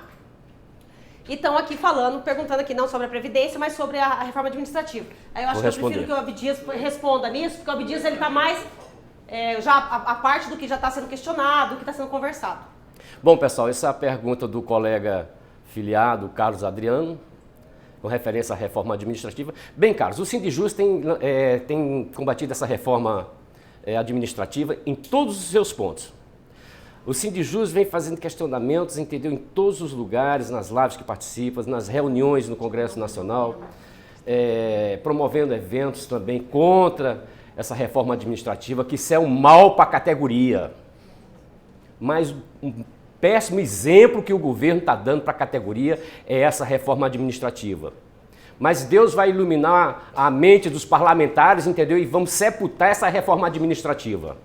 Speaker 2: E estão aqui falando, perguntando aqui, não sobre a Previdência, mas sobre a reforma administrativa. Aí eu acho que eu prefiro que o Abdias responda nisso, porque o Abdias, ele está mais... já a parte do que já está sendo questionado, do que está sendo conversado.
Speaker 1: Bom, pessoal, essa é a pergunta do colega filiado, Carlos Adriano, com referência à reforma administrativa. Bem, Carlos, o Sindijus tem combatido essa reforma administrativa em todos os seus pontos. O Sindijus vem fazendo questionamentos, entendeu, em todos os lugares, nas lives que participa, nas reuniões no Congresso Nacional, promovendo eventos também contra essa reforma administrativa, que isso é um mal para a categoria. Mas um péssimo exemplo que o governo está dando para a categoria é essa reforma administrativa. Mas Deus vai iluminar a mente dos parlamentares, entendeu? E vamos sepultar essa reforma administrativa.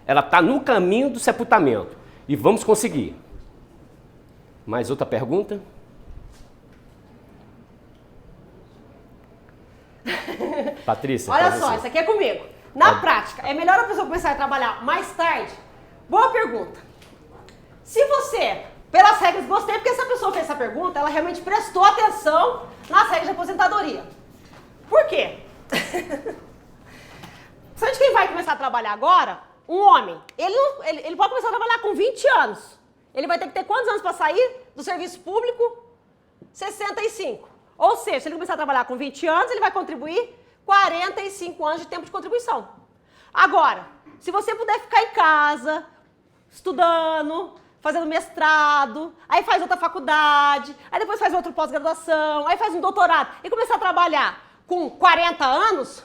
Speaker 1: Ela está no caminho do sepultamento. E vamos conseguir. Mais outra pergunta? Patrícia.
Speaker 2: Olha só, isso aqui é comigo. Na prática, é melhor a pessoa começar a trabalhar mais tarde? Boa pergunta. Se você, pelas regras, gostei, porque essa pessoa fez essa pergunta, ela realmente prestou atenção nas regras de aposentadoria. Por quê? Sabe de quem vai começar a trabalhar agora? Um homem. Ele pode começar a trabalhar com 20 anos. Ele vai ter que ter quantos anos para sair do serviço público? 65. Ou seja, se ele começar a trabalhar com 20 anos, ele vai contribuir 45 anos de tempo de contribuição. Agora, se você puder ficar em casa, estudando, fazendo mestrado, aí faz outra faculdade, aí depois faz outra pós-graduação, aí faz um doutorado e começar a trabalhar com 40 anos,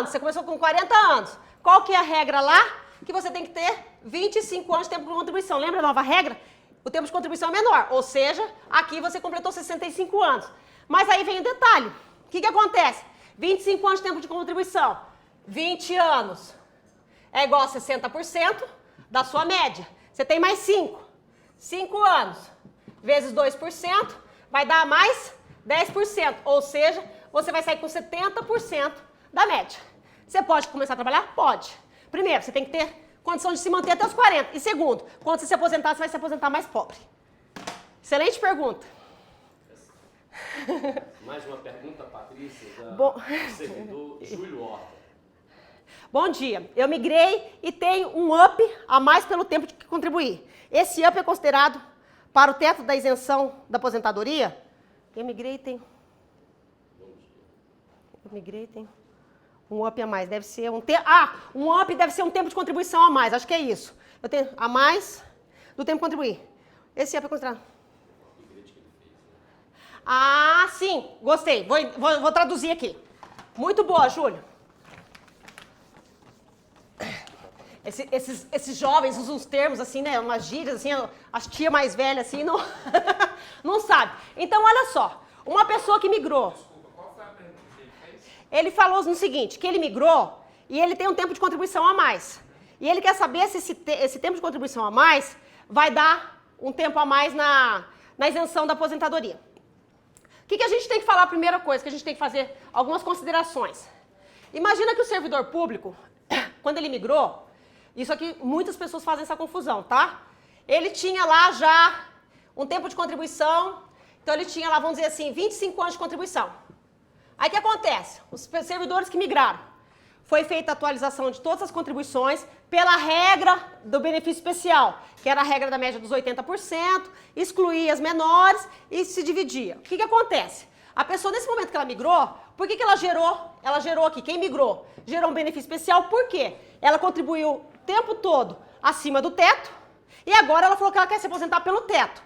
Speaker 2: você começou com 40 anos, qual que é a regra lá? Que você tem que ter 25 anos de tempo de contribuição. Lembra a nova regra? O tempo de contribuição é menor, ou seja, aqui você completou 65 anos. Mas aí vem o detalhe. O que acontece? 25 anos de tempo de contribuição, 20 anos é igual a 60% da sua média. Você tem mais 5 anos vezes 2% vai dar mais 10%, ou seja, você vai sair com 70% da média. Você pode começar a trabalhar? Pode. Primeiro, você tem que ter condição de se manter até os 40. E segundo, quando você se aposentar, você vai se aposentar mais pobre. Excelente pergunta.
Speaker 1: Mais uma pergunta, Patrícia,
Speaker 2: Bom...
Speaker 1: do servidor Júlio Horta.
Speaker 2: Bom dia. Eu migrei e tenho um up a mais pelo tempo de que contribuí. Esse up é considerado para o teto da isenção da aposentadoria? Eu migrei e tenho um up a mais. Deve ser um up deve ser um tempo de contribuição a mais. Acho que é isso. Eu tenho a mais do tempo de contribuir. Esse up é considerado. Ah, sim. Gostei. Vou traduzir aqui. Muito boa, Júlio. Esses jovens usam uns termos assim, né? Umas gírias assim, as tia mais velha assim, não, não sabe. Então, olha só. Uma pessoa que migrou.
Speaker 3: Desculpa, qual foi a pergunta que ele fez?
Speaker 2: Ele falou no seguinte, que ele migrou e ele tem um tempo de contribuição a mais. E ele quer saber se esse tempo de contribuição a mais vai dar um tempo a mais na isenção da aposentadoria. O que a gente tem que falar? A primeira coisa, que a gente tem que fazer algumas considerações. Imagina que o servidor público, quando ele migrou, isso aqui, muitas pessoas fazem essa confusão, tá? Ele tinha lá já um tempo de contribuição, então ele tinha lá, vamos dizer assim, 25 anos de contribuição. Aí o que acontece? Os servidores que migraram, foi feita a atualização de todas as contribuições pela regra do benefício especial, que era a regra da média dos 80%, excluía as menores e se dividia. O que acontece? A pessoa, nesse momento que ela migrou, por que ela gerou? Ela gerou aqui, quem migrou? Gerou um benefício especial, por quê? Ela contribuiu o tempo todo acima do teto e agora ela falou que ela quer se aposentar pelo teto.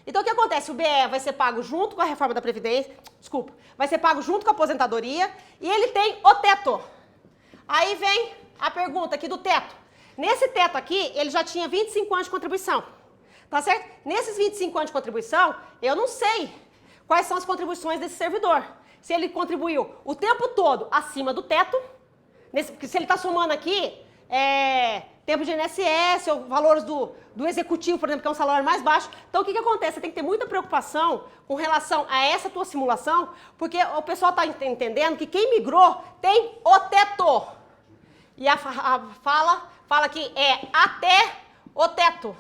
Speaker 2: Então, o que acontece? O BE vai ser pago junto com a reforma da Previdência, vai ser pago junto com a aposentadoria e ele tem o teto. Aí vem a pergunta aqui do teto. Nesse teto aqui, ele já tinha 25 anos de contribuição, tá certo? Nesses 25 anos de contribuição, eu não sei quais são as contribuições desse servidor. Se ele contribuiu o tempo todo acima do teto, porque se ele está somando aqui, tempo de INSS, ou valores do executivo, por exemplo, que é um salário mais baixo. Então, o que acontece? Você tem que ter muita preocupação com relação a essa tua simulação, porque o pessoal está entendendo que quem migrou tem o teto. E a fala que é até o teto.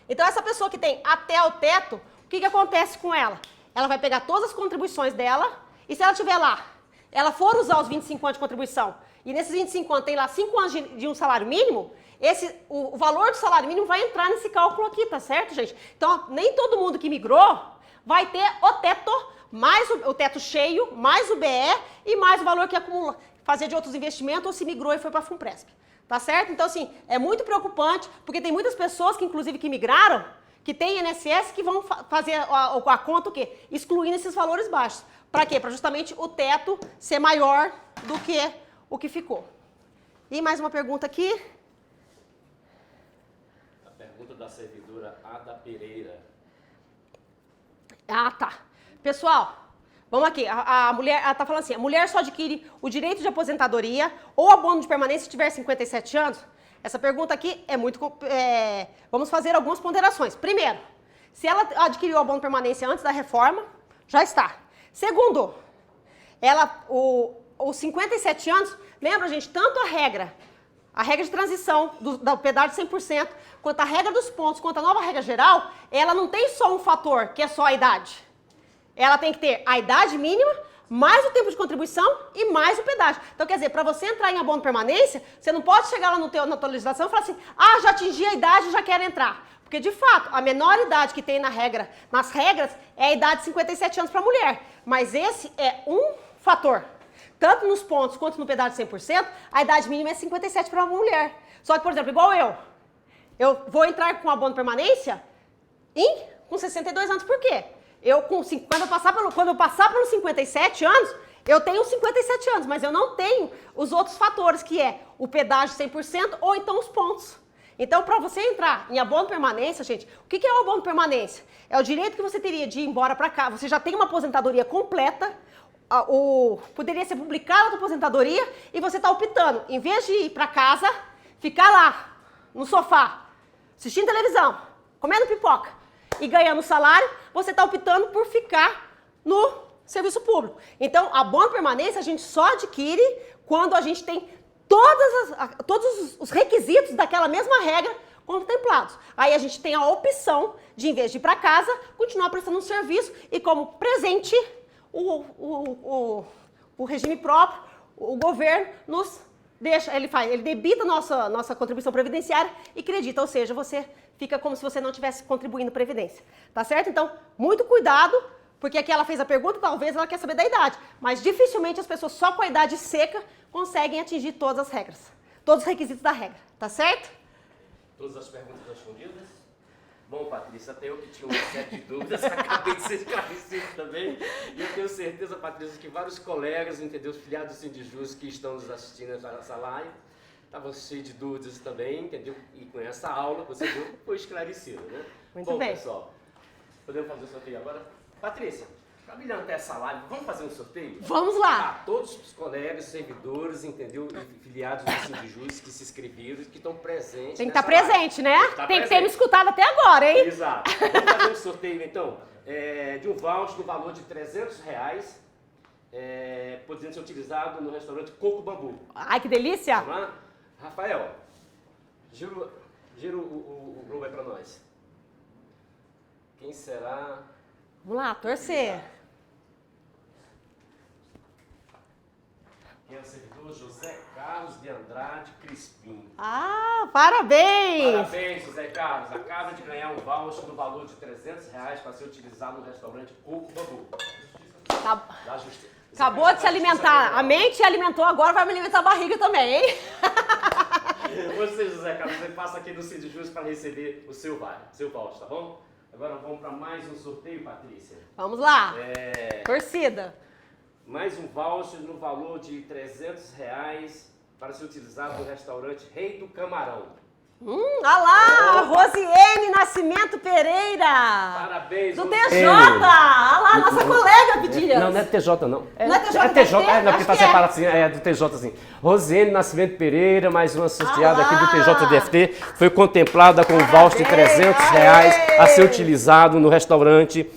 Speaker 2: Então, essa pessoa que tem até o teto, o que acontece com ela? Ela vai pegar todas as contribuições dela, e se ela tiver lá, ela for usar os 25 anos de contribuição, e nesses 25 anos tem lá 5 anos de um salário mínimo, o valor do salário mínimo vai entrar nesse cálculo aqui, tá certo, gente? Então, nem todo mundo que migrou vai ter o teto, mais o teto cheio, mais o BE e mais o valor que acumula, fazer de outros investimentos ou se migrou e foi para a FUNPRESP. Tá certo? Então, assim, é muito preocupante, porque tem muitas pessoas que, inclusive, que migraram, que tem INSS, que vão fazer a conta o quê? Excluindo esses valores baixos. Para quê? Para justamente o teto ser maior do que o que ficou. E mais uma pergunta aqui.
Speaker 1: A pergunta da servidora Ada Pereira.
Speaker 2: Ah, tá. Pessoal, vamos aqui. A mulher, ela tá falando assim, a mulher só adquire o direito de aposentadoria ou abono de permanência se tiver 57 anos? Essa pergunta aqui é muito... vamos fazer algumas ponderações. Primeiro, se ela adquiriu o abono de permanência antes da reforma, já está. Segundo, os 57 anos, lembra, gente, tanto a regra de transição do pedágio de 100%, quanto a regra dos pontos, quanto a nova regra geral, ela não tem só um fator, que é só a idade. Ela tem que ter a idade mínima, mais o tempo de contribuição e mais o pedágio. Então, quer dizer, para você entrar em abono de permanência, você não pode chegar lá na tua legislação e falar assim, já atingi a idade e já quero entrar. Porque, de fato, a menor idade que tem nas regras é a idade de 57 anos para a mulher. Mas esse é um fator. Tanto nos pontos quanto no pedágio de 100%, a idade mínima é 57 para a mulher. Só que, por exemplo, igual eu vou entrar com abono de permanência com 62 anos. Por quê? Quando eu passar pelos 57 anos, eu tenho 57 anos, mas eu não tenho os outros fatores, que é o pedágio 100% ou então os pontos. Então, para você entrar em abono de permanência, gente, o que é o abono de permanência? É o direito que você teria de ir embora para cá. Você já tem uma aposentadoria completa, poderia ser publicada a tua aposentadoria e você está optando, em vez de ir para casa, ficar lá, no sofá, assistindo televisão, comendo pipoca e ganhando salário, você está optando por ficar no serviço público. Então, abono de permanência a gente só adquire quando a gente tem todos os requisitos daquela mesma regra contemplados. Aí a gente tem a opção de, em vez de ir para casa, continuar prestando um serviço e como presente o regime próprio, o governo nos deixa, ele debita nossa contribuição previdenciária e credita, ou seja, você fica como se você não estivesse contribuindo previdência. Tá certo? Então, muito cuidado, porque aqui ela fez a pergunta, talvez ela quer saber da idade, mas dificilmente as pessoas só com a idade seca conseguem atingir todas as regras, todos os requisitos da regra, tá certo?
Speaker 1: Todas as perguntas respondidas? Bom, Patrícia, até eu que tinha uma série de dúvidas, acabei de ser esclarecido também. E eu tenho certeza, Patrícia, que vários colegas, entendeu, filiados do Sindijus que estão nos assistindo nessa live, estavam cheios de dúvidas também, entendeu? E com essa aula, você viu, foi esclarecido, né?
Speaker 2: Muito bem.
Speaker 1: Bom, pessoal, podemos fazer o sorteio agora? Patrícia, para brilhantar essa live, vamos fazer um sorteio?
Speaker 2: Vamos lá!
Speaker 1: Todos os colegas, servidores, entendeu? E filiados do Sindijus que se inscreveram e que estão presentes.
Speaker 2: Tem que estar presente, né? Tem que ter me escutado até agora, hein?
Speaker 1: Exato. Vamos fazer um sorteio, então, de um voucher no valor de R$300, podendo ser utilizado no restaurante Coco Bambu.
Speaker 2: Ai, que delícia!
Speaker 1: Vamos lá? Rafael, gira o globo aí para nós. Quem será?
Speaker 2: Vamos lá, torcer.
Speaker 1: Quem é o servidor? José Carlos de Andrade Crispim.
Speaker 2: Ah, parabéns!
Speaker 1: Parabéns, José Carlos. Acaba de ganhar um voucher no valor de R$300 para ser utilizado no restaurante Coco Bambu. Da Justiça.
Speaker 2: Acabou de se alimentar. A mente alimentou, agora vai me alimentar a barriga também, hein?
Speaker 1: Você, José Carlos, você passa aqui no Sindijus para receber o seu voucher, tá bom? Agora vamos para mais um sorteio, Patrícia.
Speaker 2: Vamos lá. Torcida.
Speaker 1: Mais um voucher no valor de R$300 para ser utilizado no restaurante Rei do Camarão.
Speaker 2: Olha lá, a Rosiane Nascimento Pereira.
Speaker 1: Parabéns,
Speaker 2: do
Speaker 1: Rosiane.
Speaker 2: TJ. Olha lá, nossa colega, Bidias.
Speaker 1: Não é TJ, não.
Speaker 2: Não é TJ,
Speaker 1: É TJ,
Speaker 2: deve ter?
Speaker 1: não, porque
Speaker 2: Acho
Speaker 1: tá
Speaker 2: que é.
Speaker 1: separado assim, é do TJ assim. Rosiane Nascimento Pereira, mais uma associada aqui do TJDFT, foi contemplada com um voucher de R$300 a ser utilizado no restaurante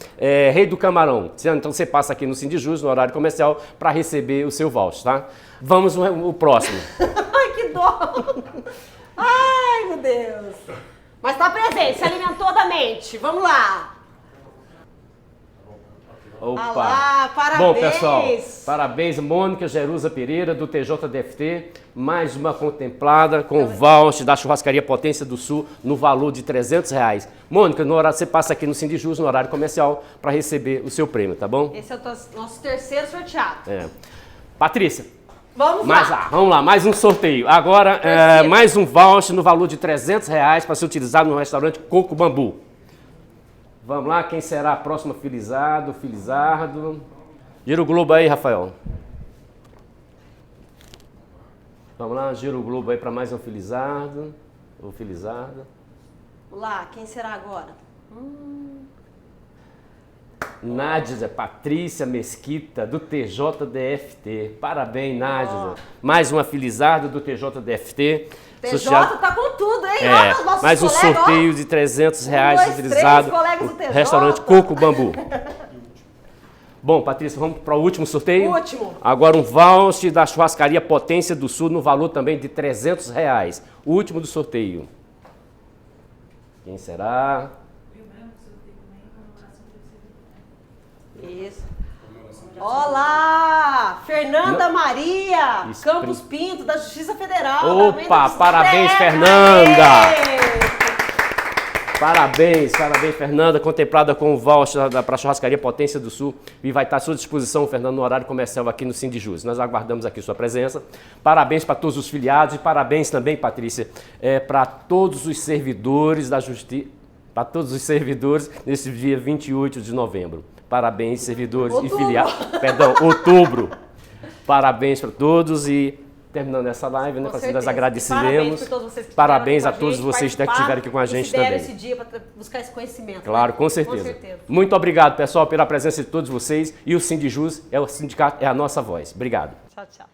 Speaker 1: Rei do Camarão. Então você passa aqui no Sindijus, no horário comercial, para receber o seu voucher, tá? Vamos o próximo.
Speaker 2: Ai, que dó. Ai, meu Deus. Mas tá presente, se alimentou da mente. Vamos lá.
Speaker 1: Opa!
Speaker 2: Ah lá, parabéns!
Speaker 1: Bom, pessoal, parabéns, Mônica Jerusa Pereira, do TJDFT, mais uma contemplada com o voucher da Churrascaria Potência do Sul, no valor de R$300. Mônica, no horário, você passa aqui no Sindijus, no horário comercial, para receber o seu prêmio, tá bom?
Speaker 2: Esse é o nosso terceiro sorteado.
Speaker 1: Patrícia,
Speaker 2: Vamos
Speaker 1: vamos lá, mais um sorteio. Agora, mais um voucher no valor de R$300 para ser utilizado no restaurante Coco Bambu. Vamos lá, quem será a próxima filizado, filizardo? Gira o globo aí, Rafael. Vamos lá, gira o globo aí para mais um filizardo, ou filizarda.
Speaker 2: Vamos lá, quem será agora?
Speaker 1: Nádia Patrícia Mesquita, do TJDFT. Parabéns, Nádia. Mais uma filizarda do TJDFT.
Speaker 2: TJ tá com tudo, hein? Olha, nossos
Speaker 1: mais um
Speaker 2: colegas,
Speaker 1: sorteio de R$300 utilizado
Speaker 2: colegas do TJ.
Speaker 1: restaurante Coco Bambu. Bom, Patrícia, vamos para o último sorteio?
Speaker 2: Último.
Speaker 1: Agora um voucher da Churrascaria Potência do Sul no valor também de R$300. O último do sorteio. Quem será?
Speaker 2: Isso. Olá! Fernanda Maria Campos Pinto, da Justiça Federal.
Speaker 1: Opa, parabéns, Fernanda! Parabéns, Fernanda, contemplada com o voucher para a Churrascaria Potência do Sul e vai estar à sua disposição, Fernando, no horário comercial aqui no Sindijus. Nós aguardamos aqui sua presença. Parabéns para todos os filiados e parabéns também, Patrícia, para todos os servidores da Justiça, para todos os servidores nesse dia 28 de novembro. Parabéns, servidores e filiados. Perdão, outubro. Parabéns para todos e terminando essa live, né? Nós agradecemos. Parabéns a todos vocês que estiveram aqui com a gente também.
Speaker 2: Esse dia para buscar esse conhecimento.
Speaker 1: Claro, com certeza. Muito obrigado, pessoal, pela presença de todos vocês. E o Sindijus é o sindicato, é a nossa voz. Obrigado.
Speaker 2: Tchau, tchau.